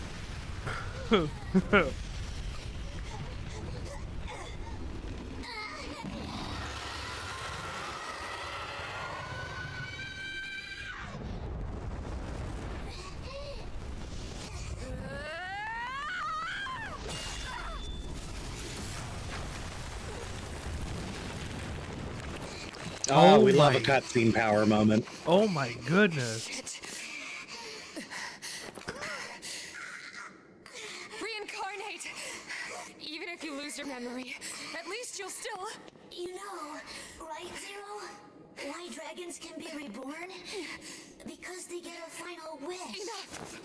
Oh, we love my- a cutscene power moment. Oh my goodness. Reincarnate! Even if you lose your memory, at least you'll still... You know, right, Zero? Why dragons can be reborn? Because they get a final wish. Enough!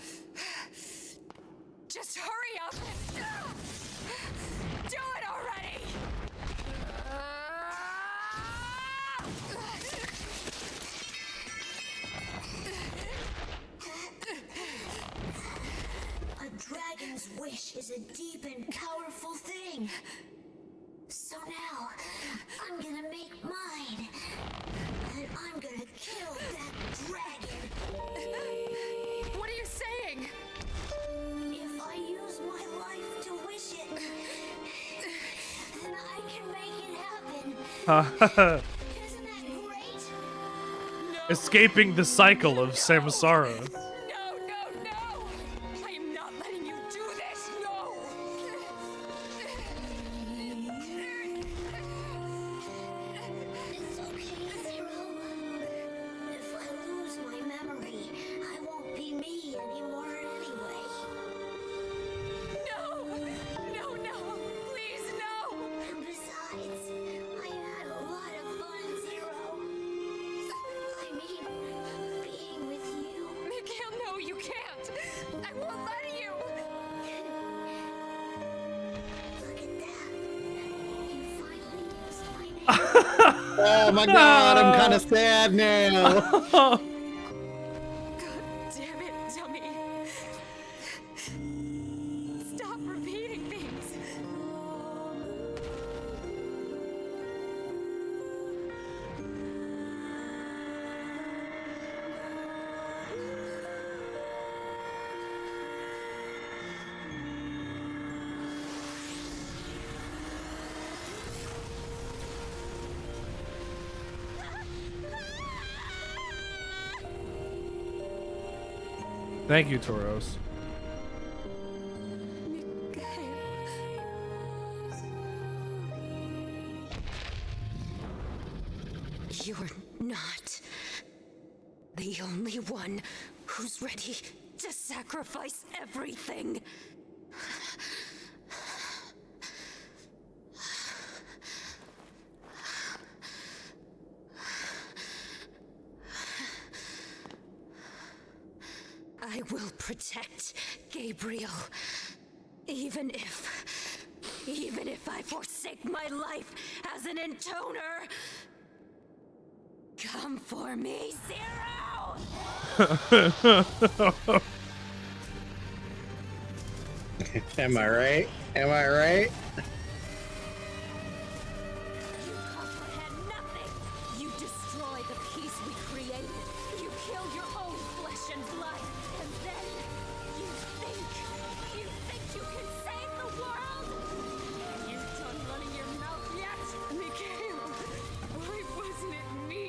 Just hurry up! Do it already! A dragon's wish is a deep and powerful thing. So now, I'm gonna make mine. And I'm gonna kill that dragon. What are you saying? If I use my life to wish it, then I can make it happen. Isn't that great? Escaping the cycle of samsara. No, no, no! I am not letting you do this! No! It's okay, Zero. If I lose my memory, I won't be me anymore anyway. No! No, no! Please, no! And besides, I had a lot of fun, Zero. I mean, being with you. Mikhail, no, you can't! I won't let you! Look at that. You finally used my name. Oh my god, I'm kind of sad now. God damn it, dummy! Stop repeating things! Thank you, Toros. You're not the only one who's ready to sacrifice everything. I I will protect Gabriel. Even if I forsake my life as an Intoner. Come for me, Zero! Am I right? Am I right? You comprehend nothing! You destroy the peace we created. You kill your own flesh and blood. And then you think you can save the world? You've done running your mouth yet? Mikhail, why wasn't it me?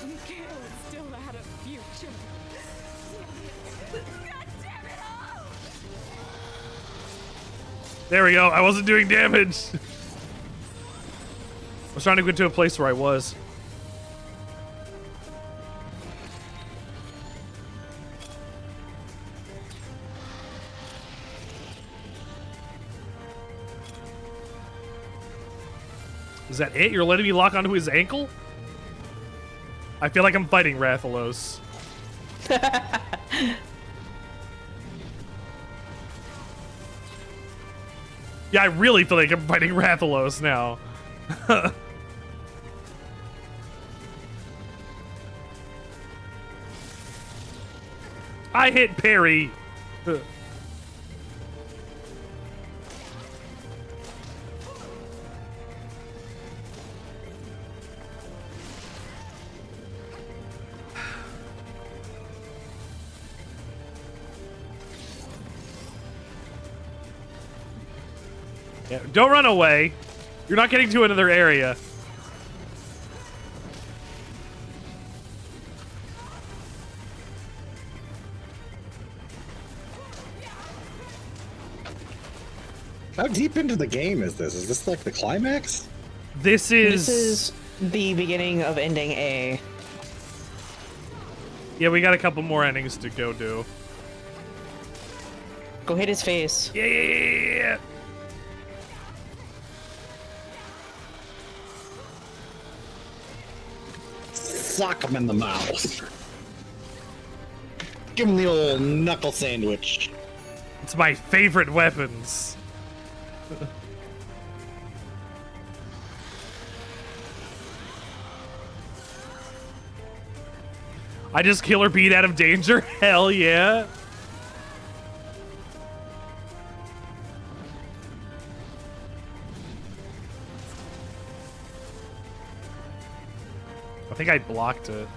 Mikhail still had a future. God damn it all! There we go. I wasn't doing damage. I was trying to get to a place where I was. Is that it? You're letting me lock onto his ankle? I feel like I'm fighting Rathalos. Yeah, I really feel like I'm fighting Rathalos now. I hit parry. Yeah, don't run away. You're not getting to another area. How deep into the game is this? Is this like the climax? This is the beginning of ending A. Yeah, we got a couple more endings to go do. Go hit his face. Yeah. Sock him in the mouth. Give him the old knuckle sandwich. It's my favorite weapons. I just kill or beat out of danger? Hell yeah. I think I blocked it.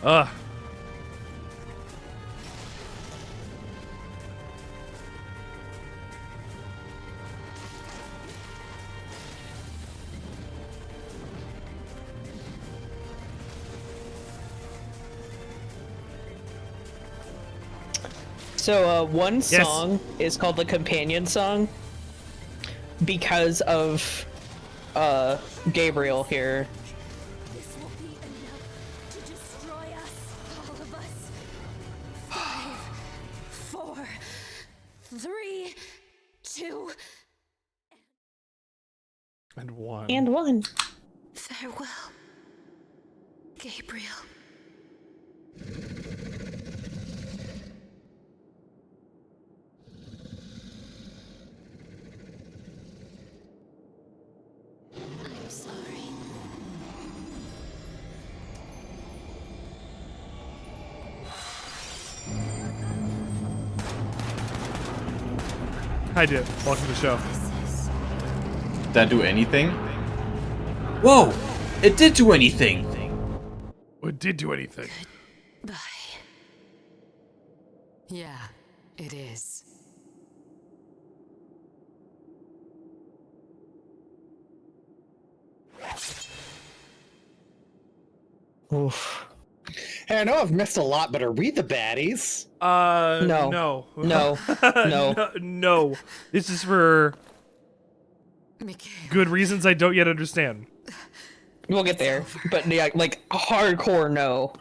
Ugh. So one song is called the companion song because of Gabriel here. This will be enough to destroy us, all of us. 5, 4, 3, 2, and 1. And 1. Farewell, Gabriel. I'm sorry. Hi, dude. Welcome to the show. Did that do anything? Whoa! It did do anything! It did do anything. Bye. Yeah, it is. Oof. Hey, I know I've missed a lot, but are we the baddies? No. No. No. No. No. This is for good reasons I don't yet understand. We'll get there. But yeah, like hardcore no.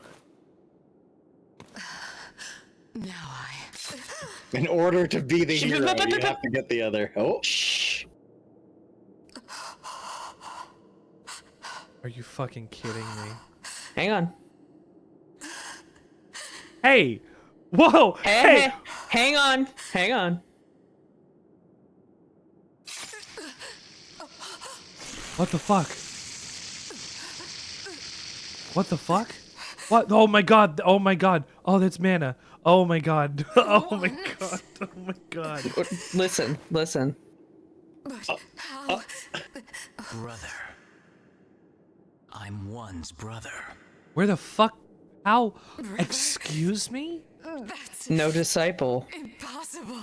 Now In order to be the hero, you have to get the other. Oh. Shh. Are you fucking kidding me? Hang on. Hey! Whoa! Hey! Hang on. Hang on. What the fuck? What the fuck? What? Oh my god! Oh my god! Oh, that's mana. Oh my god! Oh my god! Oh my god! Listen. brother. I'm one's brother. Where the fuck? How? Excuse me? That's No disciple. impossible.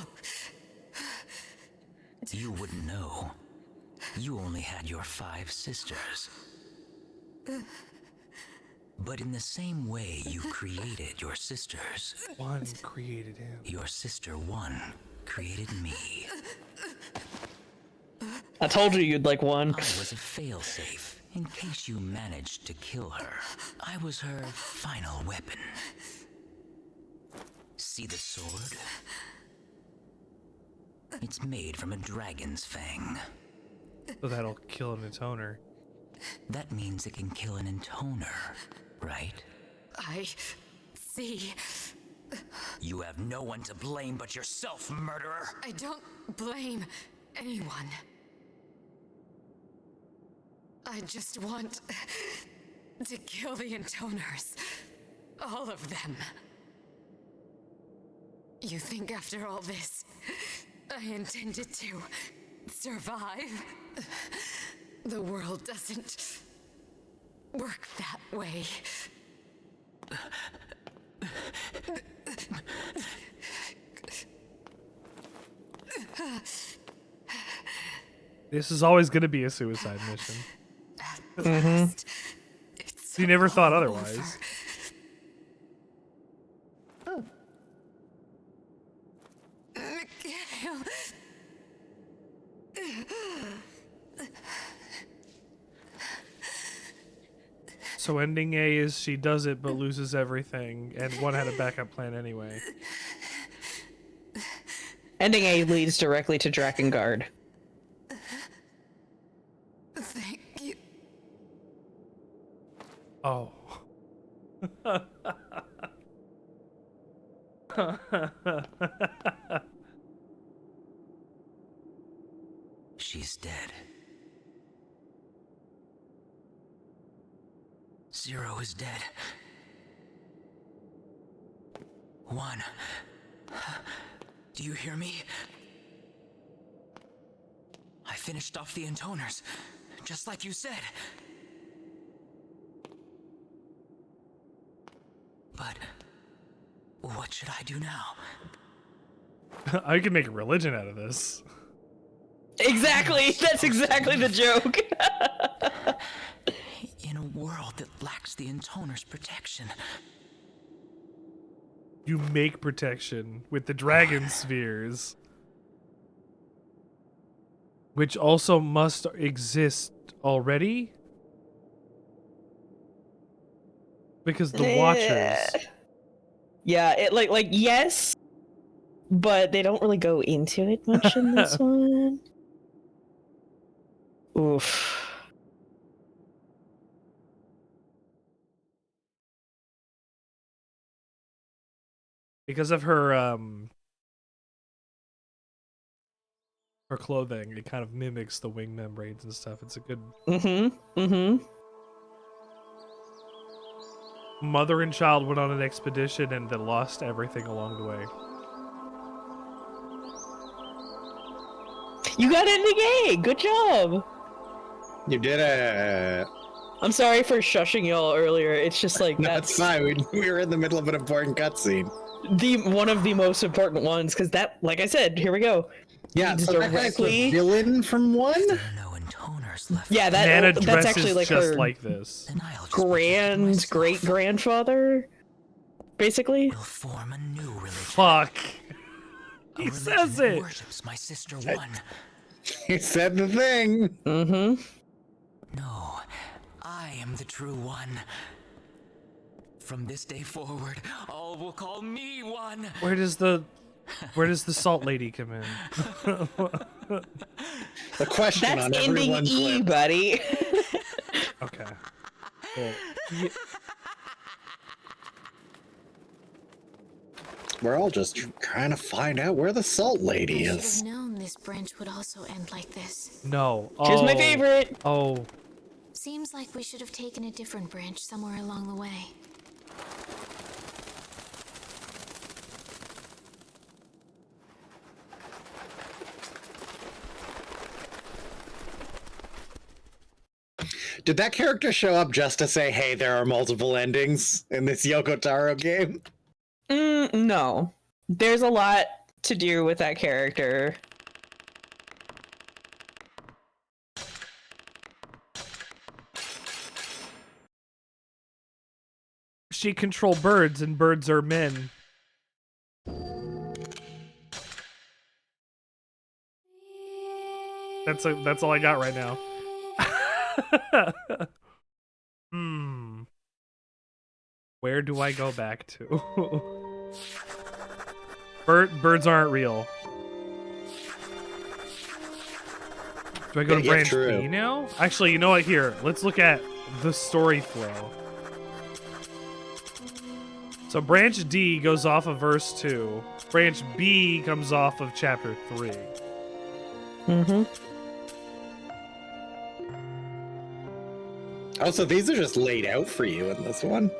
You wouldn't know. You only had your 5 sisters. But in the same way you created your sisters, One created him. your sister one created me. I told you you'd like one. I was a failsafe in case you managed to kill her. I was her final weapon. See the sword? It's made from a dragon's fang. So that'll kill an Intoner. That means it can kill an Intoner, right? I see. You have no one to blame but yourself, murderer! I don't blame anyone. I just want to kill the Intoners. All of them. You think after all this, I intended to survive? The world doesn't work that way. This is always gonna be a suicide mission. Last, You never thought otherwise. Mikhail. So ending A is she does it but loses everything, and one had a backup plan anyway. Ending A leads directly to Drakengard. Thank you. Oh. She's dead. Zero is dead. 1. Do you hear me? I finished off the Intoners, just like you said. But what should I do now? I could make a religion out of this. Exactly! That's exactly the joke! In a world that lacks the Intoners' protection, You make protection with the dragon spheres, which also must exist already, because the Watchers. Yeah, it like yes, but they don't really go into it much in this one. Oof. Because of her clothing, it kind of mimics the wing membranes and stuff. It's a good mother and child went on an expedition and then lost everything along the way. You got ending A! Good job! You did it. I'm sorry for shushing y'all earlier. It's just like No, that's fine. We were in the middle of an important cutscene. One of the most important ones, because that, like I said, here we go. Yeah, so that guy's the villain from 1? Yeah, Nana that's dresses actually like just her like this. great-grandfather, basically. form a new religion. Fuck. He says it. Worships my sister one. He said the thing. No, I am the true one. From this day forward, all will call me one. Where does the salt lady come in? The question That's on ending everyone's E, lip. buddy. Okay. Well, We're all just trying to find out where the salt lady I is. should have known this branch would also end like this. no. Here's my Oh. favorite. Oh. Seems like we should have taken a different branch somewhere along the way. Did that character show up just to say, hey, there are multiple endings in this Yoko Taro game? No. There's a lot to do with that character. She control birds, and birds are men. That's all I got right now. Where do I go back to? Birds aren't real. Do I go to Yeah, branch true. B now? Actually, you know what? Here, let's look at the story flow. So branch D goes off of verse 2. Branch B comes off of chapter 3. Mm-hmm. Oh, so these are just laid out for you in this one?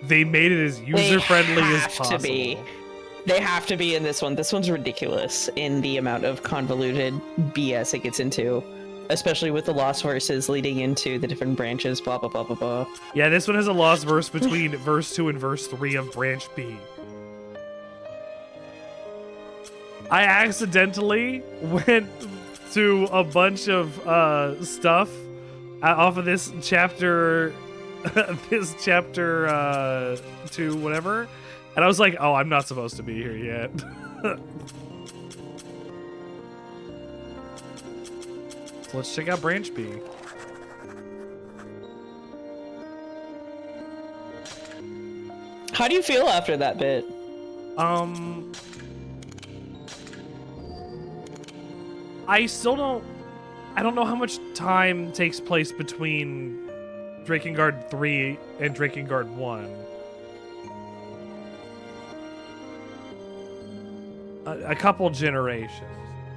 They made it as user-friendly as have to possible. be. They have to be in this one. This one's ridiculous in the amount of convoluted BS it gets into, especially with the lost verses leading into the different branches, blah, blah, blah, blah, blah. Yeah, this one has a lost verse between verse 2 and verse 3 of branch B. I accidentally went to a bunch of stuff off of this chapter, this chapter 2, whatever, and I was like, oh, I'm not supposed to be here yet. So let's check out branch B. How do you feel after that bit? I don't know how much time takes place between Drakengard 3 and Drakengard 1. A couple generations.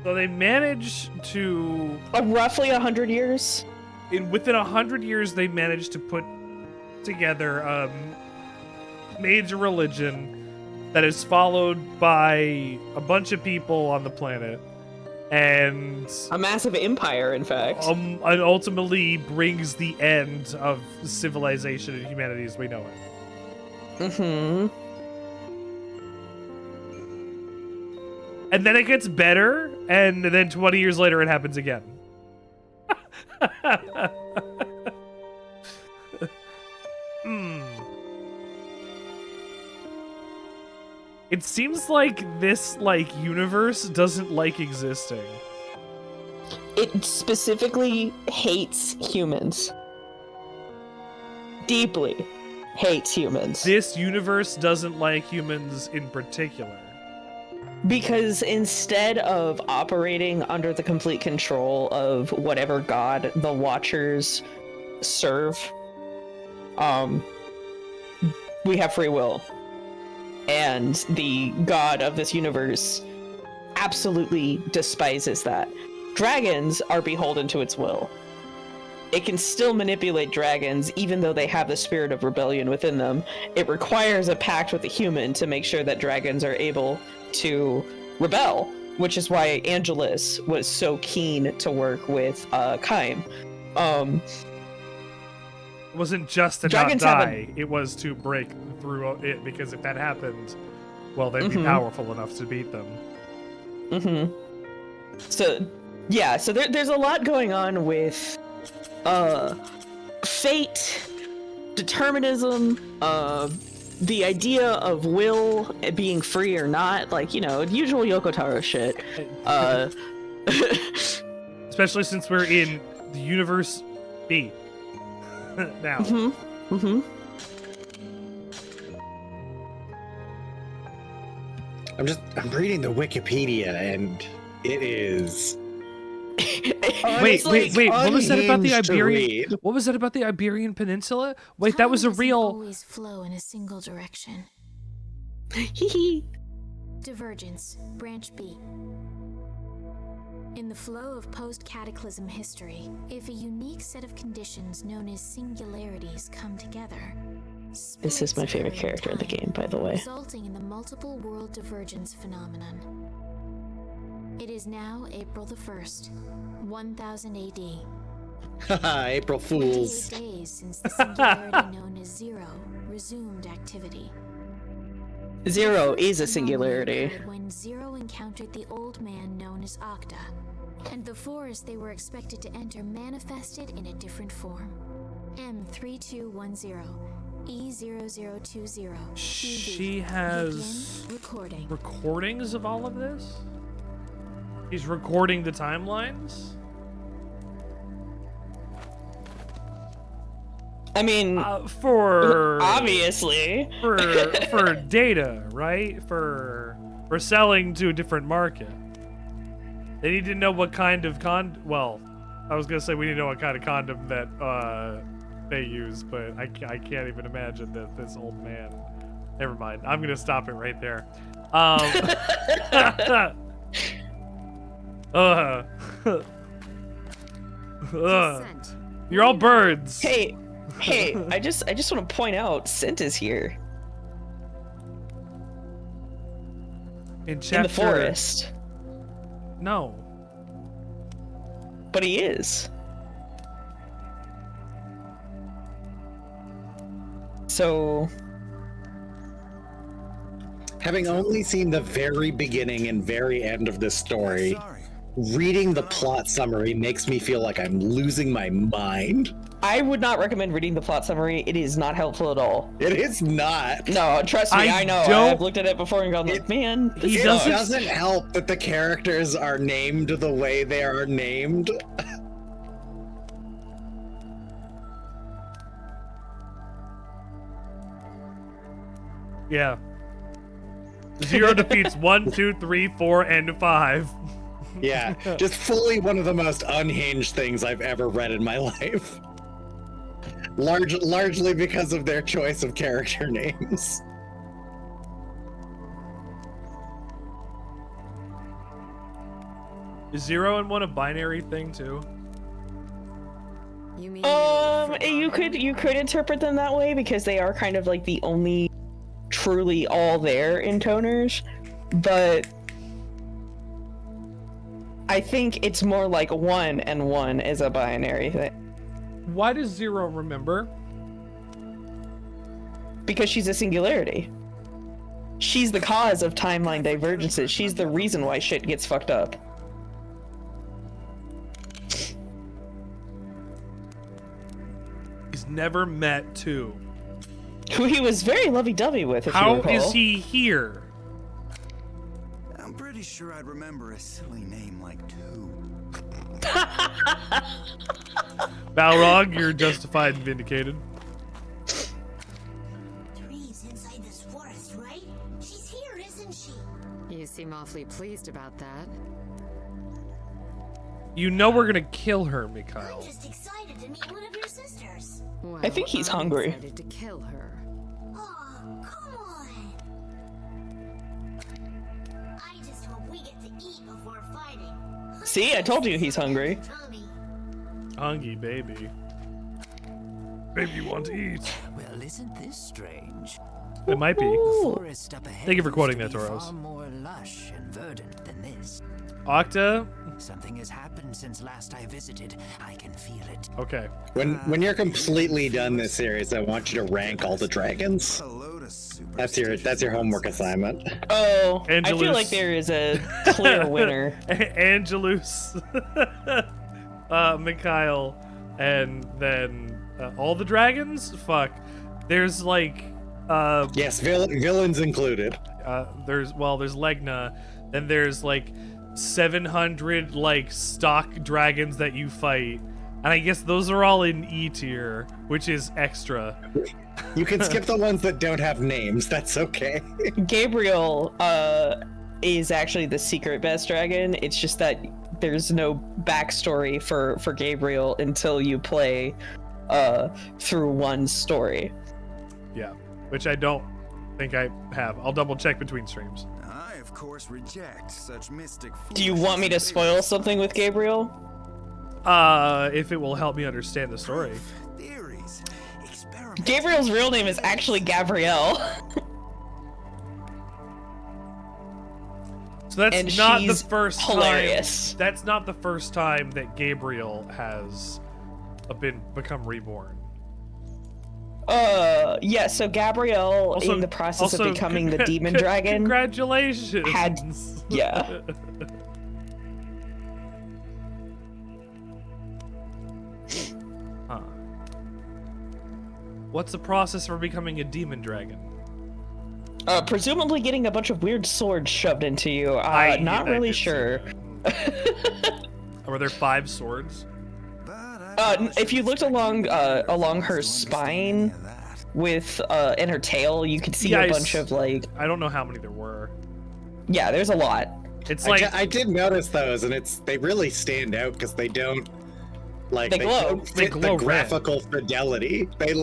So they managed to... Roughly 100 years? Within 100 years, they managed to put together a major religion that is followed by a bunch of people on the planet. And a massive empire, in fact. And ultimately brings the end of civilization and humanity as we know it. Mm-hmm. And then it gets better, and then 20 years later it happens again. It seems like this universe doesn't like existing. It specifically hates humans. Deeply hates humans. This universe doesn't like humans in particular. Because instead of operating under the complete control of whatever god the Watchers serve, we have free will. And the god of this universe absolutely despises that. Dragons are beholden to its will. It can still manipulate dragons even though they have the spirit of rebellion within them. It requires a pact with a human to make sure that dragons are able to rebel, which is why Angelus was so keen to work with Kaim. It wasn't just to not die, it was to break through it, because if that happened, well, they'd be powerful enough to beat them. Mm-hmm. So, yeah, so there's a lot going on with fate, determinism, the idea of will being free or not, like, you know, usual Yoko Taro shit. Especially since we're in the universe B now. Mm-hmm. I'm reading the Wikipedia and it is Wait. What was that about the unhinged to Iberian? read. What was that about the Iberian Peninsula? Wait, that was a Time doesn't real. always flow in a single direction. Hee Divergence, Branch B. In the flow of post-cataclysm history, if a unique set of conditions known as singularities come together, This is my favorite character in the game, by the way. resulting in the multiple world divergence phenomenon. It is now April the 1st, 1000 AD. Haha, April 28 Fools. days since the singularity known as Zero resumed activity. Zero The is a first singularity. phenomenon occurred when Zero encountered the old man known as Octa, and the forest they were expected to enter manifested in a different form. M3210, E0020. She has Begin recording. recordings of all of this. He's recording the timelines. I mean, For obviously. for data, right? For selling to a different market. They need to know what kind of well, I was gonna say we need to know what kind of condom that they use, but I can't even imagine that this old man. Never mind. I'm gonna stop it right there. Descent. You're all birds. Hey, I just want to point out, Sint is here In in the forest, No. but he is. So, Having only seen the very beginning and very end of this story, reading the plot summary makes me feel like I'm losing my mind. I would not recommend reading the plot summary. It is not helpful at all. It is not. No, trust me, I know. I've looked at it before and gone like, man, this It sucks. doesn't help that the characters are named the way they are named. Yeah. 0 defeats 1, 2, 3, 4, and 5. Yeah, just fully one of the most unhinged things I've ever read in my life. Largely because of their choice of character names. Is 0 and 1 a binary thing too? You mean you could interpret them that way because they are kind of like the only truly all there Intoners, but I think it's more like 1 and 1 is a binary thing. Why does 0 remember? Because she's a singularity. She's the cause of timeline divergences. She's the reason why shit gets fucked up. He's never met 2. Who he was very lovey-dovey with, if you How recall. is he here? I'm pretty sure I'd remember a silly name like 2. Balrog, you're justified and vindicated. Trees inside this forest, right? She's here, isn't she? You seem awfully pleased about that. You know we're gonna kill her, Mikhail. I'm just excited to meet one of your sisters. Well, I think he's I'm hungry. excited to kill her. Aw, come on. I just hope we get to eat before fighting. See, I told you he's hungry. Tommy. Hungry baby. Baby, you want to eat? Well, isn't this strange? It might be. Ooh. Forest up ahead Thank you for quoting used that, to be Toros. far more lush and verdant than this. Octa? Something has happened since last I visited. I can feel it. Okay. When you're completely done this series, I want you to rank all the dragons. That's your homework assignment. Oh, I Angelus. feel like there is a clear winner. Angelus. Mikhail. And then all the dragons? Fuck. There's like... yes, villains included. There's Legna. Then there's like 700 like stock dragons that you fight. And I guess those are all in E tier, which is extra. You can skip the ones that don't have names. That's okay. Gabriel is actually the secret best dragon. It's just that there's no backstory for Gabriel until you play through one story. Yeah, which I don't think I have. I'll double check between streams. I, of course, reject such mystic. Do you want me to spoil something with Gabriel? If it will help me understand the story. Theories. Gabriel's real name is actually Gabrielle. So that's And not the she's first hilarious. time. That's not the first time that Gabriel has become reborn. Yeah, so Gabrielle, Also- in the process also, of becoming the demon dragon, Congratulations. yeah. Huh. What's the process for becoming a demon dragon? Presumably getting a bunch of weird swords shoved into you. Not I really did see sure. Were there 5 swords? If you looked along her spine with and her tail, you could see Yeah, a bunch of like. I don't know how many there were. Yeah, there's a lot. It's like I did notice those, and they really stand out because they don't like They glow. don't They fit glow the graphical fidelity. They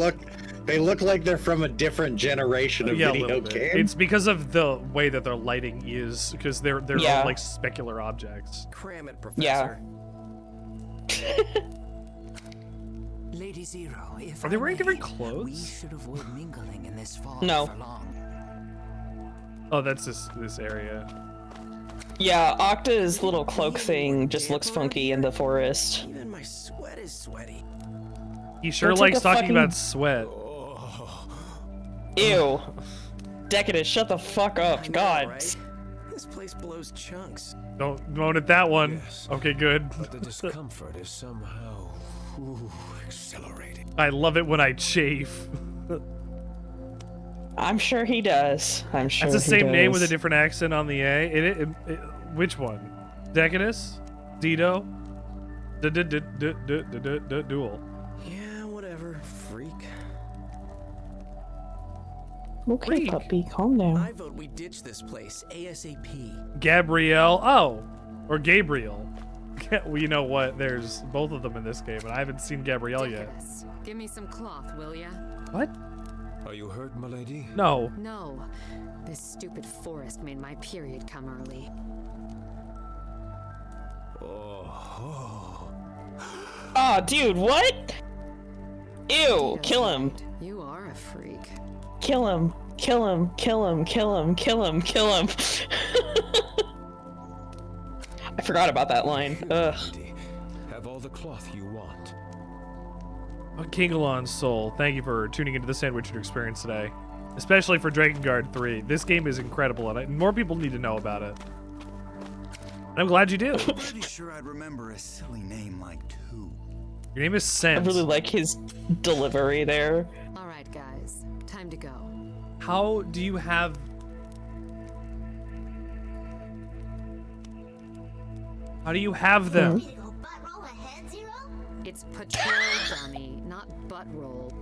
look like they're from a different generation of yeah, a video little bit. game. It's because of the way that their lighting is, because they're Yeah. like specular objects. Cram it, Professor. Yeah. Lady Zero, if Are they I wearing may, different We clothes? should avoid mingling in this fog No. for long. Oh, that's this area. Yeah, Octa's little cloak thing just looks funky in the forest. Even my sweat is sweaty. He sure Don't take likes a talking fucking- about sweat. Ew. Decadus, shut the fuck up. I know, God. right? This place blows chunks. Don't moan at that one. Yes. Okay, good. But the discomfort is somehow exhilarating. I love it when I chafe. I'm sure he does. I'm sure That's the he same name with a does. different accent on the A. Which one? Decadus? Dido? Duel. Yeah, whatever, freak. Okay, Freak. puppy, calm down. I vote we ditch this place ASAP. Gabrielle. Oh, or Gabriel. Well, you know what? There's both of them in this game, and I haven't seen Gabrielle yet. Decadus, give me some cloth, will ya? What? Are you hurt, milady? No. No. This stupid forest made my period come early. Oh. Aw, dude, what? Ew, kill him. You are a freak. Kill him. Kill him. Kill him. Kill him. Kill him. Kill him. I forgot about that line. Ugh. Milady, have all the cloth you want. King Alon's Soul, thank you for tuning into the Sandwichard experience today. Especially for Drakengard 3. This game is incredible, and more people need to know about it. And I'm glad you do. Pretty sure I'd remember a silly name like two. Your name is I Sense. really like his delivery there. All right, guys. Time to go. How do you have... How do you have them? You go butt roll ahead, Zero? It's patrol dummy, not butt roll.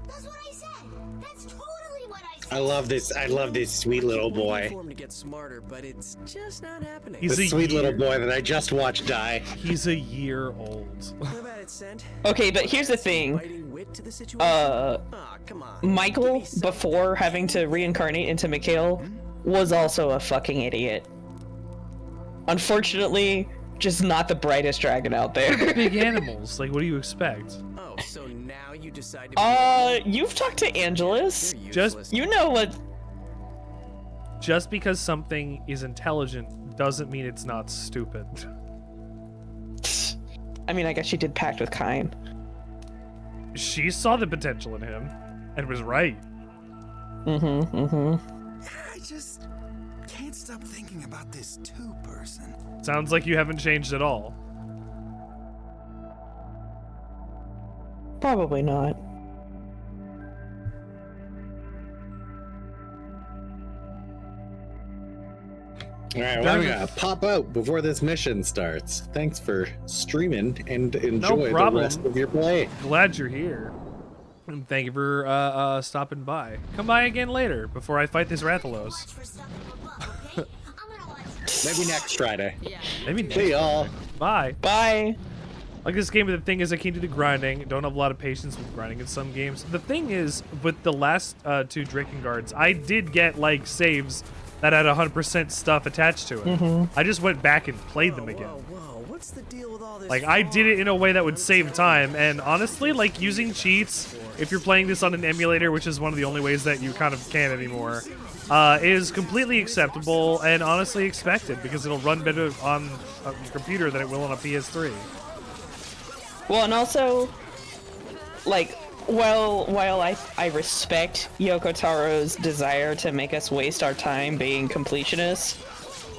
That's what I said. That's totally what I said. I love this sweet little Waiting boy. for him to get smarter, but it's just not happening. He's This a sweet little year- boy that I just watched die. He's a year old. What about it, Sent? Okay, but here's the thing. Biting wit to the situation? Uh, Aw, come on. Michael, Give me something. before having to reincarnate into Mikhail, was also a fucking idiot. Unfortunately, just not the brightest dragon out there. Big animals. Like, what do you expect? Oh, so now you decide to be You've talked to Angelus. You're just- useless. You know what? Just because something is intelligent doesn't mean it's not stupid. I mean, I guess she did pact with Kain. She saw the potential in him and was right. Mm-hmm. I just can't stop thinking about this two-person. Sounds like you haven't changed at all. Probably not. All right, well, I'm gonna pop out before this mission starts. Thanks for streaming and enjoy the rest of your play. Glad you're here. And thank you for stopping by. Come by again later before I fight this Rathalos. Maybe next Friday. Maybe next See y'all. Bye. Bye. Like this game, the thing is I can't do the grinding. Don't have a lot of patience with grinding in some games. The thing is, with the last 2 Drakengards, I did get like saves that had 100% stuff attached to it. I just went back and played them again. Whoa, what's the deal with all this? Like I did it in a way that would save time, and honestly, like using cheats, if you're playing this on an emulator, which is one of the only ways that you kind of can anymore, is completely acceptable and honestly expected because it'll run better on a computer than it will on a PS3. Well, and also, like, while I respect Yoko Taro's desire to make us waste our time being completionists,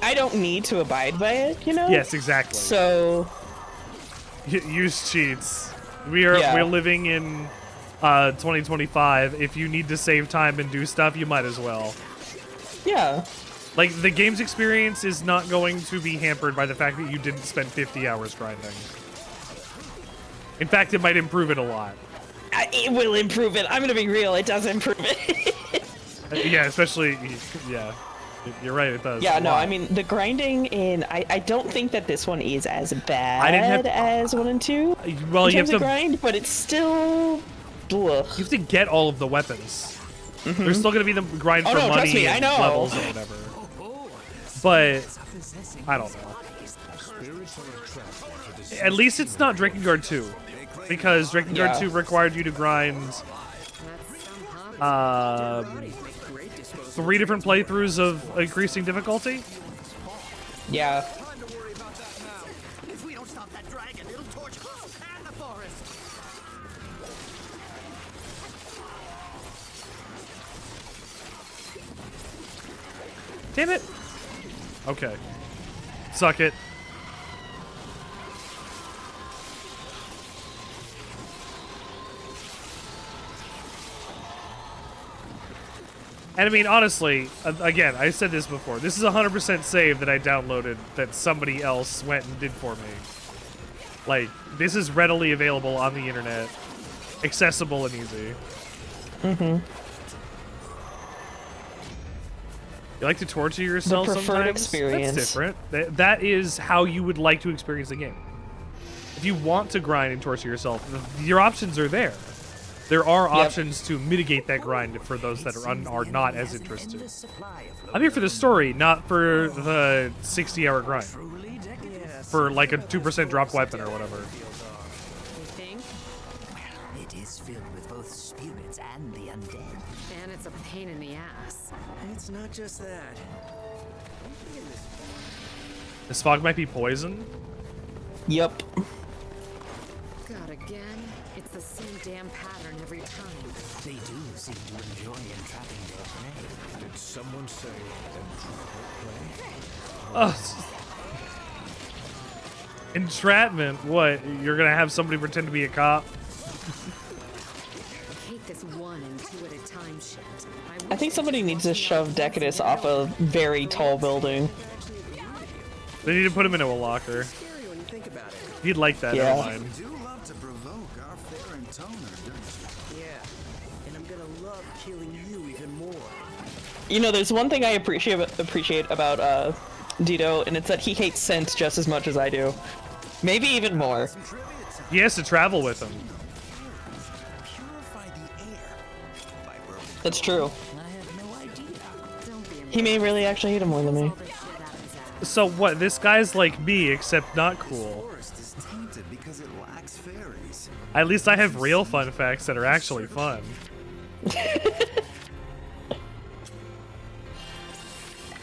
I don't need to abide by it, you know? Yes, exactly. So use cheats. We're living in 2025. If you need to save time and do stuff, you might as well. Yeah. Like, the game's experience is not going to be hampered by the fact that you didn't spend 50 hours grinding. In fact, it might improve it a lot. It will improve it. I'm gonna be real. It does improve it. Yeah, especially, yeah. You're right, it does. Yeah, no, I mean, the grinding in... I don't think that this one is as bad as 1 and 2 well, in you terms have of grind, but it's still... Ugh. You have to get all of the weapons. There's still going to be the grind for money trust me, I and know. levels or whatever. But, I don't know. At least it's not Drakengard 2. Because Drakengard 2 required you to grind 3 different playthroughs of increasing difficulty. Yeah. Damn it. Okay. Suck it. And I mean, honestly, again, I said this before. This is 100% save that I downloaded that somebody else went and did for me. Like, this is readily available on the internet. Accessible and easy. You like to torture yourself the preferred sometimes? experience. That's different. That is how you would like to experience the game. If you want to grind and torture yourself, your options are there. There are options to mitigate that grind for those that are not as interested. I'm here for the story, not for the 60-hour grind. For like a 2% drop weapon or whatever. It is filled with both spirits and the undead. And it's a pain in the ass. It's not just that. This fog might be poison. Yep. God, again? It's the same damn pattern every time. They do seem to enjoy entrapping their prey. Did someone say Entrapment? What? You're gonna have somebody pretend to be a cop? I hate this 1 and 2 at a time shit. I think somebody needs to shove Decadus off a very tall building. They need to put him into a locker. He'd like that, never mind. You do love to provoke our fair Intoner, don't you? Yeah, and I'm gonna love killing you even more. You know, there's one thing I appreciate about Dito, and it's that he hates scent just as much as I do. Maybe even more. He has to travel with him. That's true. He may really actually hate him more than me. So what? This guy's like me, except not cool. At least I have real fun facts that are actually fun.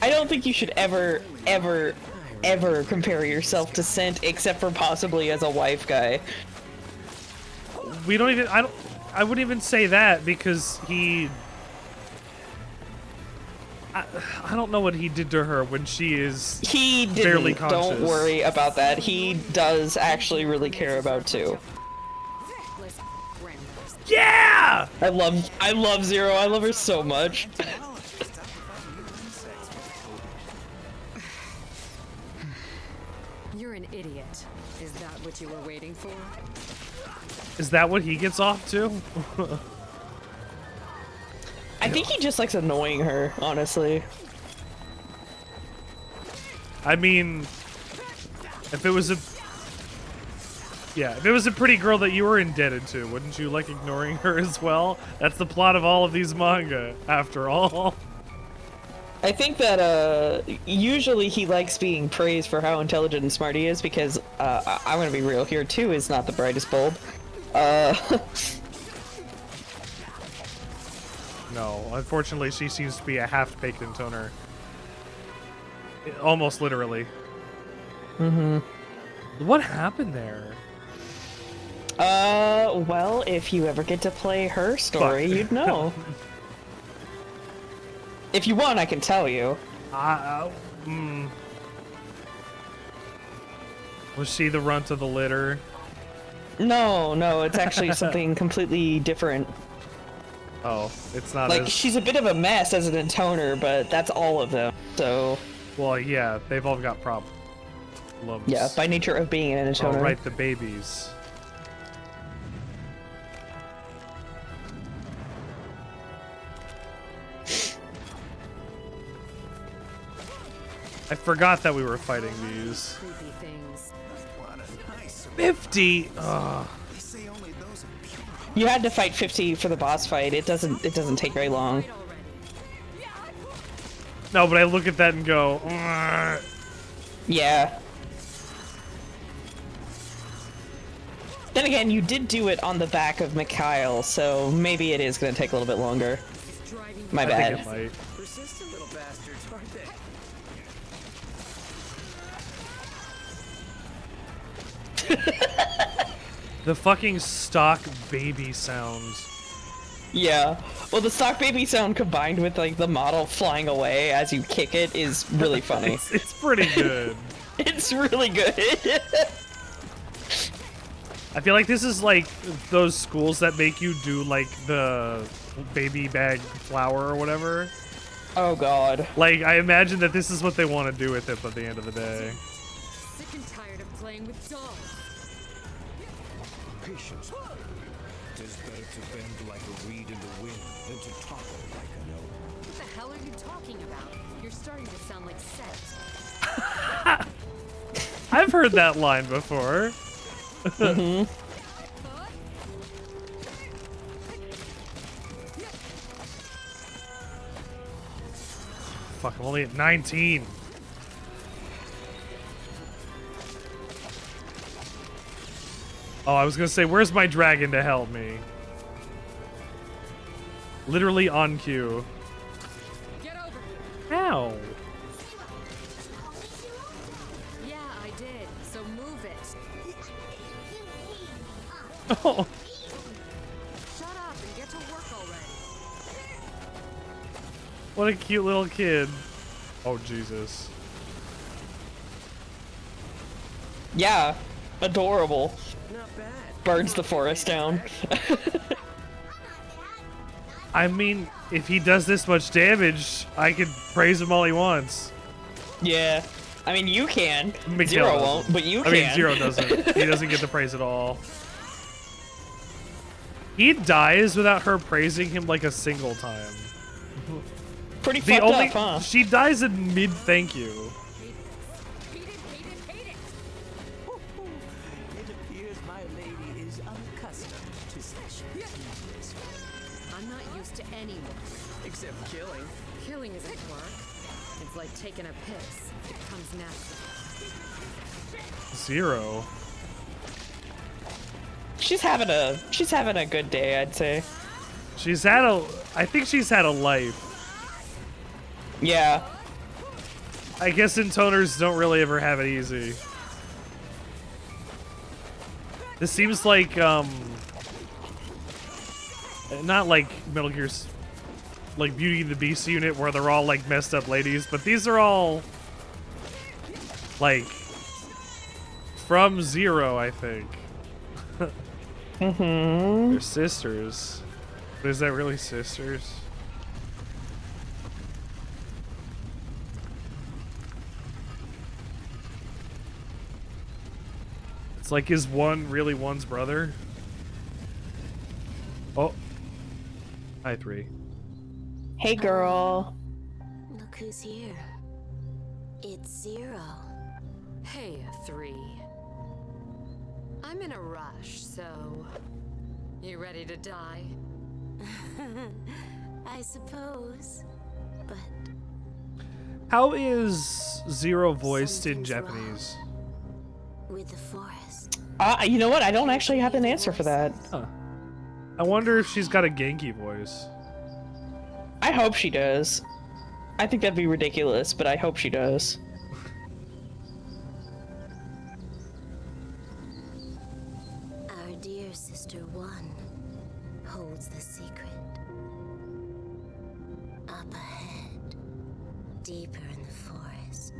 I don't think you should ever compare yourself to Scent, except for possibly as a wife guy. We don't even. I wouldn't even say that because he. I don't know what he did to her when she is He didn't. barely conscious. Don't worry about that. He does actually really care about too. Yeah! I love Zero. I love her so much. an idiot. Is that what you were waiting for? Is that what he gets off to? I think he just likes annoying her, honestly. I mean, if it was a pretty girl that you were indebted to, wouldn't you like ignoring her as well? That's the plot of all of these manga, after all. I think that usually he likes being praised for how intelligent and smart he is because I'm gonna be real here too is not the brightest bulb. No, unfortunately, she seems to be a half-baked intoner. Almost literally. Mm-hmm. What happened there? Well, if you ever get to play her story, you'd know. If you want, I can tell you. Was she the runt of the litter? No, it's actually something completely different. Oh, it's not like as... she's a bit of a mess as an intoner, but that's all of them. So. Well, yeah, they've all got problems. Yeah, by nature of being an intoner. Oh, right, the babies. I forgot that we were fighting these. 50. Ugh. You had to fight 50 for the boss fight. It doesn't take very long. No, but I look at that and go, ugh. Yeah. Then again, you did do it on the back of Mikhail, so maybe it is going to take a little bit longer. My bad. I think it might. Persistent little bastards, aren't they? The fucking stock baby sounds. Yeah. Well, the stock baby sound combined with like the model flying away as you kick it is really funny. It's pretty good. It's really good. I feel like this is like those schools that make you do like the baby bag flower or whatever. Oh god. Like I imagine that this is what they want to do with it at the end of the day. Sick and tired of playing with dolls. Patience. It is better to bend like a reed in the wind than to topple like an oak. What the hell are you talking about? You're starting to sound like Set. I've heard that line before. Mm-hmm. Fuck, I'm only at 19. Oh, I was gonna say, where's my dragon to help me? Literally on cue. Get over here. How? Yeah, I did. So move it. Oh. Shut up and get to work already. What a cute little kid. Oh, Jesus. Yeah. Adorable. Not bad. Burns the forest down. I mean, if he does this much damage, I could praise him all he wants. Yeah. I mean, you can. Mikhail Zero doesn't. won't, but you I can. mean, Zero doesn't. He doesn't get the praise at all. He dies without her praising him like a single time. Pretty fucked up, huh? She dies in mid thank you. Hate it. It appears my lady is unaccustomed to such tedious work. I'm not used to anyone. Except killing. Killing isn't work. It's like taking a piss. It comes natural. Zero. She's having a good day, I'd say. I think she's had a life. Yeah. I guess intoners don't really ever have it easy. This seems like, not like Metal Gear's, like Beauty and the Beast unit where they're all like messed up ladies, but these are all, like, from Zero, I think. Mm-hmm. They're sisters. But is that really sisters? It's like, is one really one's brother? Oh. Hi, 3. Hey, girl. Look who's here. It's 0. Hey, 3. I'm in a rush, so... You ready to die? I suppose. But... How is 0 voiced in Something's Japanese? with the forest. You know what? I don't actually have an answer for that. Huh. I wonder if she's got a Genki voice. I hope she does. I think that'd be ridiculous, but I hope she does. Our dear sister 1 holds the secret. Up ahead, deeper in the forest.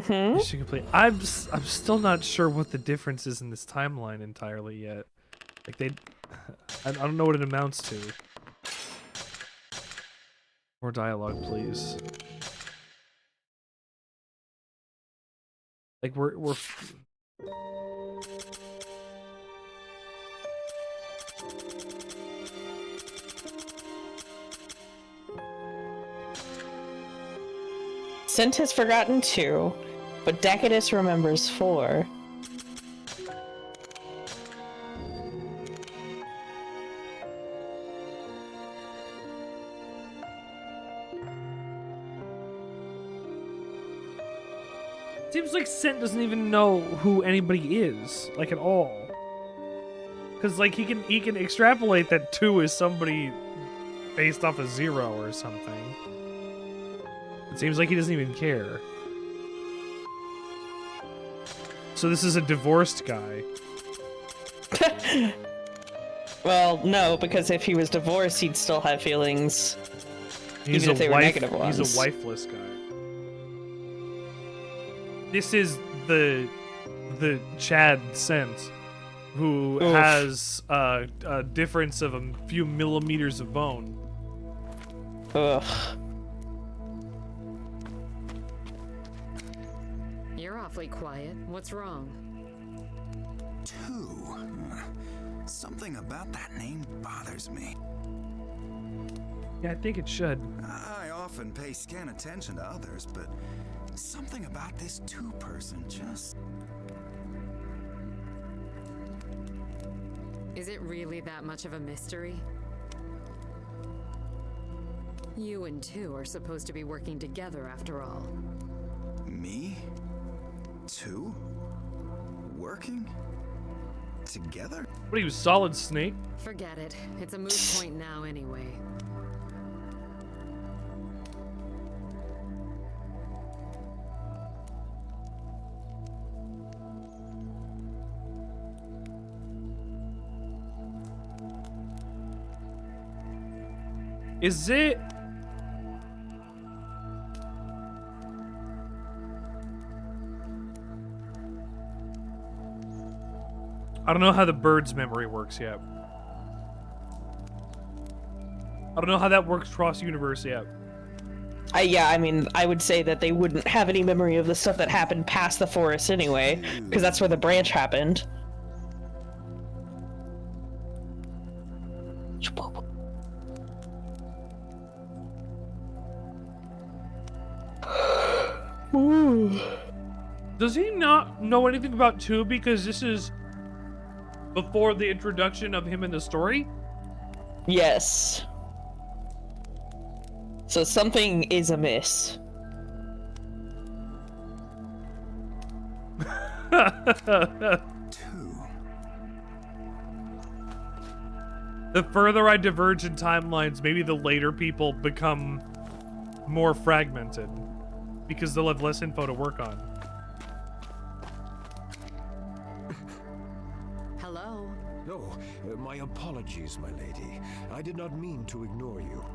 Mission complete. I'm still not sure what the difference is in this timeline entirely yet. Like I don't know what it amounts to. More dialogue, please. Like we're Sent has forgotten 2, but Decadus remembers 4. Seems like Sent doesn't even know who anybody is, like at all. Cause like he can extrapolate that 2 is somebody based off of 0 or something. It seems like he doesn't even care. So this is a divorced guy. Well, no, because if he was divorced, he'd still have feelings, even if they were negative ones. He's a wifeless guy. This is the Chad Sent, who has a difference of a few millimeters of bone. Ugh. You're awfully quiet. What's wrong? 2. Something about that name bothers me. Yeah, I think it should. I often pay scant attention to others, but something about this 2 person just... Is it really that much of a mystery? You and 2 are supposed to be working together after all. Me? 2? Working? Together? What are you, Solid Snake? Forget it. It's a moot point now anyway. Is it... I don't know how the bird's memory works yet. I don't know how that works cross-universe yet. Yeah, I mean, I would say that they wouldn't have any memory of the stuff that happened past the forest anyway, because that's where the branch happened. Does he not know anything about 2 because this is before the introduction of him in the story? Yes. So something is amiss. The further I diverge in timelines, maybe the later people become more fragmented because they'll have less info to work on. No, my apologies, my lady. I did not mean to ignore you.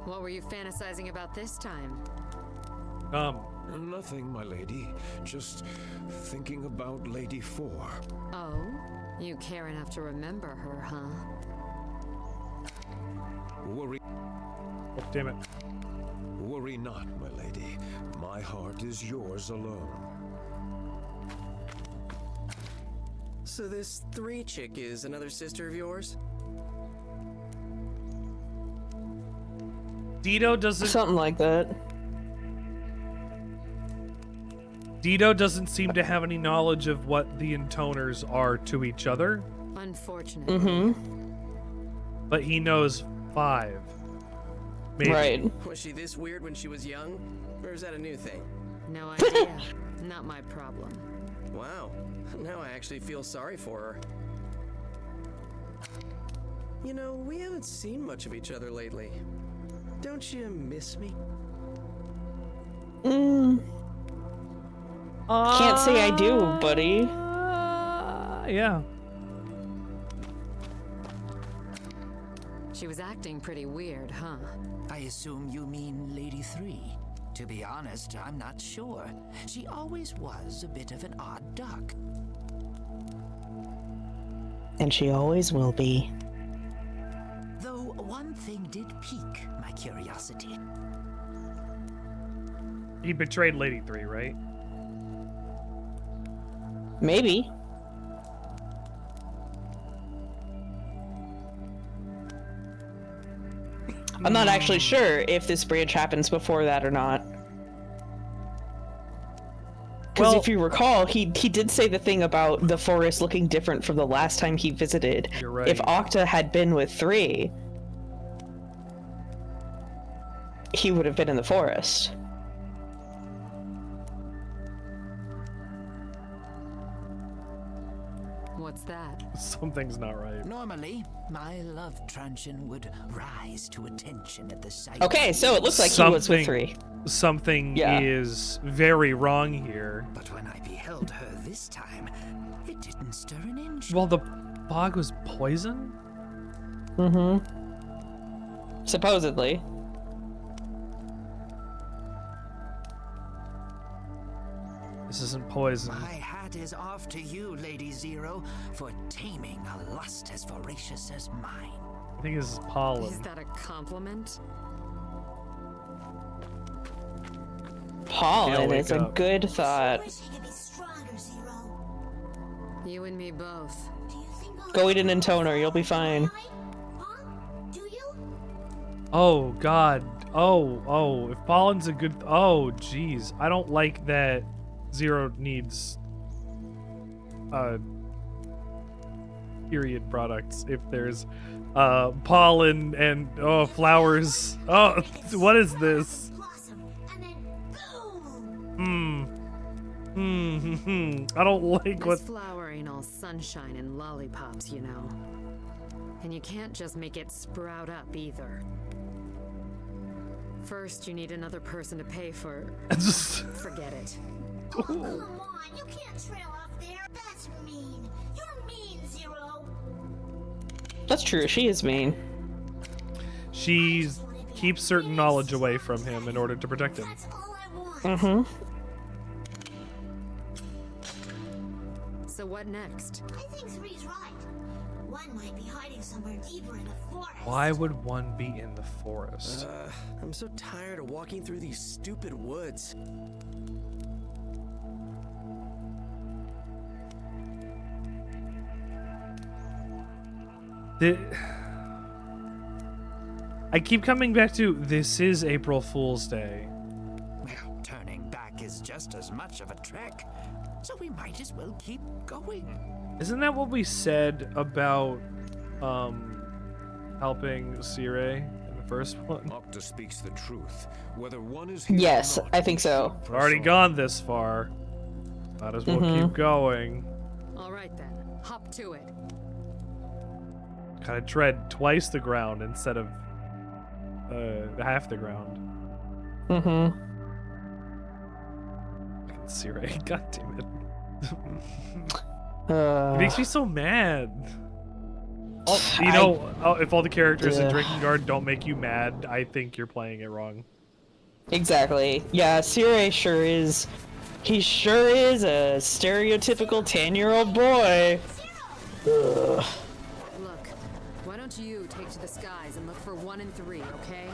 What were you fantasizing about this time? Nothing, my lady. Just thinking about Lady 4. Oh? You care enough to remember her, huh? Worry. Oh, damn it. Worry not, my lady. My heart is yours alone. So this 3 chick is another sister of yours? Dido doesn't... Something like that. Dido doesn't seem to have any knowledge of what the Intoners are to each other. Unfortunately. Mm-hmm. But he knows 5. Maybe. Right. Was she this weird when she was young? Or is that a new thing? No idea. Not my problem. Wow. Now I actually feel sorry for her. You know, we haven't seen much of each other lately. Don't you miss me? Can't say I do, buddy. Yeah. She was acting pretty weird, huh? I assume you mean Lady 3. To be honest, I'm not sure. She always was a bit of an odd duck. And she always will be. Though one thing did pique my curiosity. He betrayed Lady 3, right? Maybe. I'm not actually sure if this branch happens before that or not. Because if you recall, he did say the thing about the forest looking different from the last time he visited. You're right. If Octa had been with 3, he would have been in the forest. What's that? Something's not right. Normally, my love truncheon would rise to attention at the sight. Okay, so it looks like he was with 3. Something Yeah. is very wrong here. But when I beheld her this time, it didn't stir an inch. Well, the bog was poison? Mm-hmm. Supposedly. This isn't poison. My hat is off to you, Lady Zero, for taming a lust as voracious as mine. I think this is pollen. Is that a compliment? Pollen wake is a up. good thought. Wish I could be stronger, Zero. You and me both. Do you think I'll Go eat an Intoner, you'll be fine. Huh? Do you? Oh, God. Oh, if pollen's a good... Oh, jeez. I don't like that Zero needs... period products if there's pollen and flowers. Oh, what is this? Blossom, and then boom! I don't like what... This flower ain't all sunshine and lollipops, you know. And you can't just make it sprout up either. First, you need another person to pay for... Forget it. Oh, come on, you can't trail off there. That's mean. You're mean, Zero. That's true, she is mean. She keeps certain knowledge away from him in order to protect him. That's all I want. Mm-hmm. So what next? I think 3's right. One might be hiding somewhere deeper in the forest. Why would one be in the forest? I'm so tired of walking through these stupid woods. I keep coming back to this is April Fool's Day. Well, turning back is just as much of a trek, so we might as well keep going. Isn't that what we said about helping Sire in the first one? Octa speaks the truth. Whether one is here Yes, or not, I think so. We've already gone this far. Might as well keep going. All right then, hop to it. Kind of tread twice the ground instead of half the ground. Mm-hmm. Fucking Sire, god damn it. Uh, It makes me so mad. You know, if all the characters in Drakengard don't make you mad, I think you're playing it wrong. Exactly. Yeah, Sire sure is. He sure is a stereotypical 10-year-old boy. Ugh. Look, why don't you take to the skies and look for 1 and 3, okay?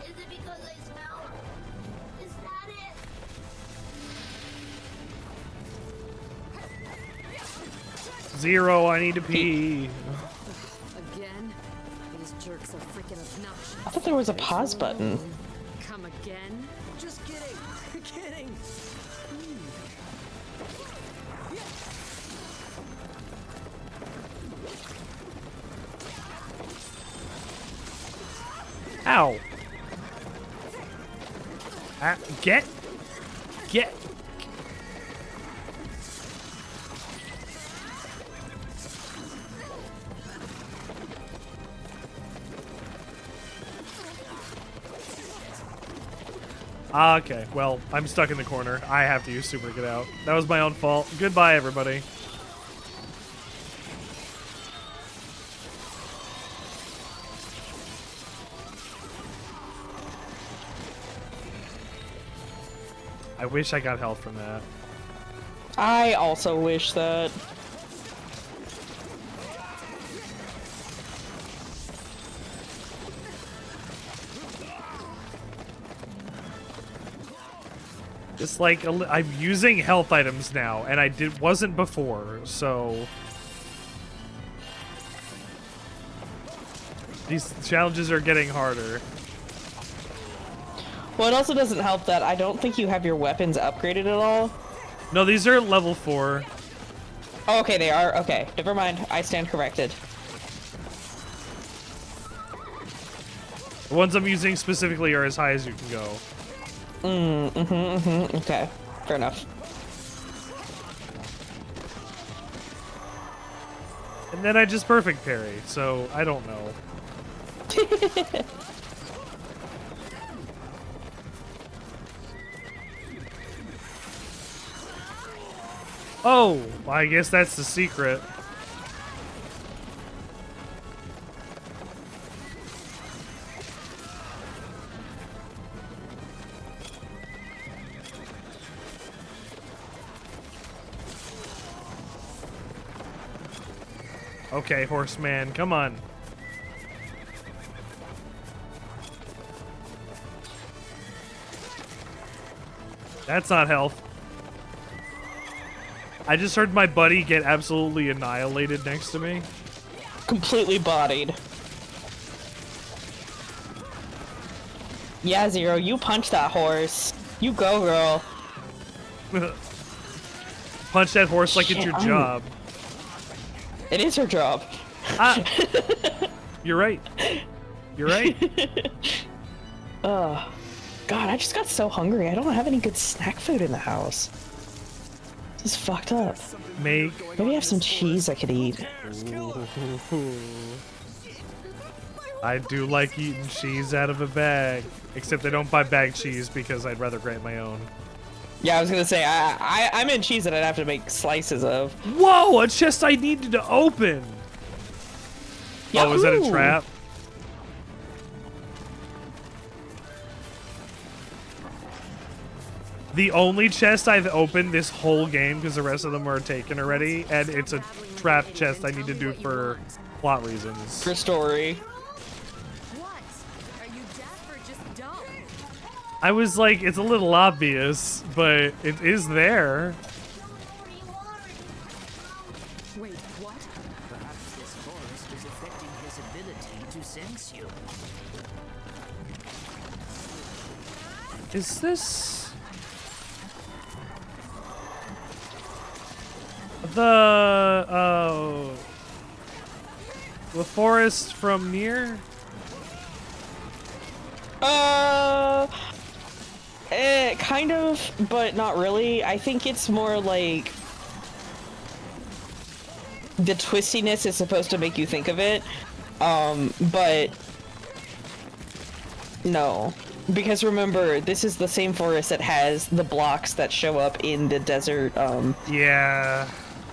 Is it because I smell? Is that it? Zero, I need to pee. Again? These jerks are freaking obnoxious. I thought there was a pause button. Come again? Just kidding. Kidding. Ow. Get. Okay, well, I'm stuck in the corner. I have to use super to get out. That was my own fault. Goodbye, everybody. I wish I got health from that. I also wish that. It's like I'm using health items now, and I wasn't before, so these challenges are getting harder. Well, it also doesn't help that I don't think you have your weapons upgraded at all. No, these are level 4. Oh, okay, they are. Okay, never mind. I stand corrected. The ones I'm using specifically are as high as you can go. Okay, fair enough. And then I just perfect parry, so I don't know. Oh, well, I guess that's the secret. Okay, horseman, come on. That's not health. I just heard my buddy get absolutely annihilated next to me. Completely bodied. Yeah, Zero, you punch that horse. You go, girl. Punch that horse like it's your job. It is her job. Ah, you're right. You're right. Ugh. God, I just got so hungry. I don't have any good snack food in the house. This is fucked up. Maybe I have some cheese I could eat. I do like eating cheese out of a bag. Except I don't buy bag cheese because I'd rather grate my own. Yeah, I was gonna say, I'm in cheese that I'd have to make slices of. Whoa, a chest I needed to open! Yahoo! Oh, is that a trap? The only chest I've opened this whole game, because the rest of them are taken already, and it's a trap chest I need to do for plot reasons. For story. I was like, it's a little obvious, but it is there. Wait, what? Perhaps this forest is affecting his ability to sense you. Is this the forest from Nier? Kind of, but not really. I think it's more like the twistiness is supposed to make you think of it, but no. Because remember, this is the same forest that has the blocks that show up in the desert yeah,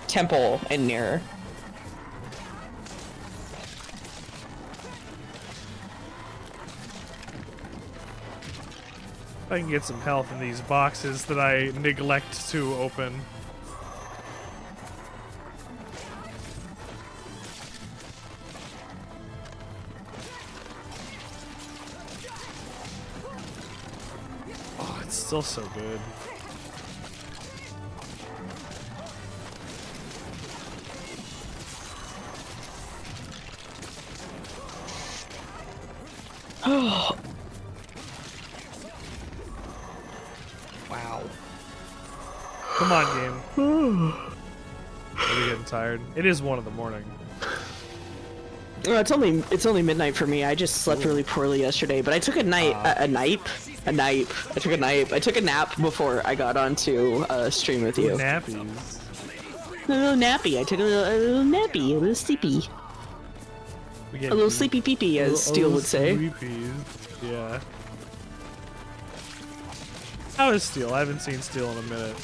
temple in Nier. I can get some health in these boxes that I neglect to open. Oh, it's still so good. Oh. Wow. Come on, game. Are we getting tired? It is 1 in the morning. Well, it's only midnight for me. I just slept really poorly yesterday, but I took a nap. I took a nap before I got onto stream with you. Nappies. A little nappy. I took a little nappy, a little sleepy. A little sleepy peepee, as Steel would say. Sleepy. Yeah. How is Steel? I haven't seen Steel in a minute.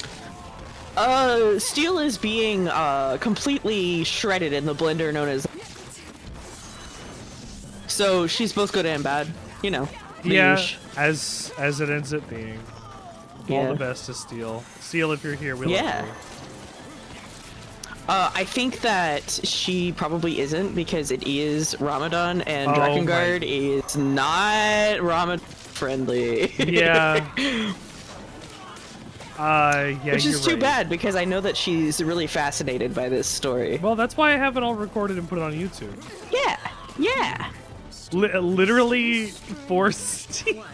Steel is being completely shredded in the blender known as. So she's both good and bad, you know. Yeah, as it ends up being. Yeah. All the best to Steel. Steel, if you're here, we love you. I think that she probably isn't because it is Ramadan and Drakengard is not Ramadan friendly. Yeah. Yeah, which is you're too bad because I know that she's really fascinated by this story. Well, that's why I have it all recorded and put it on YouTube. Yeah, yeah. Literally for Steel.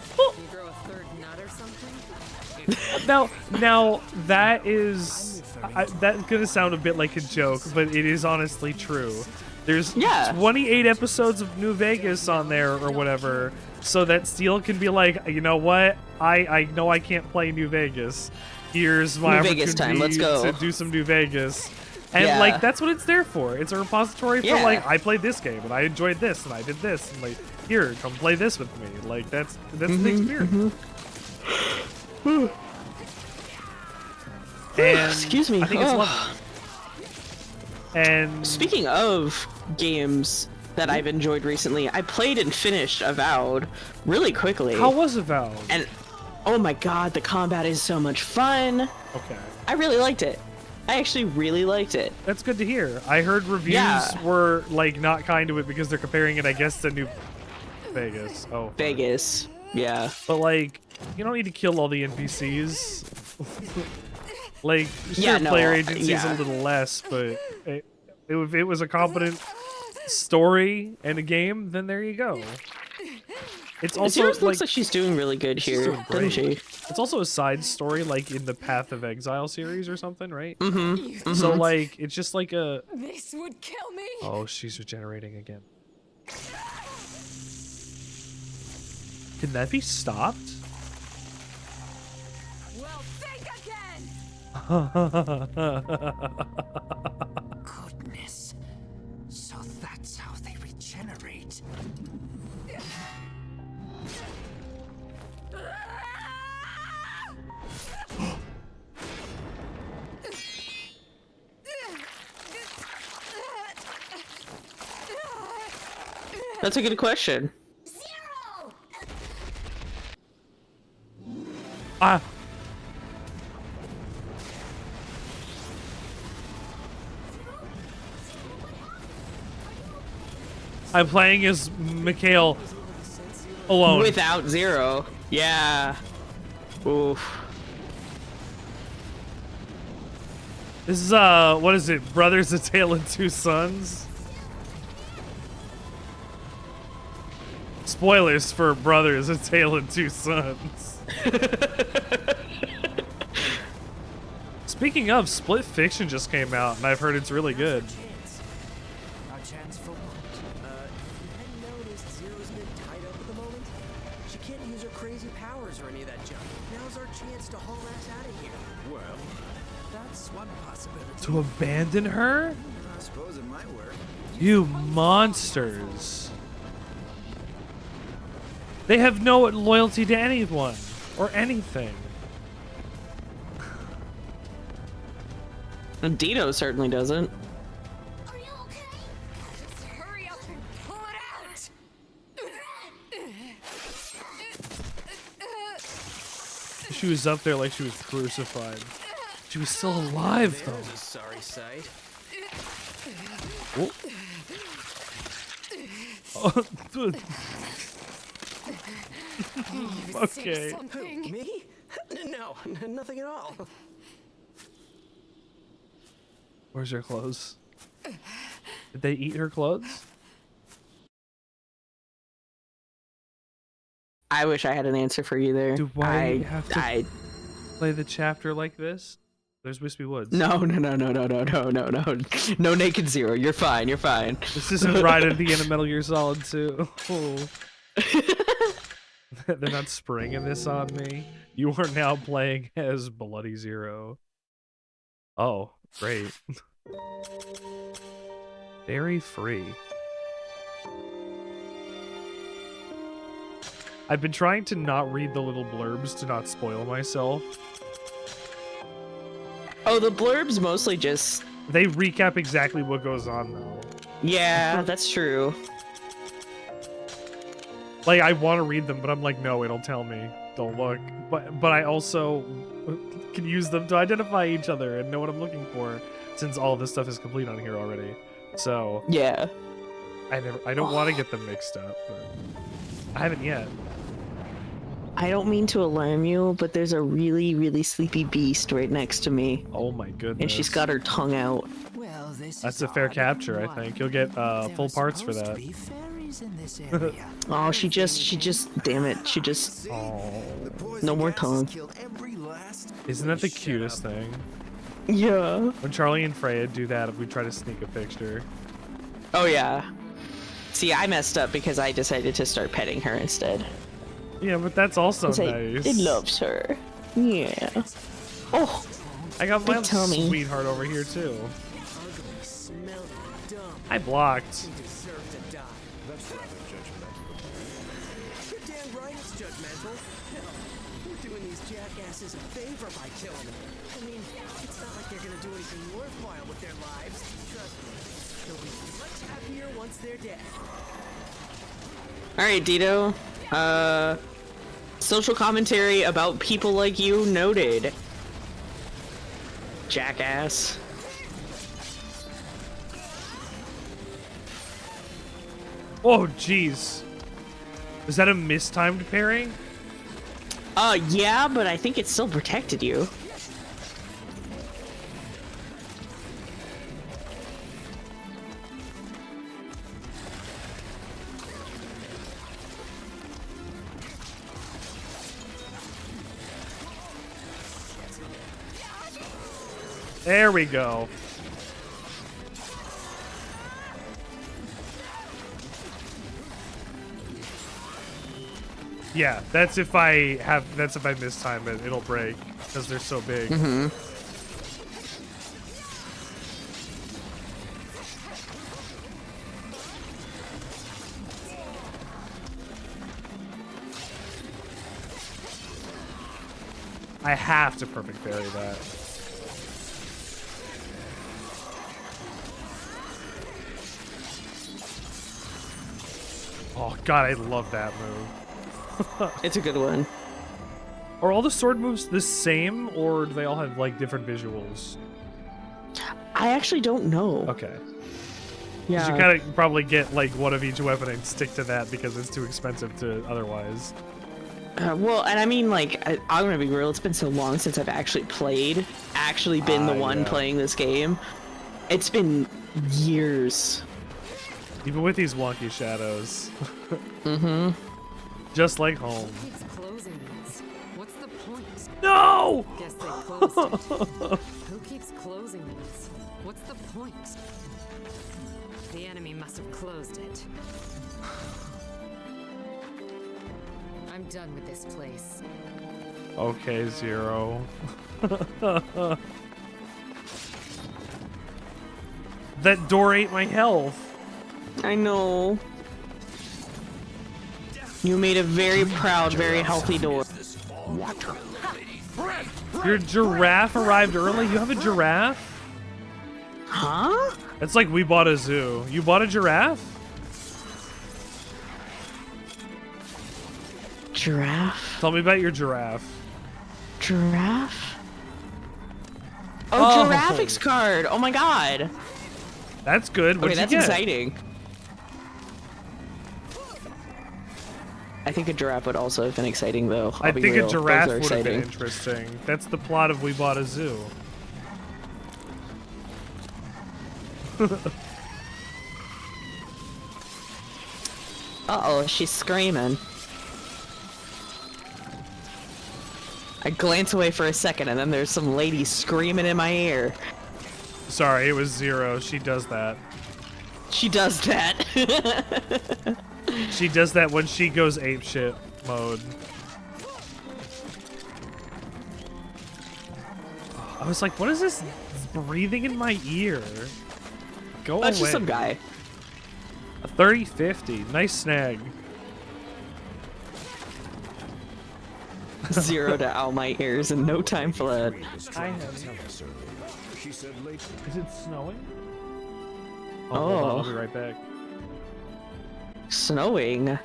Now that is that's gonna sound a bit like a joke, but it is honestly true. There's 28 episodes of New Vegas on there or whatever, so that Steel can be like, you know what? I know I can't play New Vegas. Here's my New Vegas time. Let's go. to do some New Vegas. And like that's what it's there for. It's a repository for like I played this game and I enjoyed this and I did this and like here, come play this with me. Like that's the experience. And excuse me. I think it's lovely. And speaking of games that I've enjoyed recently, I played and finished Avowed really quickly. How was Avowed? And oh my god, the combat is so much fun. Okay. I really liked it. I actually really liked it. That's good to hear. I heard reviews were like not kind to it because they're comparing it, I guess, to New Vegas. Oh. Vegas. Yeah. But like, you don't need to kill all the NPCs. Like, sure, player agency is a little less, but if it was a competent story and a game, then there you go. It's also Zero looks like she's doing really good here, doesn't she? It's also a side story, like in the Path of Exile series or something, right? Mm-hmm. So like, it's just like a. This would kill me. Oh, she's regenerating again. Can that be stopped? Well, think again. Goodness. So that's how they regenerate. That's a good question. Ah. I'm playing as Mikhail alone. Without Zero. Yeah. Oof. This is what is it? Brothers, A Tale of Two Sons? Spoilers for Brothers, A Tale of Two Sons. Speaking of, Split Fiction just came out, and I've heard it's really good. Our chance for what? You hadn't noticed Zero's a bit tied up at the moment? She can't use her crazy powers or any of that junk. Now's our chance to haul ass out of here. Well, that's one possibility. To abandon her? I suppose it might work. You monsters. They have no loyalty to anyone or anything. And Dino certainly doesn't. Are you okay? Just hurry up and pull it out! She was up there like she was crucified. She was still alive, though. There's a sorry sight. Oh. Okay. Something. Me? No, nothing at all. Where's her clothes? Did they eat her clothes? I wish I had an answer for you there. Do I have to I play the chapter like this? There's Wispy Woods. No. No naked Zero. You're fine. You're fine. This isn't right at the end of Metal Gear Solid 2. Oh. They're not springing this on me. You are now playing as Bloody Zero. Oh, great. Very free. I've been trying to not read the little blurbs to not spoil myself. Oh, the blurbs mostly just... They recap exactly what goes on, though. Yeah, that's true. Like, I want to read them, but I'm like, no, it'll tell me. Don't look. But I also can use them to identify each other and know what I'm looking for, since all this stuff is complete on here already. So yeah, I don't want to get them mixed up, but I haven't yet. I don't mean to alarm you, but there's a really, really sleepy beast right next to me. Oh my goodness. And she's got her tongue out. Well, this That's is a fair odd. capture, I think. You'll get full parts for that. In this area. Oh, she just, damn it, she just, no more tongue. Isn't that the cutest thing? Yeah. When Charlie and Freya do that, we try to sneak a picture. Oh yeah. See, I messed up because I decided to start petting her instead. Yeah, but that's also nice. It loves her. Yeah. Oh, I got my big tummy. sweetheart over here too. I blocked. That's rather judgmental. You're damn right it's judgmental. Hell, you're doing these jackasses a favor by killing them. I mean, it's not like they're gonna do anything worthwhile with their lives. Trust me, they'll be much happier once they're dead. Alright, Dito. Social commentary about people like you noted. Jackass. Oh, jeez. Is that a mistimed pairing? Yeah, but I think it still protected you. There we go. Yeah, that's if I mistime it, it'll break because they're so big. Mm-hmm. I have to perfect parry that. Oh god, I love that move. It's a good one. Are all the sword moves the same, or do they all have like different visuals? I actually don't know. Okay. Yeah. You gotta probably get like one of each weapon and stick to that because it's too expensive to otherwise. Well, and I mean, like, I'm gonna be real. It's been so long since I've actually been the one playing this game. It's been years. Even with these wonky shadows. Mm-hmm. Just like home. Who keeps closing these? What's the point? No! Guess they closed it. Who keeps closing these? What's the point? The enemy must have closed it. I'm done with this place. Okay, Zero. That door ate my health. I know. You made a very proud, very healthy door. Your giraffe arrived early? You have a giraffe? Huh? It's like we bought a zoo. You bought a giraffe? Giraffe? Tell me about your giraffe. Giraffe? Oh, Giraffics card! Oh my god! That's good. What'd Okay, that's you get? exciting. I think a giraffe would also have been exciting, though. I think a giraffe would have exciting. been interesting. That's the plot of We Bought a Zoo. Uh-oh, she's screaming. I glance away for a second, and then there's some lady screaming in my ear. Sorry, it was Zero. She does that. She does that. She does that when she goes apeshit mode. I was like, what is this breathing in my ear? Go away. That's just some guy. A 30-50. Nice snag. 0 to all my ears in no time flat. I have. Is it snowing? Oh, Oh. hold on, I'll be right back. Snowing?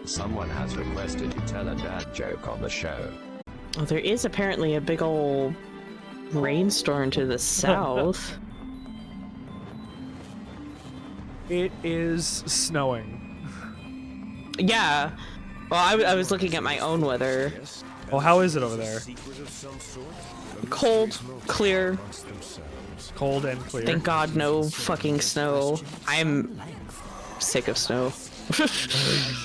Someone has requested you tell a dad joke on the show. Oh, there is apparently a big ol' rainstorm to the south. It is snowing. Yeah. Well, I was looking at my own weather. Well, how is it over there? Cold, clear. Cold and clear. Thank God, no fucking snow. I'm sick of snow.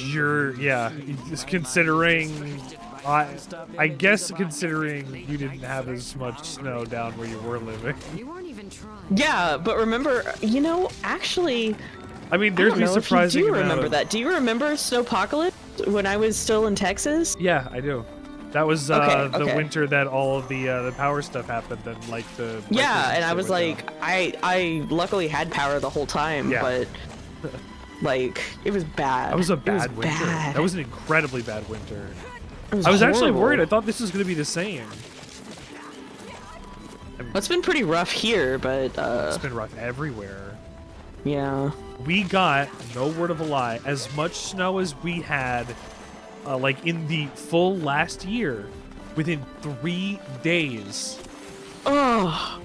Yeah, just considering, I guess considering you didn't have as much snow down where you were living. You weren't even trying. Yeah, but remember, you know, actually, I mean, there's I don't me know if surprising. you do remember that? Do you remember Snowpocalypse when I was still in Texas? Yeah, I do. That was Okay, the okay. winter that all of the power stuff happened, and like the Yeah, and I was went like, down. I luckily had power the whole time, Yeah. but like it was bad. That was a It bad winter. bad. That was an incredibly bad winter. It I was actually horrible. worried. I thought this was going to be the same. Well, it's been pretty rough here, but It's been rough everywhere. yeah. We got, no word of a lie, as much snow as we had, like in the full last year, within 3 days. Oh.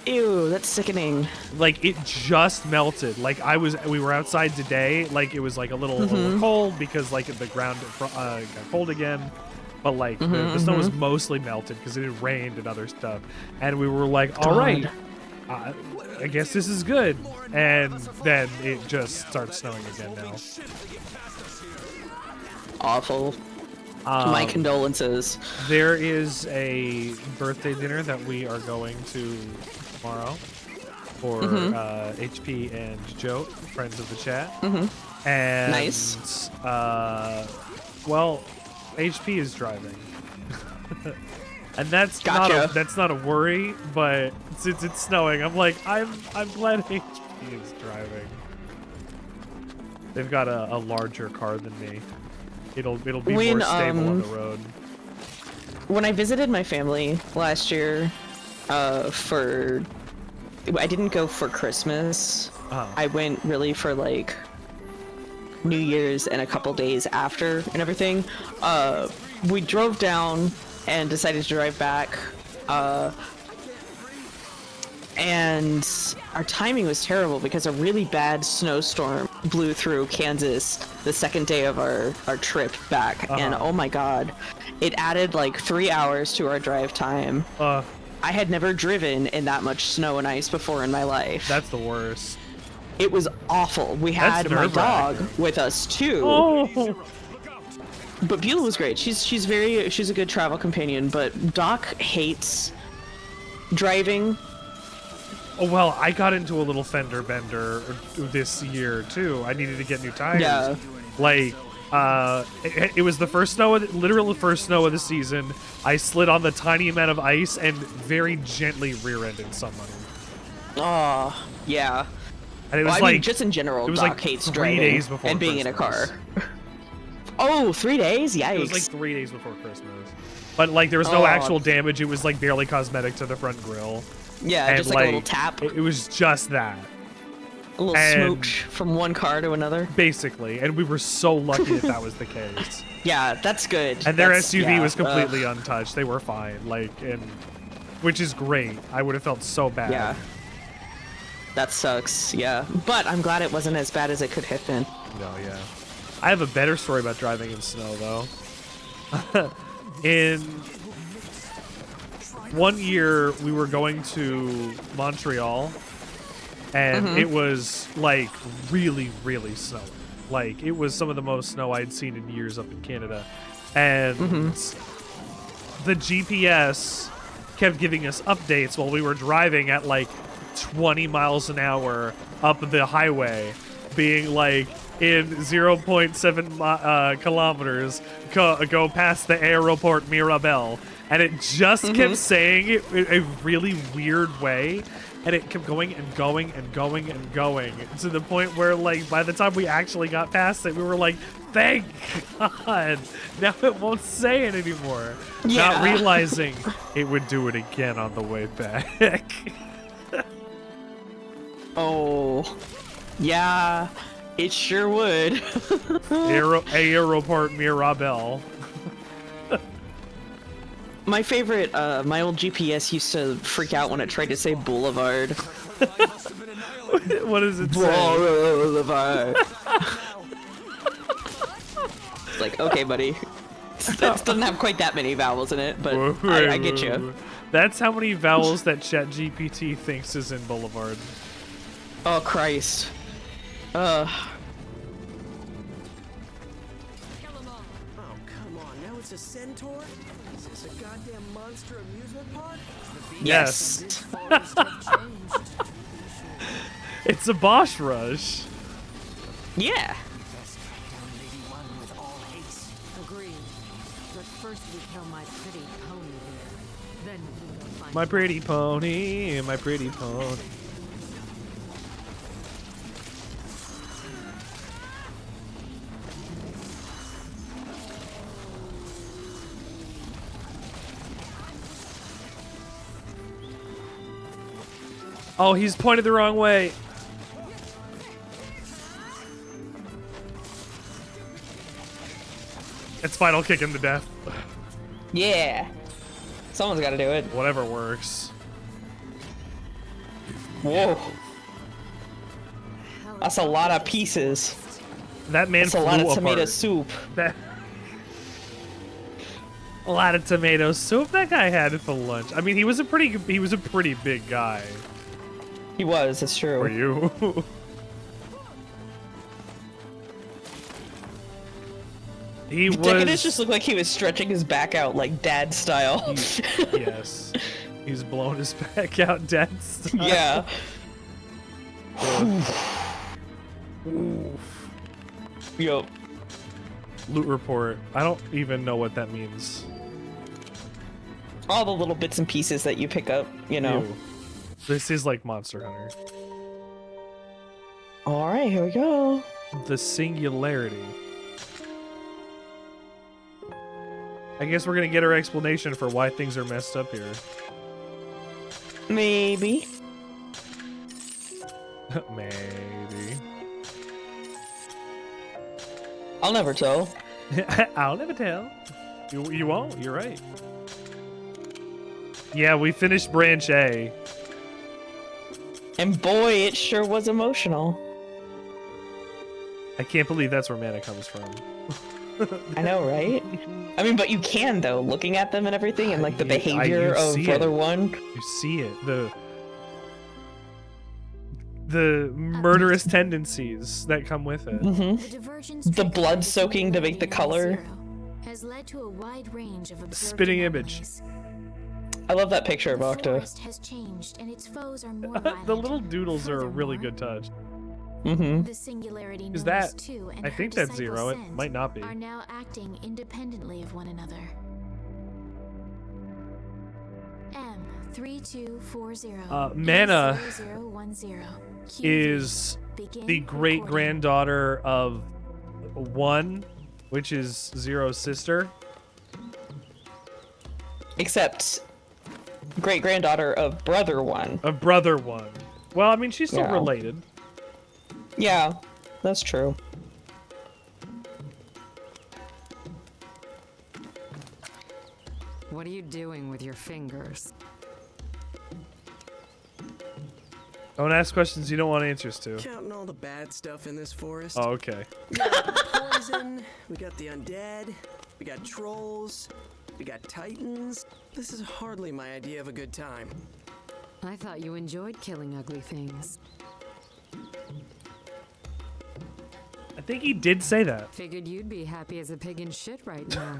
Ew, that's sickening. Like it just melted. Like we were outside today. Like it was like a little cold because like the ground got cold again. But like the snow was mostly melted because it had rained and other stuff. And we were like, all right, I guess this is good. And then it just starts snowing again now. Awful. My condolences. There is a birthday dinner that we are going to tomorrow for HP and Joe, friends of the chat. And Nice. Well, HP is driving, and that's Gotcha. not a worry. But since it's snowing, I'm like I'm glad HP is driving. They've got a larger car than me. It'll be more stable on the road. When I visited my family last year, I didn't go for Christmas. I went really for like New Year's and a couple days after and everything. We drove down and decided to drive back. And our timing was terrible because a really bad snowstorm blew through Kansas the second day of our trip back. And oh my God, it added like 3 hours to our drive time. I had never driven in that much snow and ice before in my life. That's the worst. It was awful. We had my dog with us too. Oh. But Beulah was great. She's a good travel companion, but Doc hates driving. Oh, well, I got into a little fender bender this year too. I needed to get new tires. Yeah. Like, it was the first snow, literally the first snow of the season. I slid on the tiny amount of ice and very gently rear-ended somebody. Oh, yeah. And it was Well, I like mean, just in general, it was Doc like hates 3 driving days before and being in a Christmas. car. Oh, 3 days? Yikes. It was like 3 days before Christmas. But like there was no actual damage. It was like barely cosmetic to the front grille. Yeah, And, just like a little tap. It was just that. A little smooch from one car to another. Basically, and we were so lucky that was the case. Yeah, that's good. And their That's- SUV yeah, was completely untouched. They were fine, like, and which is great. I would have felt so bad. Yeah. That sucks, yeah. But I'm glad it wasn't as bad as it could have been. No, yeah. I have a better story about driving in snow, though. In one year, we were going to Montreal, and it was like really, really snowy. Like it was some of the most snow I'd seen in years up in Canada, and the GPS kept giving us updates while we were driving at like 20 miles an hour up the highway, being like in 0.7 kilometers go past the airport Mirabel, and it just kept saying it in a really weird way. And it kept going and going and going and going to the point where, like, by the time we actually got past it, we were like, thank God. Now it won't say it anymore. Yeah. Not realizing it would do it again on the way back. Oh, yeah, it sure would. Aeroport Mirabel. My favorite, my old GPS used to freak out when it tried to say boulevard. What does it say? Boulevard. It's like, okay, buddy. It doesn't have quite that many vowels in it, but I get you. That's how many vowels that ChatGPT thinks is in Boulevard. Oh, Christ. Oh, come on. Now it's a centaur? Is this a goddamn monster amusement park? Yes. It's a boss rush. Yeah. Agreed. But first we kill my pretty pony here. Then we can go find My pretty pony, my pretty pony. Oh, he's pointed the wrong way. It's final kick him to death. Yeah. Someone's got to do it. Whatever works. Whoa. That's a lot of pieces. That man That's a lot of flew tomato apart. soup. A lot of tomato soup that guy had for lunch. I mean, he was a pretty big guy. He was, it's true. For you. He was. Decadus just looked like he was stretching his back out like dad style. Yes. He's blown his back out dead style. Yeah. Oof. Yup. Loot report. I don't even know what that means. All the little bits and pieces that you pick up, you know. Ew. This is like Monster Hunter. Alright, here we go. The singularity. I guess we're gonna get our explanation for why things are messed up here. Maybe. Maybe. I'll never tell. I'll never tell. You won't. You're right. Yeah, we finished branch A. And boy, it sure was emotional. I can't believe that's where mana comes from. I know, right? I mean, but you can though, looking at them and everything, and like the behavior you of see Brother it. One. You see it. The murderous tendencies that come with it. The blood soaking to make the color. Has led to a wide range of Spitting image. I love that picture of Octa. has changed and its foes are more The little doodles are a really good touch. Mm-hmm. The singularity Is known that? as two and I her think that's disciple zero. It Send might not be. are now acting independently of one another. M3240. Mana 0010. is Begin the great-granddaughter of 1, which is Zero's sister. Except great-granddaughter of brother 1. Of brother 1. Well, I mean, she's still related. Yeah, that's true. What are you doing with your fingers? Don't ask questions you don't want answers to. Counting all the bad stuff in this forest. Oh, okay. We got poison, we got the undead, we got trolls, we got titans. This is hardly my idea of a good time. I thought you enjoyed killing ugly things. I think he did say that. Figured you'd be happy as a pig in shit right now.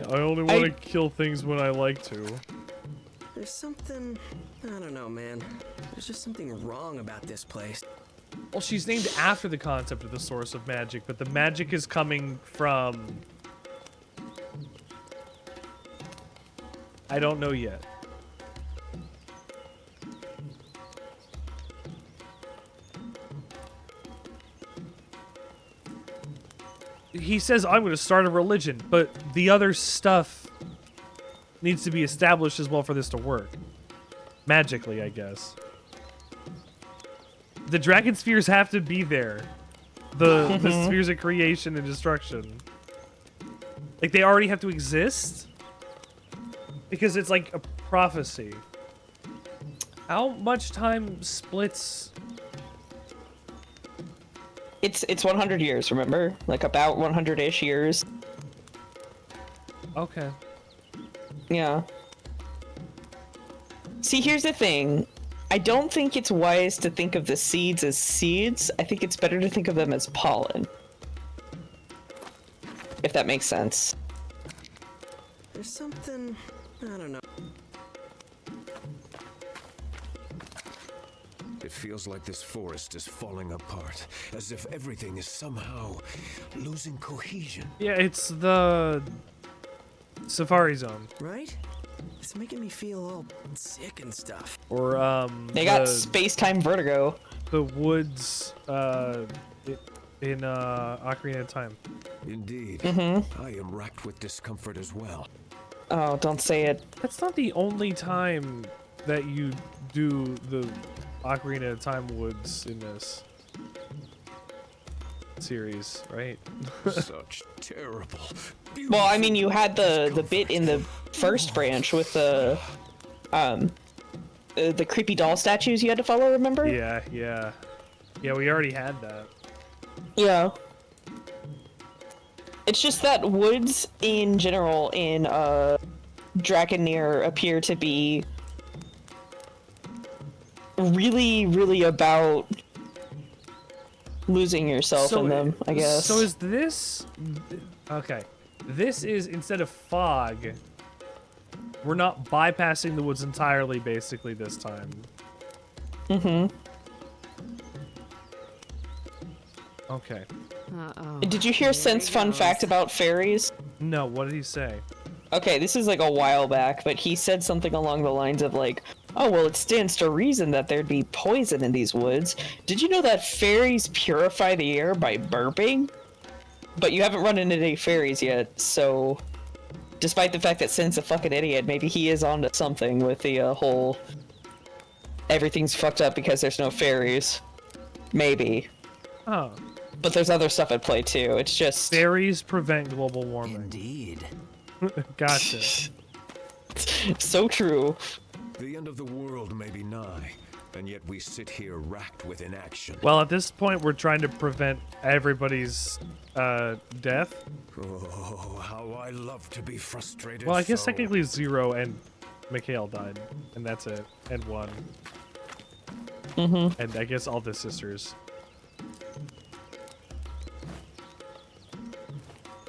I only want to kill things when I like to. There's something, I don't know, man. There's just something wrong about this place. Well, she's named after the concept of the source of magic, but the magic is coming from... I don't know yet. He says, I'm going to start a religion, but the other stuff needs to be established as well for this to work. Magically, I guess. The dragon spheres have to be there. The spheres of creation and destruction. Like, they already have to exist? Because it's like a prophecy. How much time splits? It's 100 years, remember? Like about 100-ish years. Okay. Yeah. See, here's the thing. I don't think it's wise to think of the seeds as seeds. I think it's better to think of them as pollen. If that makes sense. There's something, I don't know. It feels like this forest is falling apart, as if everything is somehow losing cohesion. Yeah, it's the Safari Zone. Right? It's making me feel all sick and stuff. Or, They got space-time vertigo. The woods, in Ocarina of Time. Indeed. I am racked with discomfort as well. Oh, don't say it. That's not the only time that you do the Ocarina of Time woods in this series, right? Such terrible. Well, I mean, you had the bit in the first branch with the creepy doll statues you had to follow, remember? Yeah, we already had that. Yeah. It's just that woods in general in Nier appear to be really, really about losing yourself in them, I guess. So is this... Okay. This is, instead of fog, we're not bypassing the woods entirely, basically, this time. Okay. Uh-oh. Did you hear Sen's fun fact about fairies? No, what did he say? Okay, this is like a while back, but he said something along the lines of like, oh, well, it stands to reason that there'd be poison in these woods. Did you know that fairies purify the air by burping? But you haven't run into any fairies yet, so despite the fact that Sen's a fucking idiot, maybe he is onto something with the whole everything's fucked up because there's no fairies. Maybe. Oh. But there's other stuff at play too. It's just fairies prevent global warming. Indeed. Gotcha. So true. The end of the world may be nigh, and yet we sit here racked with inaction. Well, at this point, we're trying to prevent everybody's death. Oh, how I love to be frustrated. Well, I guess so. technically Zero and Mikhail died, and that's it, and one. And I guess all the sisters.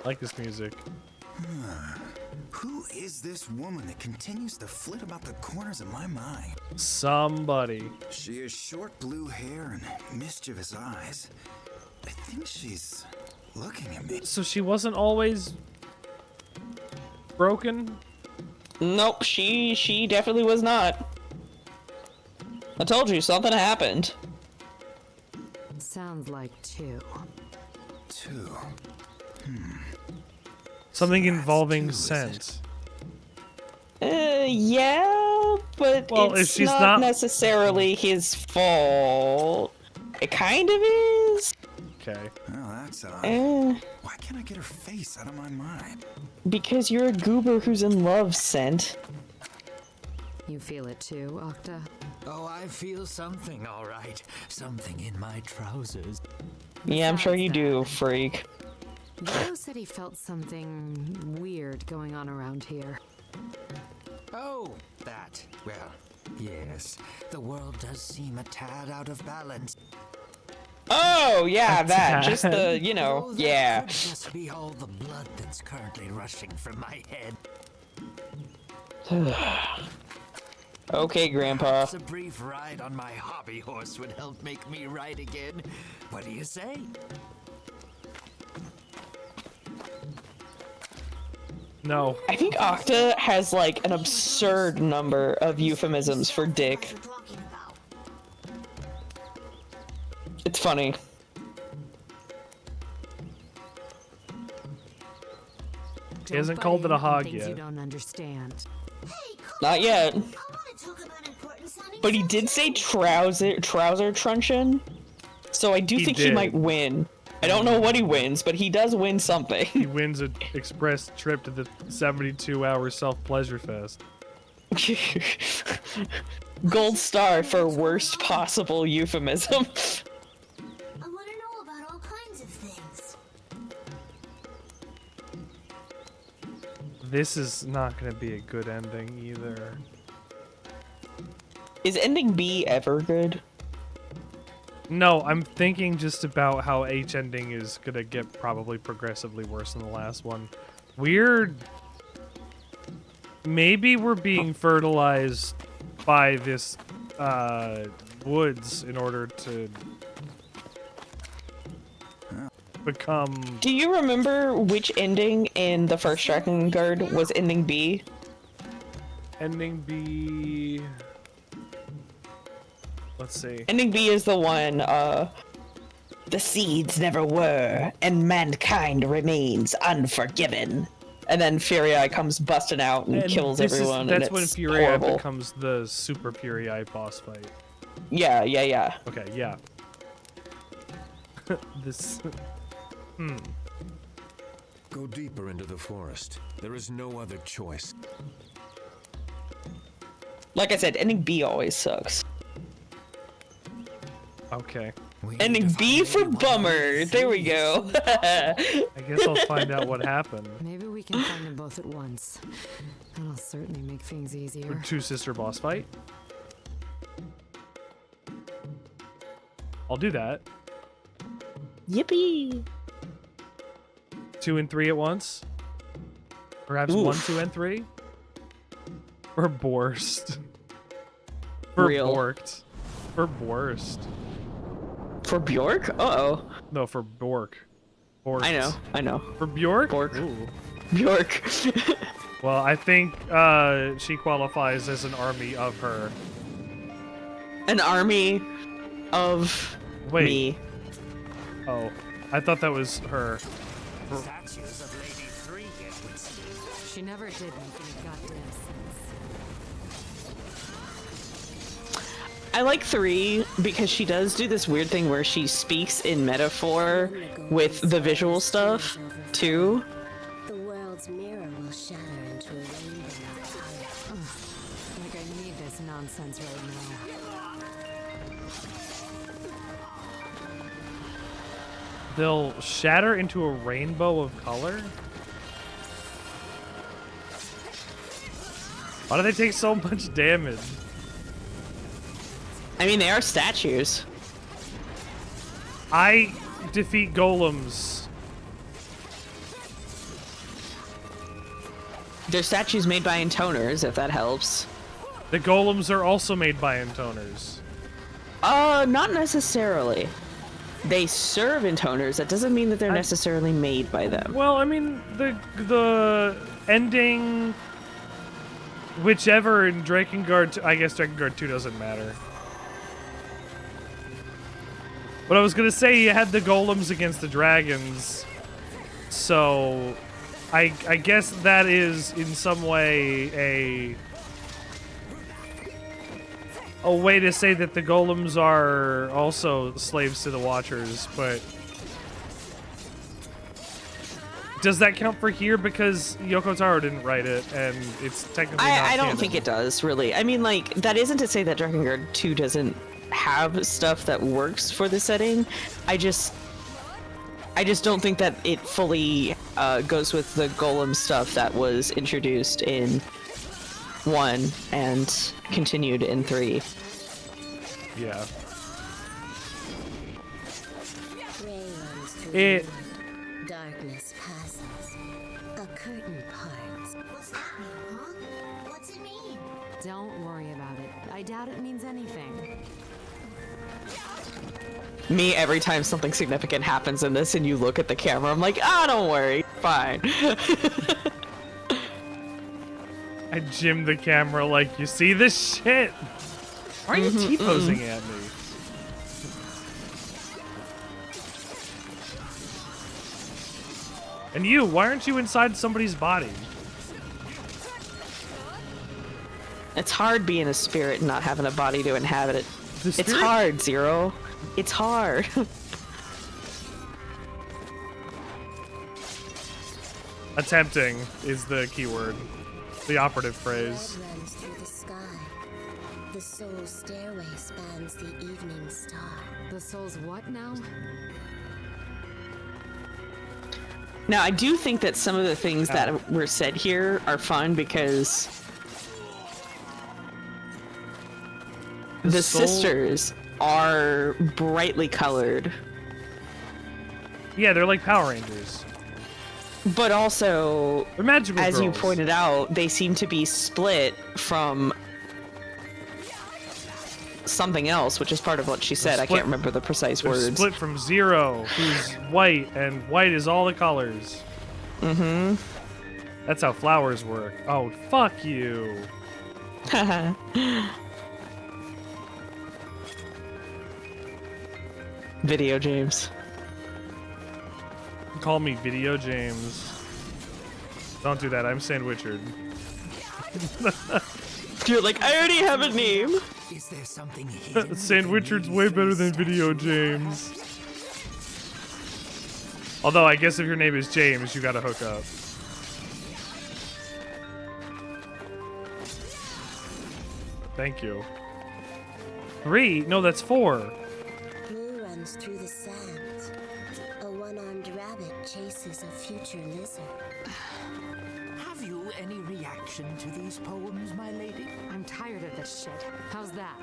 I like this music. Who is this woman that continues to flit about the corners of my mind? Somebody. She has short blue hair and mischievous eyes. I think she's looking at me. So she wasn't always broken? Nope, she definitely was not. I told you, something happened. Sounds like 2. 2. Something That's involving 2, is scent. Yeah, but Well, if it's she's not not- necessarily his fault. It kind of is. Well, that's odd. Why can't I get her face out of my mind? Because you're a goober who's in love, Scent. You feel it too, Octa? Oh, I feel something, all right. Something in my trousers. Yeah, I'm sure you do, freak. Joe said he felt something weird going on around here. Oh, that. Well, yes. The world does seem a tad out of balance. Oh, yeah, that. Just tad. the, you know, Oh, that yeah. could just be all the blood that's currently rushing from my head. Okay, Grandpa. Perhaps a brief ride on my hobby horse would help make me right again. What do you say? No. I think Octa has, like, an absurd number of euphemisms for dick. What you're talking about. It's funny. He hasn't Don't called butt it a in on hog things yet. You don't understand. Hey, come Not yet. I want to talk about important sounding But he did say trouser truncheon, so I do He think he did. might win. I don't know what he wins, but he does win something. He wins an express trip to the 72-hour self-pleasure fest. Gold star for worst possible euphemism. I want to know about all kinds of things. This is not going to be a good ending either. Is ending B ever good? No, I'm thinking just about how H ending is going to get probably progressively worse than the last one. Weird. Maybe we're being fertilized by this woods in order to become... Do you remember which ending in the first Drakengard was ending B? Ending B... Let's see. Ending B is the one, the seeds never were, and mankind remains unforgiven. And then Fury comes busting out and kills this everyone, That's and when it's Fury horrible. becomes the Super Fury boss fight. Yeah, yeah, yeah. Okay, yeah. This... Go deeper into the forest. There is no other choice. Like I said, ending B always sucks. Okay. Ending B for bummer. There we go. I guess I'll find out what happened. Maybe we can find them both at once. That'll certainly make things easier. Two sister boss fight. I'll do that. Yippee! 2 and 3 at once. Perhaps Oof. 1, 2, and 3. For Borst. For Real. Borked. For Borst. For Bjork? Uh-oh. No, for Bork. Borked. I know. For Bjork? Bork. Ooh. Bjork. Well, I think she qualifies as an army of her. An army of me. Oh, I thought that was her. Statues of Lady Three, it would seem. She never did make any goddamn sense. I like 3 because she does do this weird thing where she speaks in metaphor with the visual stuff, too. The world's mirror will shatter into a rainbow of color. Like I need this nonsense right now. They'll shatter into a rainbow of color? Why do they take so much damage? I mean, they are statues. I defeat golems. They're statues made by Intoners, if that helps. The golems are also made by Intoners. Not necessarily. They serve Intoners. That doesn't mean that they're necessarily made by them. Well, I mean, the ending, whichever in Drakengard, I guess Drakengard 2 doesn't matter. But I was gonna say you had the golems against the dragons, so I guess that is in some way a way to say that the golems are also slaves to the Watchers, but does that count for here? Because Yoko Taro didn't write it, and it's technically not I don't canon. think it does, really. I mean, like, that isn't to say that Drakengard 2 doesn't have stuff that works for the setting. I just don't think that it fully goes with the golem stuff that was introduced in 1 and continued in 3. Yeah. It. Darkness passes. A curtain parts. What's that mean, huh? What's it mean? Don't worry about it. I doubt it means anything. Me, every time something significant happens in this and you look at the camera, I'm like, ah, don't worry, fine. I jimmed the camera like, you see this shit? Why are you T-posing at me? And you, why aren't you inside somebody's body? It's hard being a spirit and not having a body to inhabit it. The It's spirit- hard, Zero. It's hard. Attempting is the keyword. The operative phrase. Blood runs through the sky. The soul's stairway spans the evening star. The soul's what now? Now, I do think that some of the things that were said here are fun because the soul- sisters are brightly colored, Yeah, they're like Power Rangers. but also, They're magical as you girls. pointed out, they seem to be split from something else, which is part of what she said. I split- can't remember the precise They're words. split from Zero, who's white, and white is all the colors. Mm-hmm. That's how flowers work. Oh, fuck you. Video James. Call me Video James. Don't do that. I'm Sandwichard. You're like, I already have a name. Is there something hidden? Sandwichard's way better than Video James. Although, I guess if your name is James, you gotta hook up. Thank you. 3? No, that's 4. Blue runs through the sands. A one-armed rabbit chases a future lizard. Have you any reaction to these poems, my lady? I'm tired of this shit. How's that?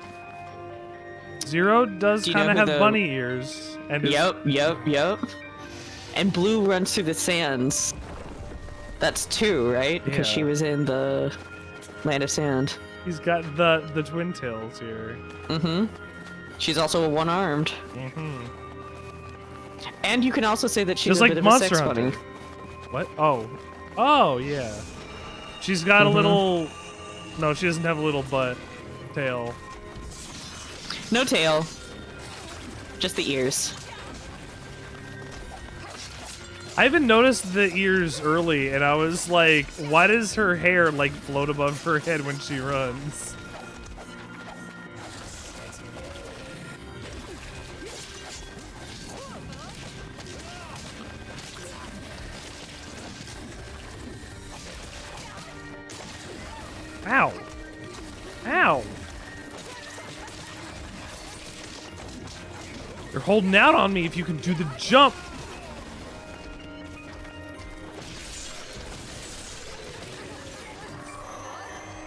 Zero does Do you know kind of who have the- bunny ears. And is- Yep. And Blue runs through the sands. That's 2, right? Because she Yeah. was in the Land of Sand. He's got the twin tails here. Mm-hmm. She's also a one-armed. Mm-hmm. And you can also say that she's Just a like bit of Monster a sex Hunter. bunny. What? Oh, yeah. She's got a little... No, she doesn't have a little butt. Tail. No tail. Just the ears. I even noticed the ears early, and I was like, why does her hair, like, float above her head when she runs? Ow. Ow. You're holding out on me if you can do the jump.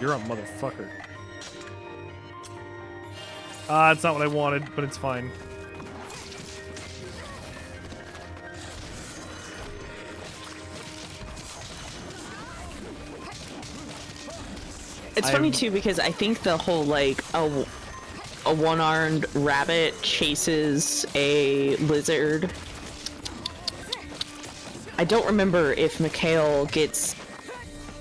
You're a motherfucker. It's not what I wanted, but it's fine. It's funny too because I think the whole like a one-armed rabbit chases a lizard. I don't remember if Mikhail gets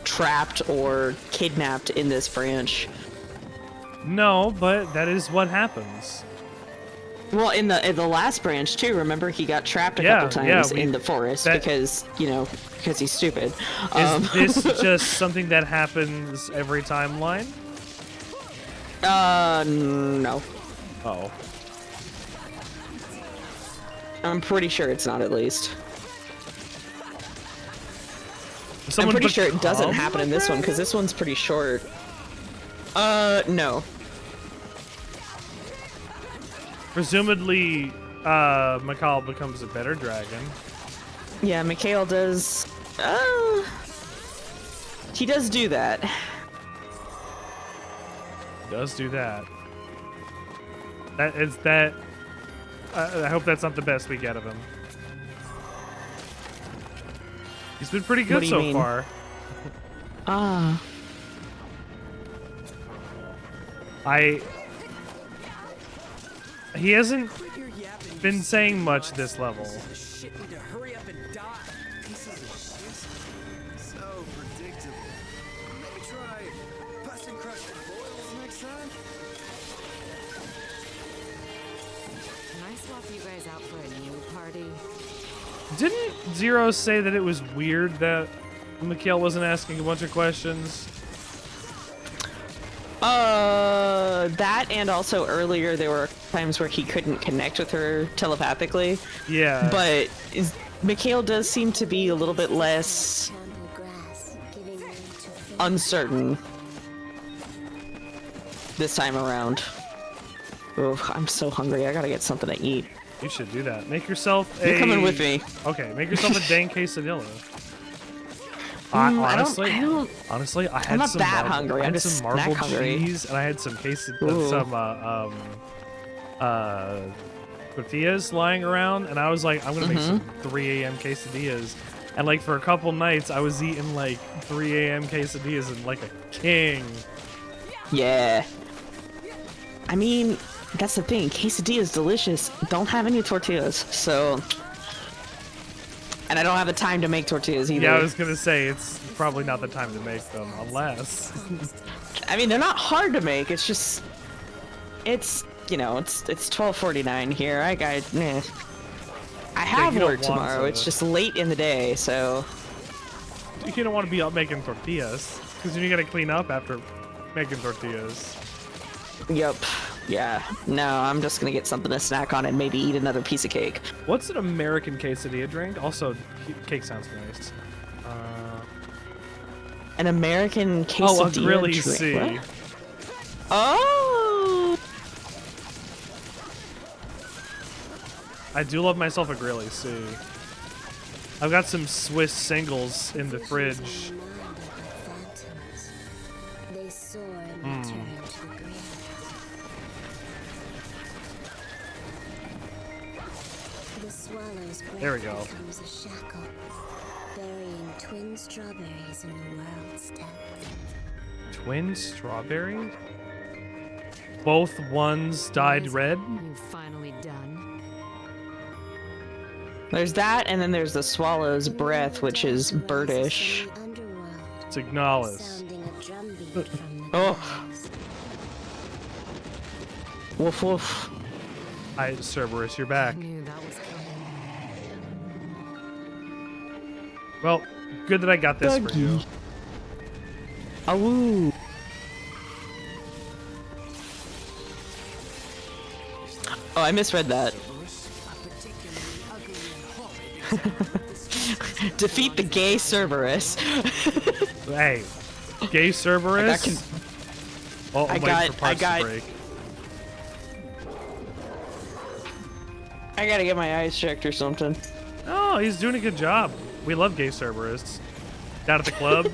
trapped or kidnapped in this branch. No, but that is what happens. Well, in the last branch too. Remember, he got trapped a couple times in the forest because because he's stupid. Is this just something that happens every timeline? No. Oh. I'm pretty sure it's not, at least. I'm pretty sure it doesn't happen in this one, because this one's pretty short. No. Presumably, Mikhail becomes a better dragon. Yeah, Mikhail does... he does do that. Does do that. That is that... I hope that's not the best we get of him. He's been pretty good so far. He hasn't been saying much this level. So predictable. Maybe try passing crushed boils next time? Can I swap you guys out for a new party? Didn't Zero say that it was weird that Mikhail wasn't asking a bunch of questions? That and also earlier there were times where he couldn't connect with her telepathically. Yeah. But Mikhail does seem to be a little bit less uncertain this time around. Oh, I'm so hungry. I gotta get something to eat. You should do that. Make yourself a... You're coming with me. Okay, make yourself a dang quesadilla. Honestly, I had I'm not some that hungry. I'm just some marbled hungry. cheese, and I had some tortillas lying around, and I was like, I'm gonna make some 3 a.m. quesadillas. And like for a couple nights, I was eating like 3 a.m. quesadillas and like a king. Yeah. I mean, that's the thing. Quesadilla is delicious. Don't have any tortillas, so. And I don't have the time to make tortillas either. Yeah, I was gonna say it's probably not the time to make them, unless. I mean, they're not hard to make. It's just, it's it's 12:49 here. I have work tomorrow. It's just late in the day, so. You don't want to be up making tortillas, because you gotta clean up after making tortillas. Yep. Yeah. No, I'm just gonna get something to snack on and maybe eat another piece of cake. What's an American quesadilla drink? Also, cake sounds nice. An American quesadilla a grilly drink. C. What? Oh! I do love myself a grilly C. I've got some Swiss singles in the fridge. There we go. Burying twin strawberries in the world's depths. Twin strawberries? Both ones dyed red? You finally done? There's that, and then there's the swallow's breath, which is birdish. It's Ignalis. Oh. Woof woof. Hi, Cerberus, you're back. Well, good that I got this for you. Awoo. Oh, I misread that. Defeat the gay Cerberus. Hey, gay Cerberus? I gotta get my eyes checked or something. Oh, he's doing a good job. We love gay Cerberus. Down at the club.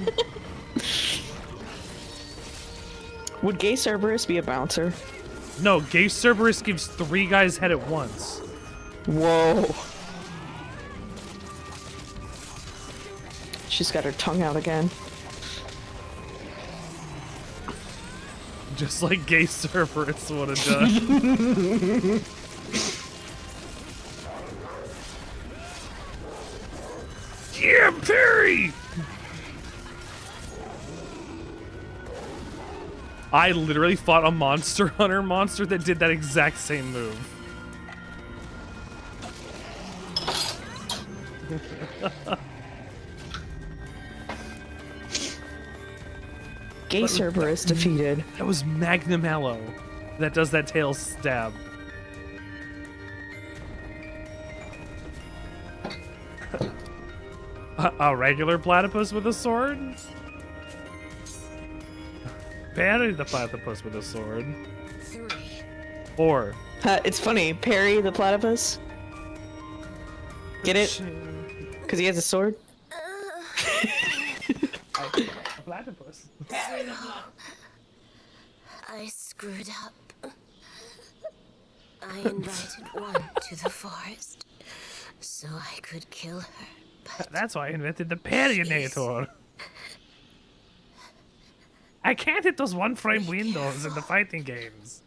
Would gay Cerberus be a bouncer? No, gay Cerberus gives 3 guys head at once. Whoa. She's got her tongue out again. Just like gay Cerberus would have done. Yeah, Perry! I literally fought a monster hunter monster that did that exact same move. Gay Cerberus defeated. That was Magnamello that does that tail stab. A regular platypus with a sword? Parry the platypus with a sword. 3. 4. It's funny. Parry the platypus. Get it? Because he has a sword. A platypus. I screwed up. I invited one to the forest so I could kill her. But That's why I invented the Parryinator. I can't hit those one-frame windows in the fighting games.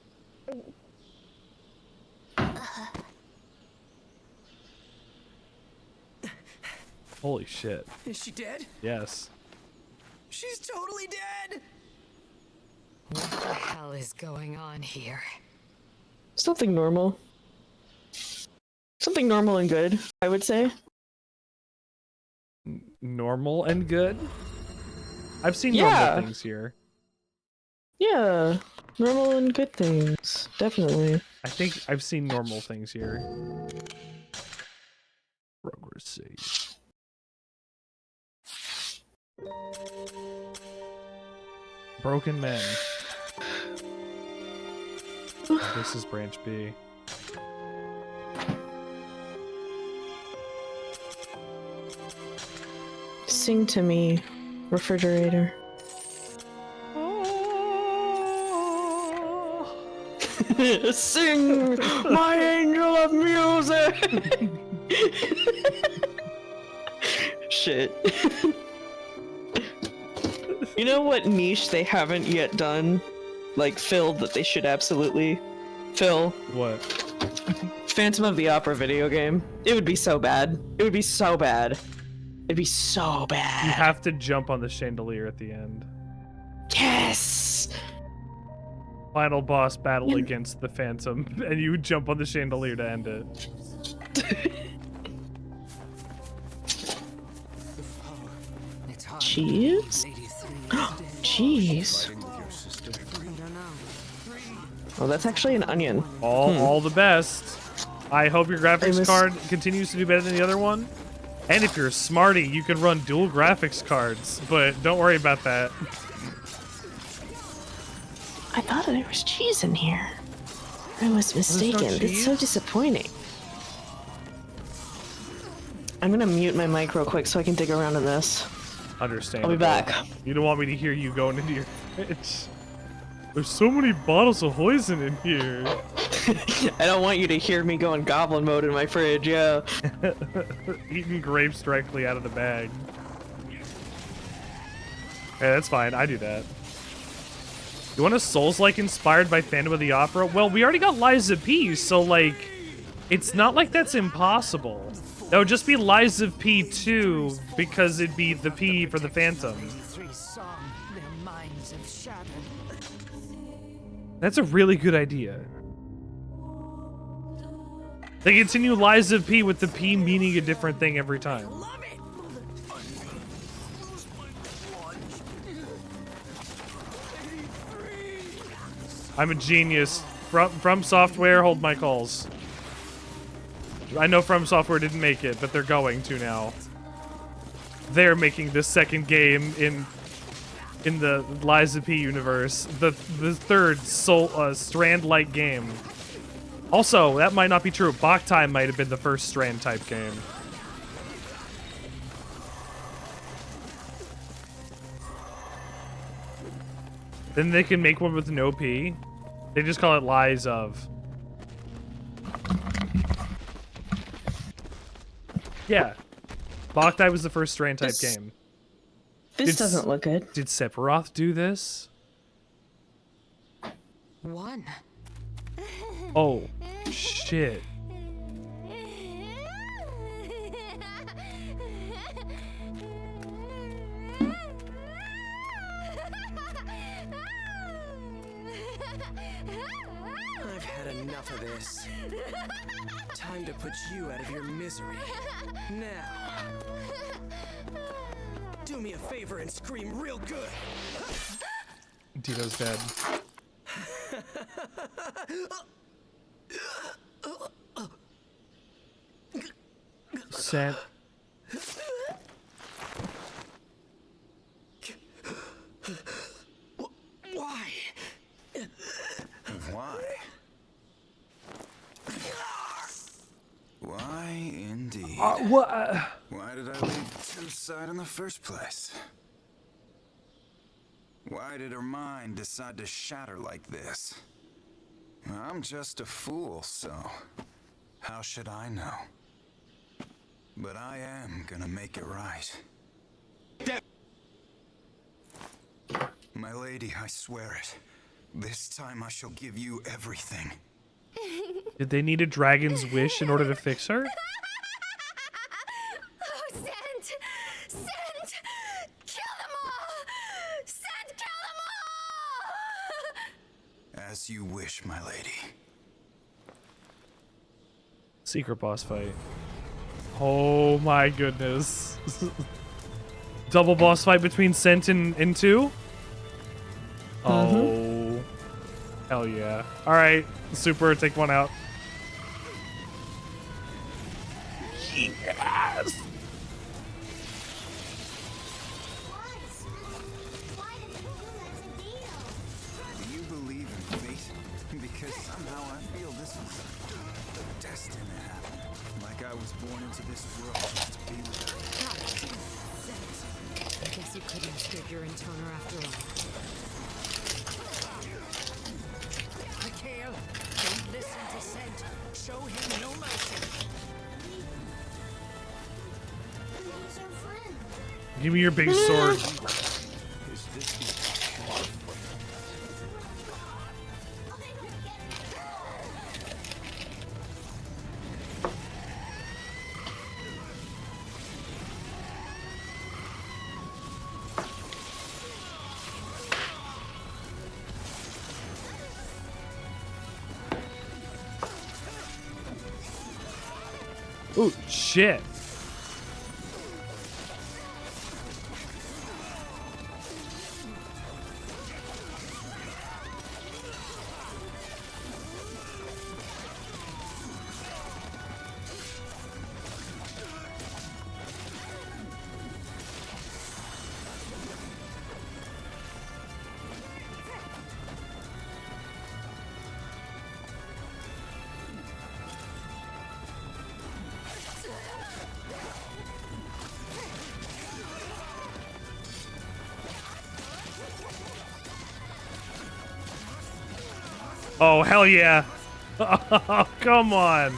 Holy shit. Is she dead? Yes. She's totally dead! What the hell is going on here? Something normal. Something normal and good, I would say. Normal and good? I've seen Yeah. normal things here. Yeah, normal and good things, definitely. I think I've seen normal things here. Progress save. Broken Men. This is branch B. Sing to me, refrigerator. Sing, my angel of music! Shit. You know what niche they haven't yet done? Like, filled, that they should absolutely fill? What? Phantom of the Opera video game. It would be so bad. It would be so bad. It'd be so bad. You have to jump on the chandelier at the end. Yes! Final boss battle against the Phantom, and you jump on the chandelier to end it. Cheese? Cheese. Oh, that's actually an onion. All the best. I hope your graphics card continues to do better than the other one. And if you're a smarty, you can run dual graphics cards, but don't worry about that. I thought there was cheese in here. I was mistaken. It's so disappointing. I'm gonna mute my mic real quick so I can dig around in this. Understand. I'll be back. You don't want me to hear you going into your fridge. There's so many bottles of poison in here. I don't want you to hear me go in goblin mode in my fridge, yeah. Eating grapes directly out of the bag. Hey, that's fine. I do that. You want a Souls-like inspired by Phantom of the Opera? Well, we already got Lies of P, so, like, it's not like that's impossible. That would just be Lies of P 2, because it'd be the P for the Phantom. That's a really good idea. They continue Lies of P with the P meaning a different thing every time. I'm a genius. From Software, hold my calls. I know From Software didn't make it, but they're going to now. They're making the second game in the Lies of P universe, the third Strand-like game. Also, that might not be true. Boktai might have been the first Strand-type game. Then they can make one with no P. They just call it Lies of. Yeah. Boktai was the first Strand-type game. This doesn't look good. Did Sephiroth do this? 1. Oh, shit. I've had enough of this. Time to put you out of your misery. Now, do me a favor and scream real good. Tito's dead. Set. Why? Why? Why indeed? What? Why did I leave to the side in the first place? Why did her mind decide to shatter like this? I'm just a fool, so how should I know? But I am gonna make it right. My lady, I swear it. This time I shall give you everything. Did they need a dragon's wish in order to fix her? Oh, Send! Send! Kill them all! Send, kill them all! As you wish, my lady. Secret boss fight. Oh my goodness. Double boss fight between Sent and 2? Oh. Hell yeah. Alright, Super, take one out. Yes! Do you believe in fate? Because somehow I feel this was destined to happen. Like I was born into this world just to be with her. I guess you couldn't escape your intoner after all. Mikhail, don't listen to Scent. Show him no mercy. He's your friend. Give me your big sword. Is this Oh, shit. Oh, hell yeah. Oh, come on.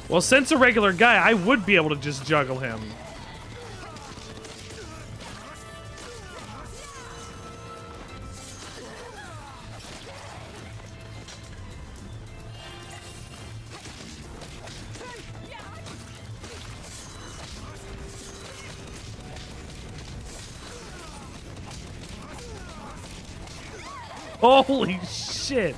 Well, since a regular guy, I would be able to just juggle him. Holy shit.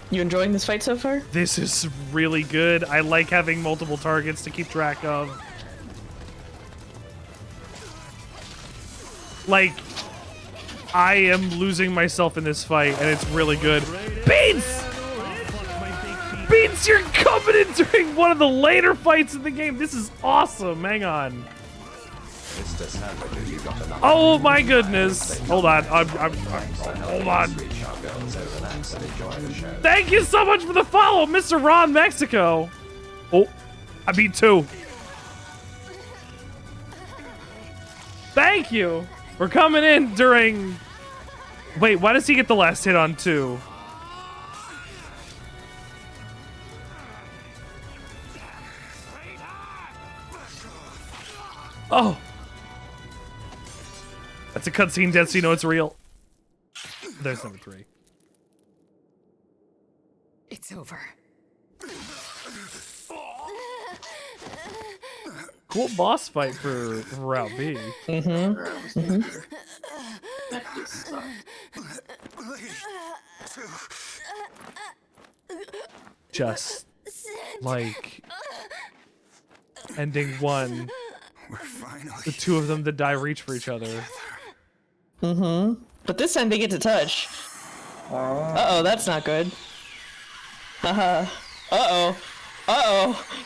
You enjoying this fight so far? This is really good. I like having multiple targets to keep track of. Like, I am losing myself in this fight, and it's really good. Beans! Beans, you're coming in during one of the later fights in the game. This is awesome. Hang on. Oh my goodness. Hold on. Hold on. Thank you so much for the follow, Mr. Ron Mexico. Oh, I beat 2. Thank you for coming in during Wait, why does he get the last hit on 2? Oh! That's a cutscene death, so you know it's real. There's number 3. It's over. Cool boss fight for Route B. Just like ending 1. The 2 of them that die reach for each other. But this time they get to touch. Uh-oh, that's not good. Uh-oh.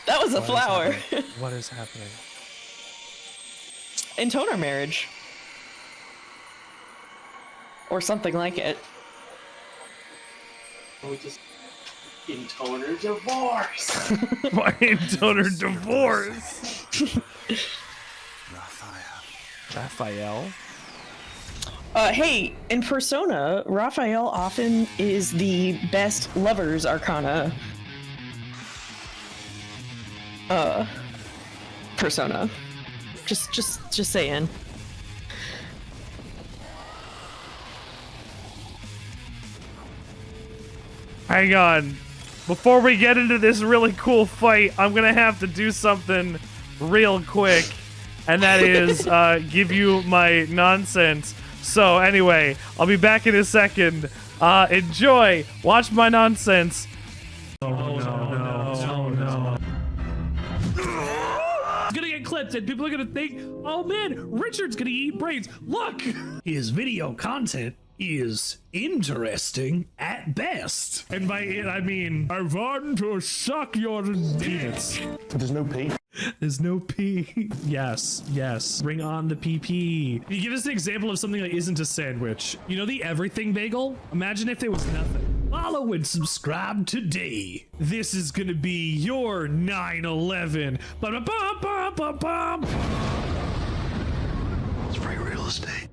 That was a flower. What is happening? Intoner marriage. Or something like it. We just Intoner divorce. My Intoner divorce. Raphael. Hey, in Persona, Raphael often is the best lovers arcana. Persona. Just saying. Hang on. Before we get into this really cool fight, I'm gonna have to do something real quick. And that is give you my nonsense. So anyway, I'll be back in a second. Enjoy. Watch my nonsense. Oh no. It's gonna get clipped and people are gonna think, oh man, Richard's gonna eat brains. Look! His video content is interesting at best. And by it, I mean, I want to suck your penis. There's no P. There's no P. Yes. Bring on the PP. You give us an example of something that isn't a sandwich. You know the everything bagel? Imagine if there was nothing. Follow and subscribe today. This is gonna be your 9/11. Ba-da-bum-bum-bum-bum. It's free real estate.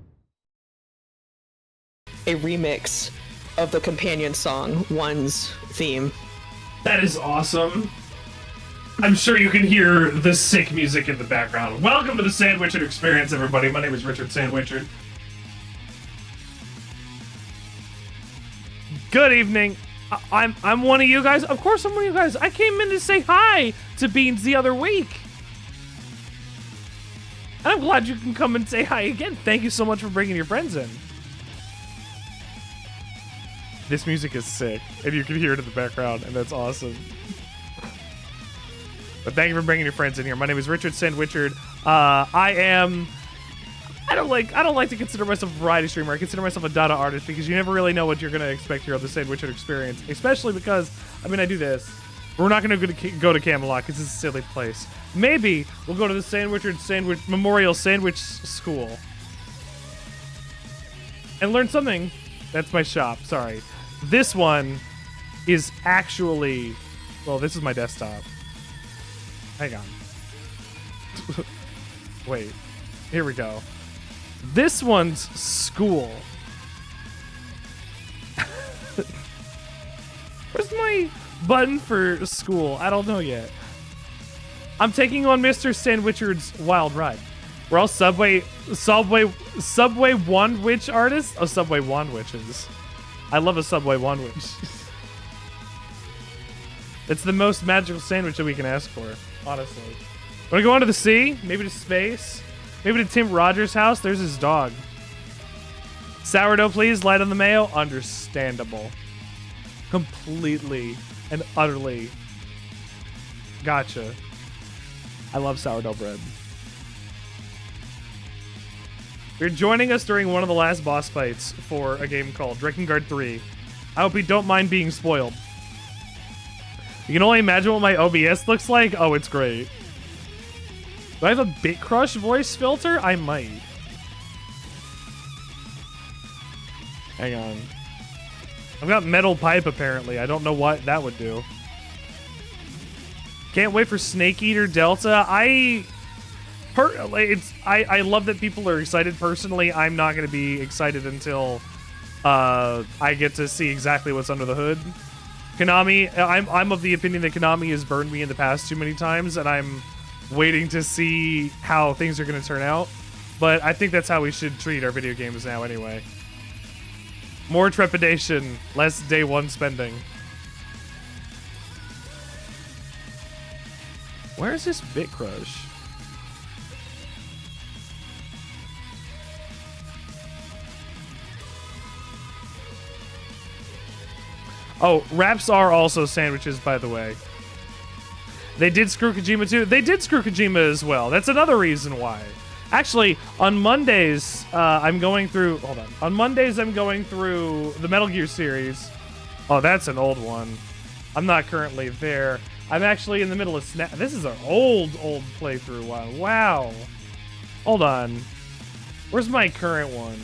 A remix of the companion song, One's theme. That is awesome. I'm sure you can hear the sick music in the background. Welcome to the Sandwichard experience, everybody. My name is Richard Sandwichard. Good evening. I'm one of you guys. Of course I'm one of you guys. I came in to say hi to Beans the other week. And I'm glad you can come and say hi again. Thank you so much for bringing your friends in. This music is sick, and you can hear it in the background, and that's awesome. But thank you for bringing your friends in here. My name is Richard Sandwichard. I don't like to consider myself a variety streamer. I consider myself a data artist because you never really know what you're gonna expect here on the Sandwichard experience. Especially because, I mean, I do this. We're not gonna go to Camelot because it's a silly place. Maybe we'll go to the Sandwichard Memorial Sandwich School and learn something. That's my shop. Sorry. This one is actually, well, this is my desktop. Hang on. Wait. Here we go. This one's school. Where's my button for school? I don't know yet. I'm taking on Mr. Sandwichard's wild ride. We're all Subway Wand Witch artists? Oh, Subway Wand Witches. I love a Subway Wand Witch. It's the most magical sandwich that we can ask for, honestly. Wanna go on to the sea? Maybe to space? Maybe to Tim Rogers' house? There's his dog. Sourdough, please. Light on the mayo? Understandable. Completely and utterly. Gotcha. I love sourdough bread. You're joining us during one of the last boss fights for a game called Drakengard 3. I hope you don't mind being spoiled. You can only imagine what my OBS looks like? Oh, it's great. Do I have a BitCrush voice filter? I might. Hang on. I've got metal pipe, apparently. I don't know what that would do. Can't wait for Snake Eater Delta. I love that people are excited. Personally, I'm not going to be excited until I get to see exactly what's under the hood. Konami, I'm of the opinion that Konami has burned me in the past too many times, and I'm waiting to see how things are going to turn out. But I think that's how we should treat our video games now anyway. More trepidation, less day one spending. Where is this Bit Crush? Oh, wraps are also sandwiches, by the way. They did screw Kojima too. They did screw Kojima as well. That's another reason why. Actually, on Mondays, I'm going through... Hold on. On Mondays, I'm going through the Metal Gear series. Oh, that's an old one. I'm not currently there. I'm actually in the middle of... This is an old playthrough one. Wow. Hold on. Where's my current one?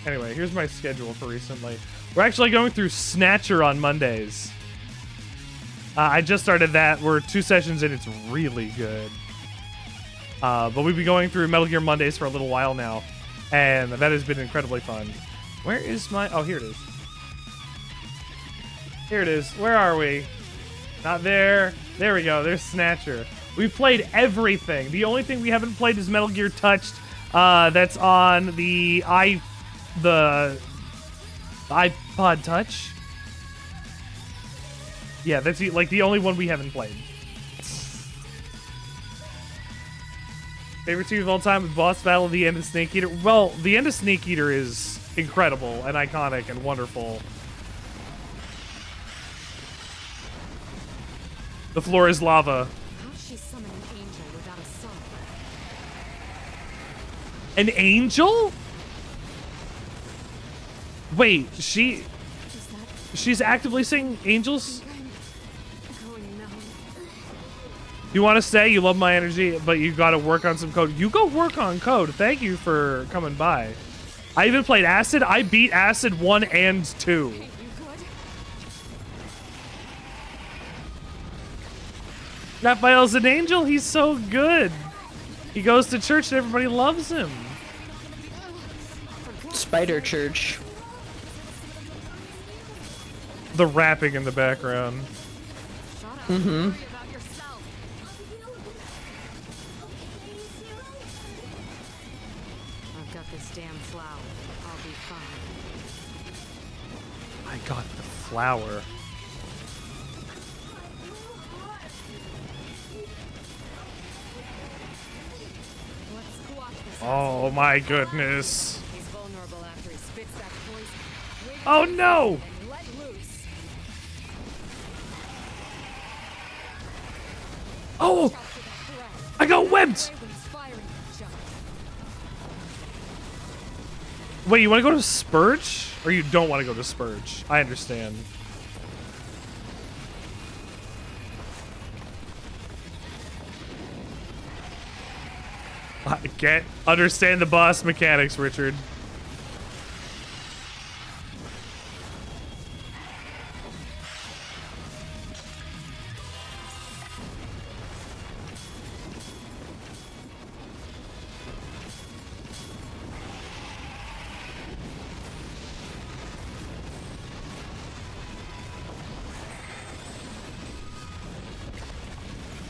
Anyway, here's my schedule for recently. We're actually going through Snatcher on Mondays. I just started that. We're 2 sessions in. It's really good. But we've been going through Metal Gear Mondays for a little while now, and that has been incredibly fun. Where is my... Oh, here it is. Here it is. Where are we? Not there. There we go. There's Snatcher. We've played everything. The only thing we haven't played is Metal Gear Touched. That's on the iPod Touch. Yeah, that's like the only one we haven't played. Favorite team of all time with boss battle, the end of Snake Eater. Well, the end of Snake Eater is incredible and iconic and wonderful. The floor is lava. How did she summon an angel without a song? An angel? Wait, she's actively singing angels? You want to stay? You love my energy, but you got to work on some code. You go work on code. Thank you for coming by. I even played Acid. I beat Acid 1 and 2. Raphael's an angel. He's so good. He goes to church and everybody loves him. Spider Church. The rapping in the background. Mm-hmm. I've got this damn flower. I'll be fine. I got the flower. Oh my goodness. He's vulnerable after he spits that poison. Oh no! And let loose. Oh! I got webbed! Wait, you want to go to Spurge? Or you don't want to go to Spurge? I understand. I understand the boss mechanics, Richard.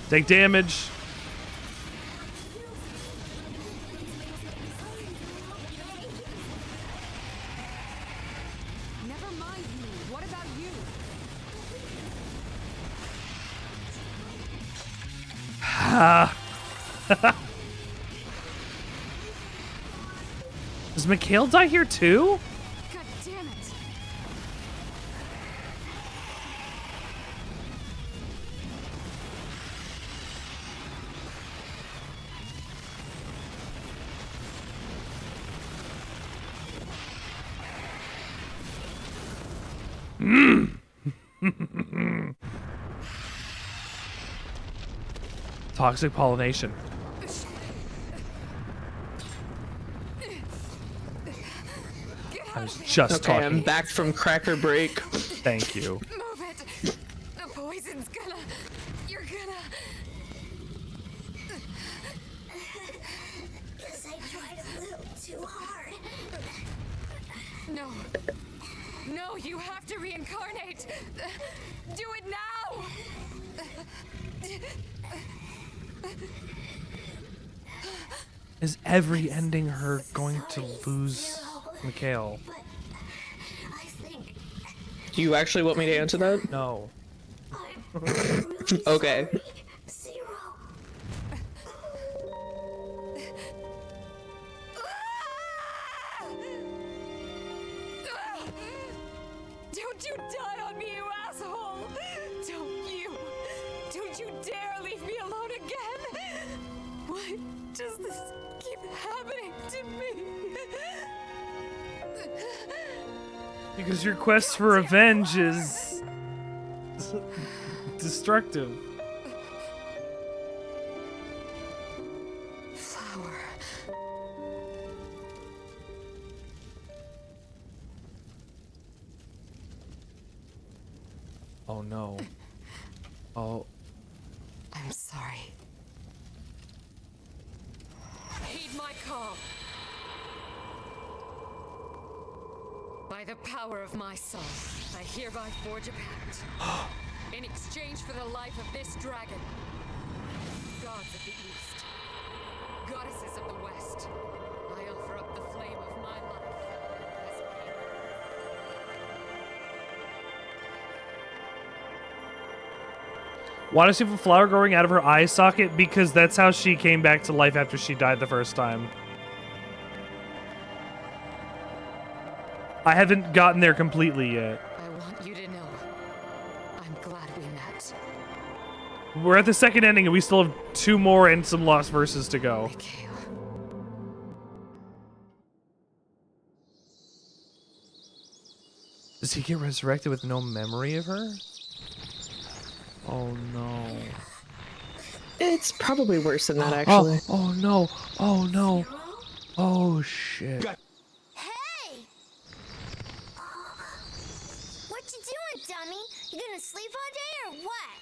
Take damage. Never mind me. What about you? Does Mikhail die here too? God damn it. Toxic pollination. I was just okay, talking. I'm back from cracker break. Thank you. Move it. The poison's gonna... You're gonna... Guess I tried a little too hard. No. No, you have to reincarnate. Do it now. Is every ending her going to lose Mikhail? Do you actually want me to answer that? No. Okay. Don't you die on me, you asshole! Don't you dare leave me alone again! Why does this keep happening to me? Because your quest for revenge is destructive. Flower. Oh no. Oh. I'm sorry. Heed my call. By the power of my soul, I hereby forge a pact. In exchange for the life of this dragon, gods of the east, goddesses of the west, I offer up the flame of my life as payment. Why does she have a flower growing out of her eye socket? Because that's how she came back to life after she died the first time. I haven't gotten there completely yet. I want you to know, I'm glad we met. We're at the second ending and we still have 2 more and some lost verses to go. Mikhail. Does he get resurrected with no memory of her? Oh no. It's probably worse than that, actually. Oh no. Oh no. Oh shit. Hey! What you doing, dummy? You gonna sleep all day or what?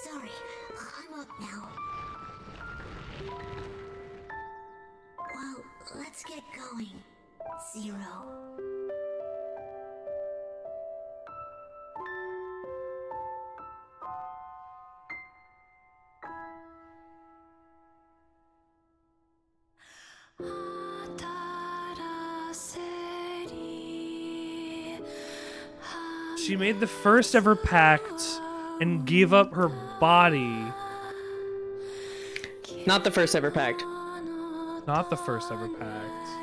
Sorry. I'm up now. Well, let's get going. Zero. She made the first ever pact and gave up her body. Not the first ever pact. Not the first ever pact.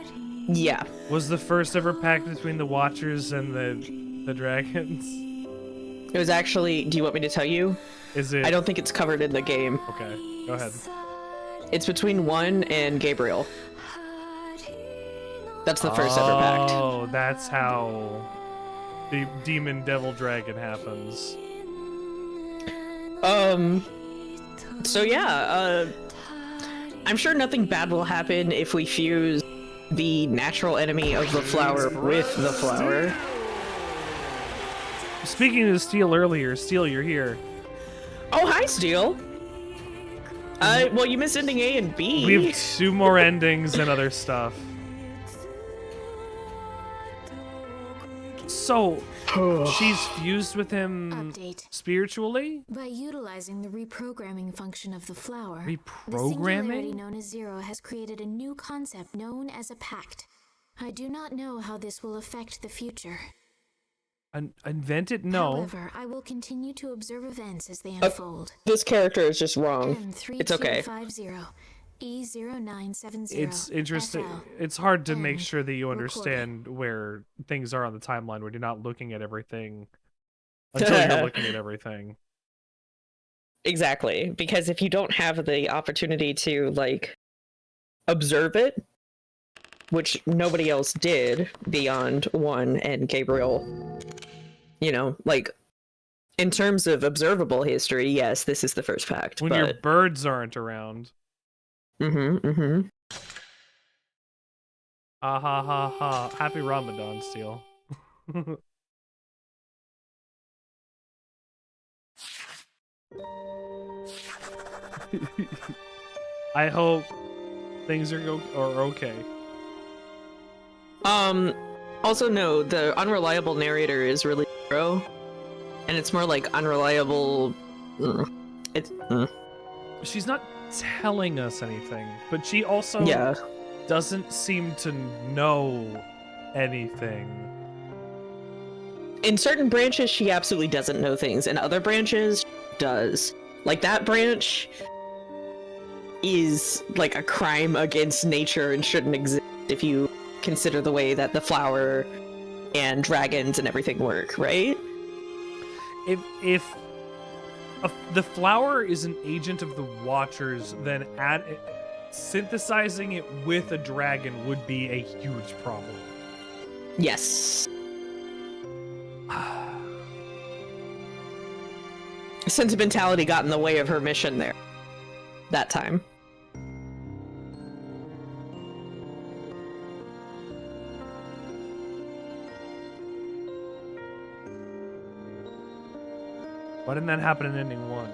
Yeah. Was the first ever pact between the Watchers and the dragons? It was actually, do you want me to tell you? Is it? I don't think it's covered in the game. Okay, go ahead. It's between 1 and Gabriel. That's the first ever pact. Oh, that's how the demon devil dragon happens. So yeah, I'm sure nothing bad will happen if we fuse the natural enemy of the flower with the flower. Speaking of Steel earlier, Steel, you're here. Oh, hi, Steel. Well, you missed ending A and B. We have 2 more endings and other stuff. So, she's fused with him spiritually? By utilizing the reprogramming function of the flower, the Reprogramming? singularity known as Zero has created a new concept known as a pact. I do not know how this will affect the future. Invented? No. However, I will continue to observe events as they unfold. This character is just wrong. It's okay. M3250, E0970. It's interesting. It's hard to make sure that you understand where things are on the timeline when you're not looking at everything until you're looking at everything. Exactly, because if you don't have the opportunity to, like, observe it, which nobody else did beyond 1 and Gabriel, you know, like, in terms of observable history, yes, this is the first pact. When your birds aren't around. Mm-hmm. Ha ha ha ha. Happy Ramadan, Steel. I hope things are okay. Also, no, the unreliable narrator is really zero, and it's more like unreliable. She's not telling us anything, but she also doesn't seem to know anything. In certain branches, she absolutely doesn't know things. In other branches, does. Like, that branch is like a crime against nature and shouldn't exist if you consider the way that the flower and dragons and everything work, right? If the flower is an agent of the Watchers, then synthesizing it with a dragon would be a huge problem. Yes. Sentimentality got in the way of her mission there. That time. Why didn't that happen in ending 1?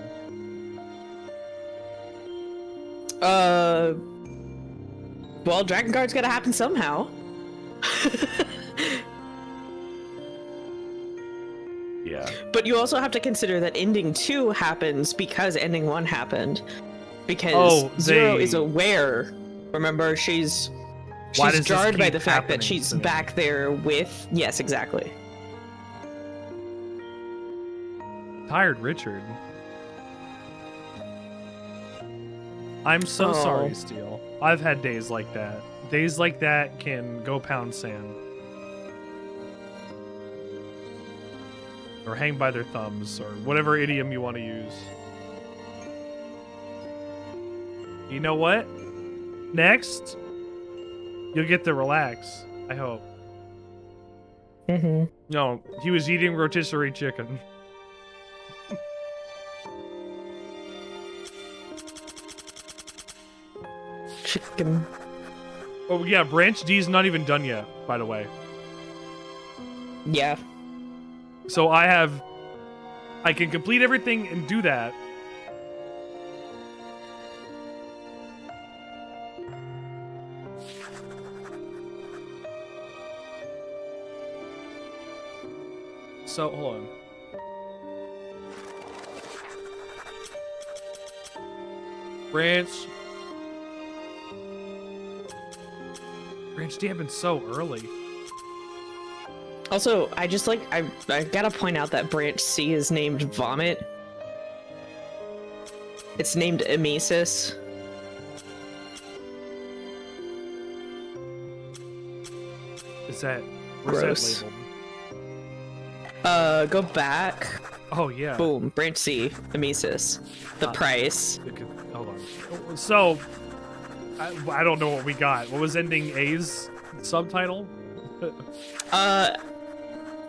Well, Drakengard's gotta happen somehow. Yeah. But you also have to consider that ending 2 happens because ending 1 happened. Because Zero is aware. Remember, she's jarred by the fact that she's back there with... Yes, exactly. Tired Richard. I'm so sorry, Steel. I've had days like that. Days like that can go pound sand. Or hang by their thumbs, or whatever idiom you want to use. You know what? Next, you'll get to relax. I hope. Mm-hmm. No, he was eating rotisserie chicken. Chicken. Oh yeah, Branch D's not even done yet, by the way. Yeah. So I can complete everything and do that. So, hold on. Branch D happened so early. Also, I just like, I gotta point out that Branch C is named Vomit. It's named Emesis. Is that, where's Gross. that labeled? Go back. Oh, yeah. Boom, Branch C, Emesis. The price. Hold on. So, I don't know what we got. What was ending A's subtitle?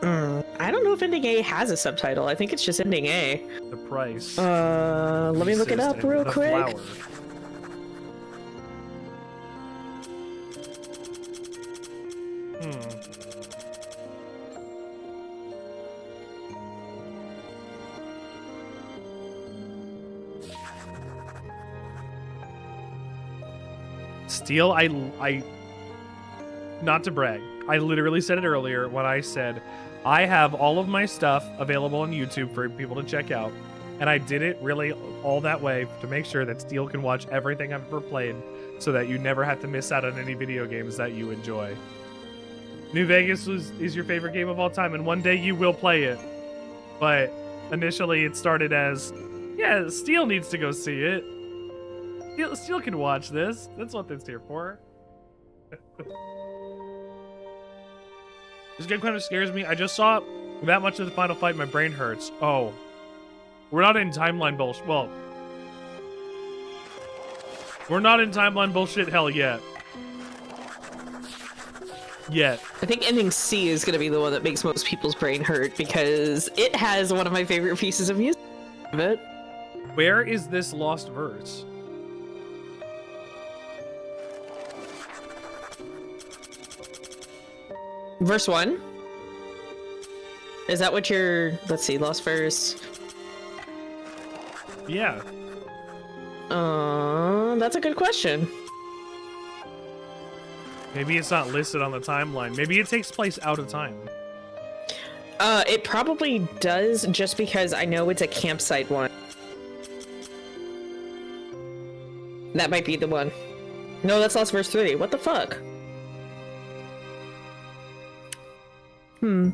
I don't know if ending A has a subtitle. I think it's just ending A. The price. Let me look it up real quick. Flower. Steel, I not to brag, I literally said it earlier when I said I have all of my stuff available on YouTube for people to check out, and I did it really all that way to make sure that Steel can watch everything I've ever played so that you never have to miss out on any video games that you enjoy. New Vegas is your favorite game of all time, and one day you will play it, but initially it started as, yeah, Steel needs to go see it. Steel can watch this. That's what it's here for. This game kind of scares me. I just saw that much of the final fight, my brain hurts. Oh. We're not in timeline bullshit. Well. We're not in timeline bullshit hell yet. Yet. I think ending C is going to be the one that makes most people's brain hurt because it has one of my favorite pieces of music of it. Where is this lost verse? Verse 1? Is that what you're... Let's see, lost verse. Yeah. That's a good question. Maybe it's not listed on the timeline. Maybe it takes place out of time. It probably does, just because I know it's a campsite one. That might be the one. No, that's Lost Verse 3. What the fuck? I don't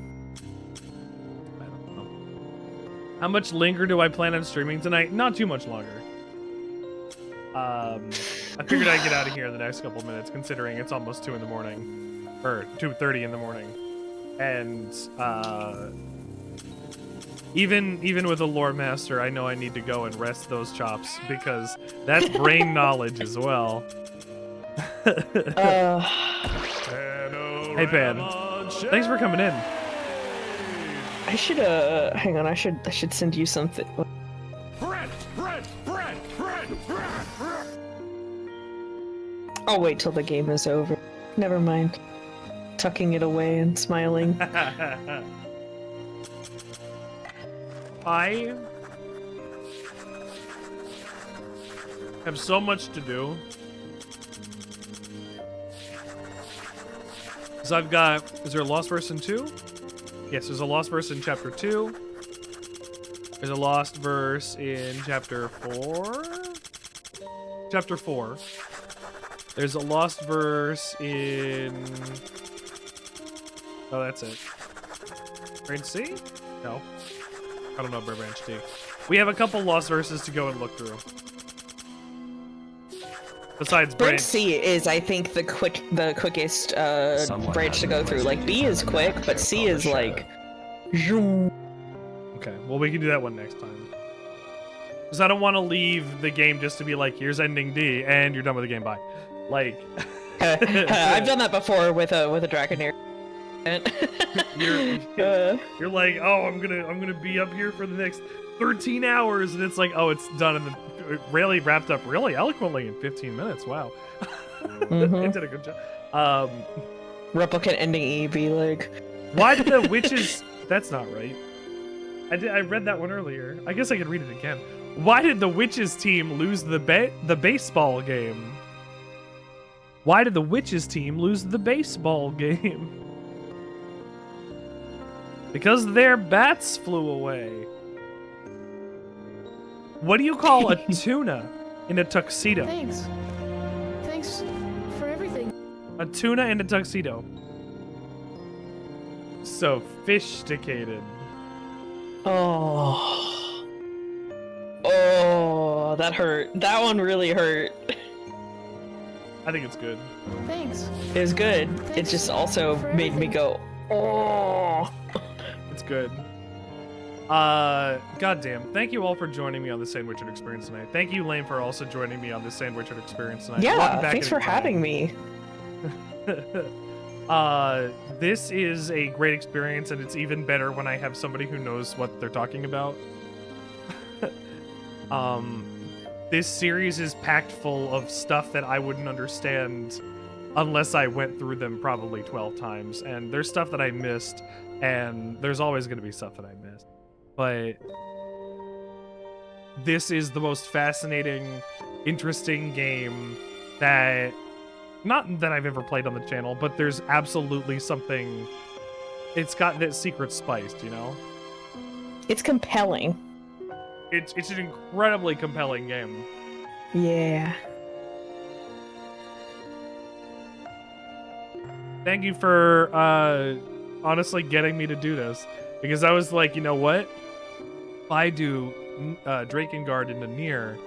know. How much longer do I plan on streaming tonight? Not too much longer. I figured I'd get out of here in the next couple minutes, considering it's almost 2 in the morning. Or 2:30 in the morning. And, even with a lore master, I know I need to go and rest those chops, because that's brain knowledge as well. Hey, Pan. Thanks for coming in. I should, hang on, I should send you something. Bread! I'll wait till the game is over. Never mind. Tucking it away and smiling. I have so much to do. So I've got, is there a Lost Verse in 2? Yes, there's a Lost Verse in Chapter 2. There's a Lost Verse in Chapter 4. Chapter 4. There's a Lost Verse in... Oh, that's it. Branch C? No. I don't know about Branch D. We have a couple Lost Verses to go and look through. Besides Branch C is, I think, the quickest branch to go through. Like, B is quick, but C is like... zoom. Okay, well, we can do that one next time. Because I don't want to leave the game just to be like, here's ending D, and you're done with the game, bye. Like... I've done that before with a Dragoneer. You're like, oh, I'm gonna be up here for the next 13 hours, and it's like, oh, it's done, and it really wrapped up really eloquently in 15 minutes. Wow. It did a good job. Replicant ending E be like, why did the witches... That's not right. I read that one earlier. I guess I could read it again. Why did the witches team lose the baseball game? Why did the witches team lose the baseball game? Because their bats flew away. What do you call a tuna in a tuxedo? Thanks. Thanks for everything. A tuna in a tuxedo. Sophisticated. oh. Oh, that hurt. That one really hurt. I think it's good. Thanks. It was good. It just also made me go, oh. It's good. Goddamn. Thank you all for joining me on the Sandwichard experience tonight. Thank you, Lane, for also joining me on the Sandwichard experience tonight. Yeah, thanks for having me. This is a great experience, and it's even better when I have somebody who knows what they're talking about. This series is packed full of stuff that I wouldn't understand unless I went through them probably 12 times. And there's stuff that I missed, and there's always going to be stuff that I missed. But this is the most fascinating, interesting game that... Not that I've ever played on the channel, but there's absolutely something... It's got that secret spice, you know? It's compelling. It's an incredibly compelling game. Yeah. Thank you for honestly getting me to do this, because I was like, you know what? If I do Drakengard into Nier,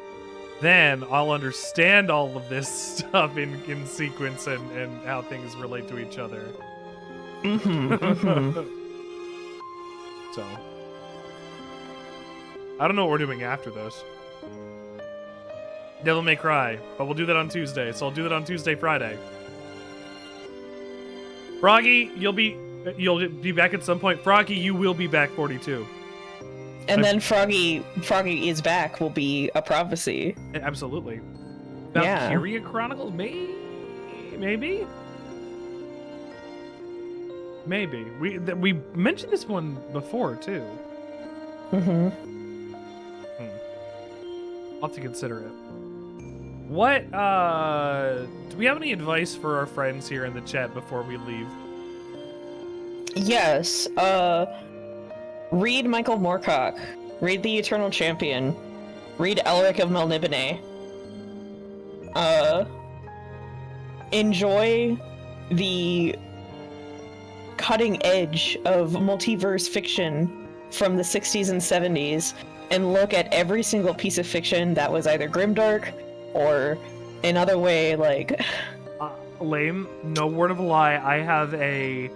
then I'll understand all of this stuff in sequence and how things relate to each other. So, I don't know what we're doing after this. Devil May Cry, but we'll do that on Tuesday, so I'll do that on Tuesday, Friday. Froggy, you'll be back at some point. Froggy, you will be back 42. And then Froggy is back will be a prophecy. Absolutely. Valkyria Chronicles, maybe. We mentioned this one before too. I'll have to consider it. What, do we have any advice for our friends here in the chat before we leave? Yes, read Michael Moorcock. Read The Eternal Champion. Read Elric of Melniboné. Enjoy the cutting edge of multiverse fiction from the 60s and 70s, and look at every single piece of fiction that was either grimdark or another way, like... Lame, no word of a lie, I have a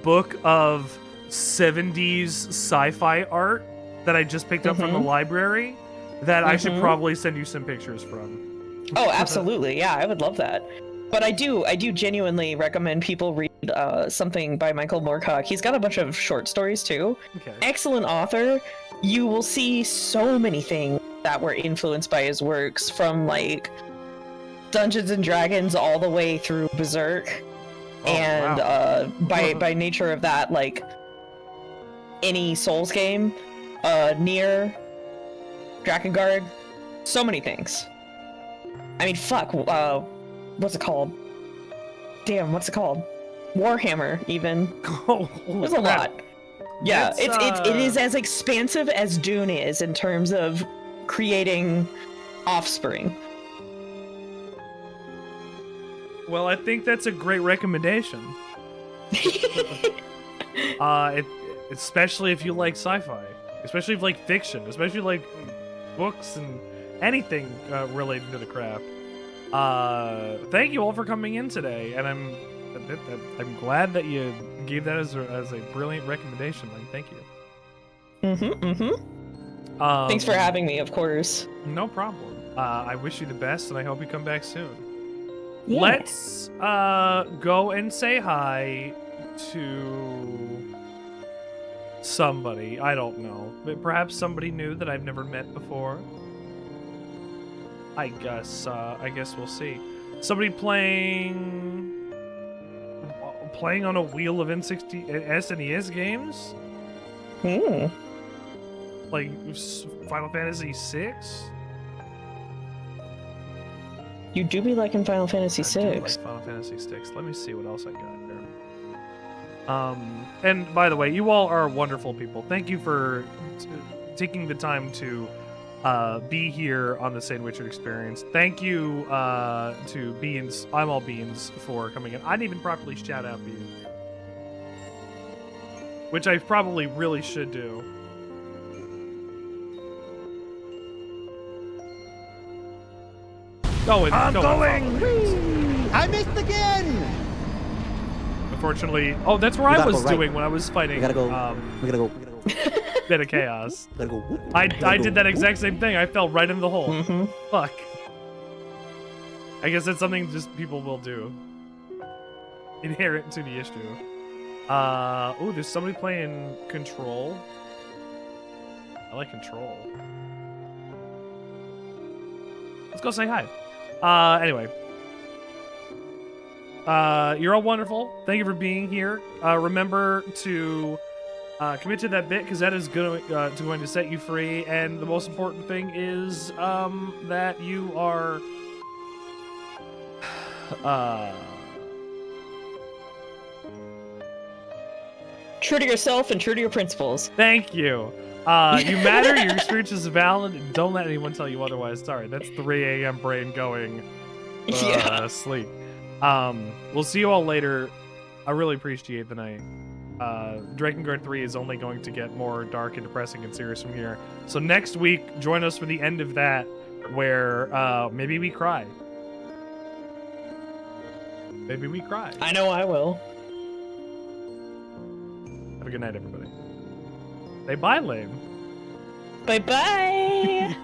book of 70s sci-fi art that I just picked up from the library that I should probably send you some pictures from. Oh, absolutely. Yeah, I would love that. But I do genuinely recommend people read something by Michael Moorcock. He's got a bunch of short stories too. Okay. Excellent author. You will see so many things that were influenced by his works, from like Dungeons and Dragons all the way through Berserk. By nature of that, like any Souls game, Nier, Drakengard, so many things. I mean, fuck, what's it called? Damn, what's it called? Warhammer, even. Oh, there's a lot. Yeah, it is as expansive as Dune is in terms of creating offspring. Well, I think that's a great recommendation. Especially if you like sci-fi, especially if you like fiction, especially if you like books and anything related to the craft. Thank you all for coming in today, and I'm glad that you gave that as a brilliant recommendation. Like, thank you. Thanks for having me, of course. No problem. I wish you the best, and I hope you come back soon. Yeah. Let's go and say hi to somebody. I don't know. But perhaps somebody new that I've never met before. I guess we'll see. Somebody playing on a wheel of SNES games? Like Final Fantasy VI? You do be liking Final Fantasy VI. I do like Final Fantasy VI. Let me see what else I got here. And by the way, you all are wonderful people. Thank you for taking the time to be here on the Sandwichard experience. Thank you to Beans, I'm All Beans, for coming in. I didn't even properly shout out Beans, which I probably really should do. I'm going! I missed again! Unfortunately, oh, that's where I was doing when I was fighting. We gotta go. We gotta go. Bit of chaos. We gotta go. I did that exact same thing. I fell right in the hole. Fuck. I guess that's something just people will do. Inherent to the issue. Oh, there's somebody playing Control. I like Control. Let's go say hi. Anyway. You're all wonderful. Thank you for being here. Remember to commit to that bit, because that is going to set you free. And the most important thing is that you are true to yourself and true to your principles. Thank you. You matter, your experience is valid, and don't let anyone tell you otherwise. Sorry, that's 3 a.m. brain going sleep. We'll see you all later. I really appreciate the night. Drakengard 3 is only going to get more dark and depressing and serious from here. So next week, join us for the end of that, where maybe we cry. Maybe we cry. I know I will. Have a good night, everybody. Say bye, lame. Bye-bye.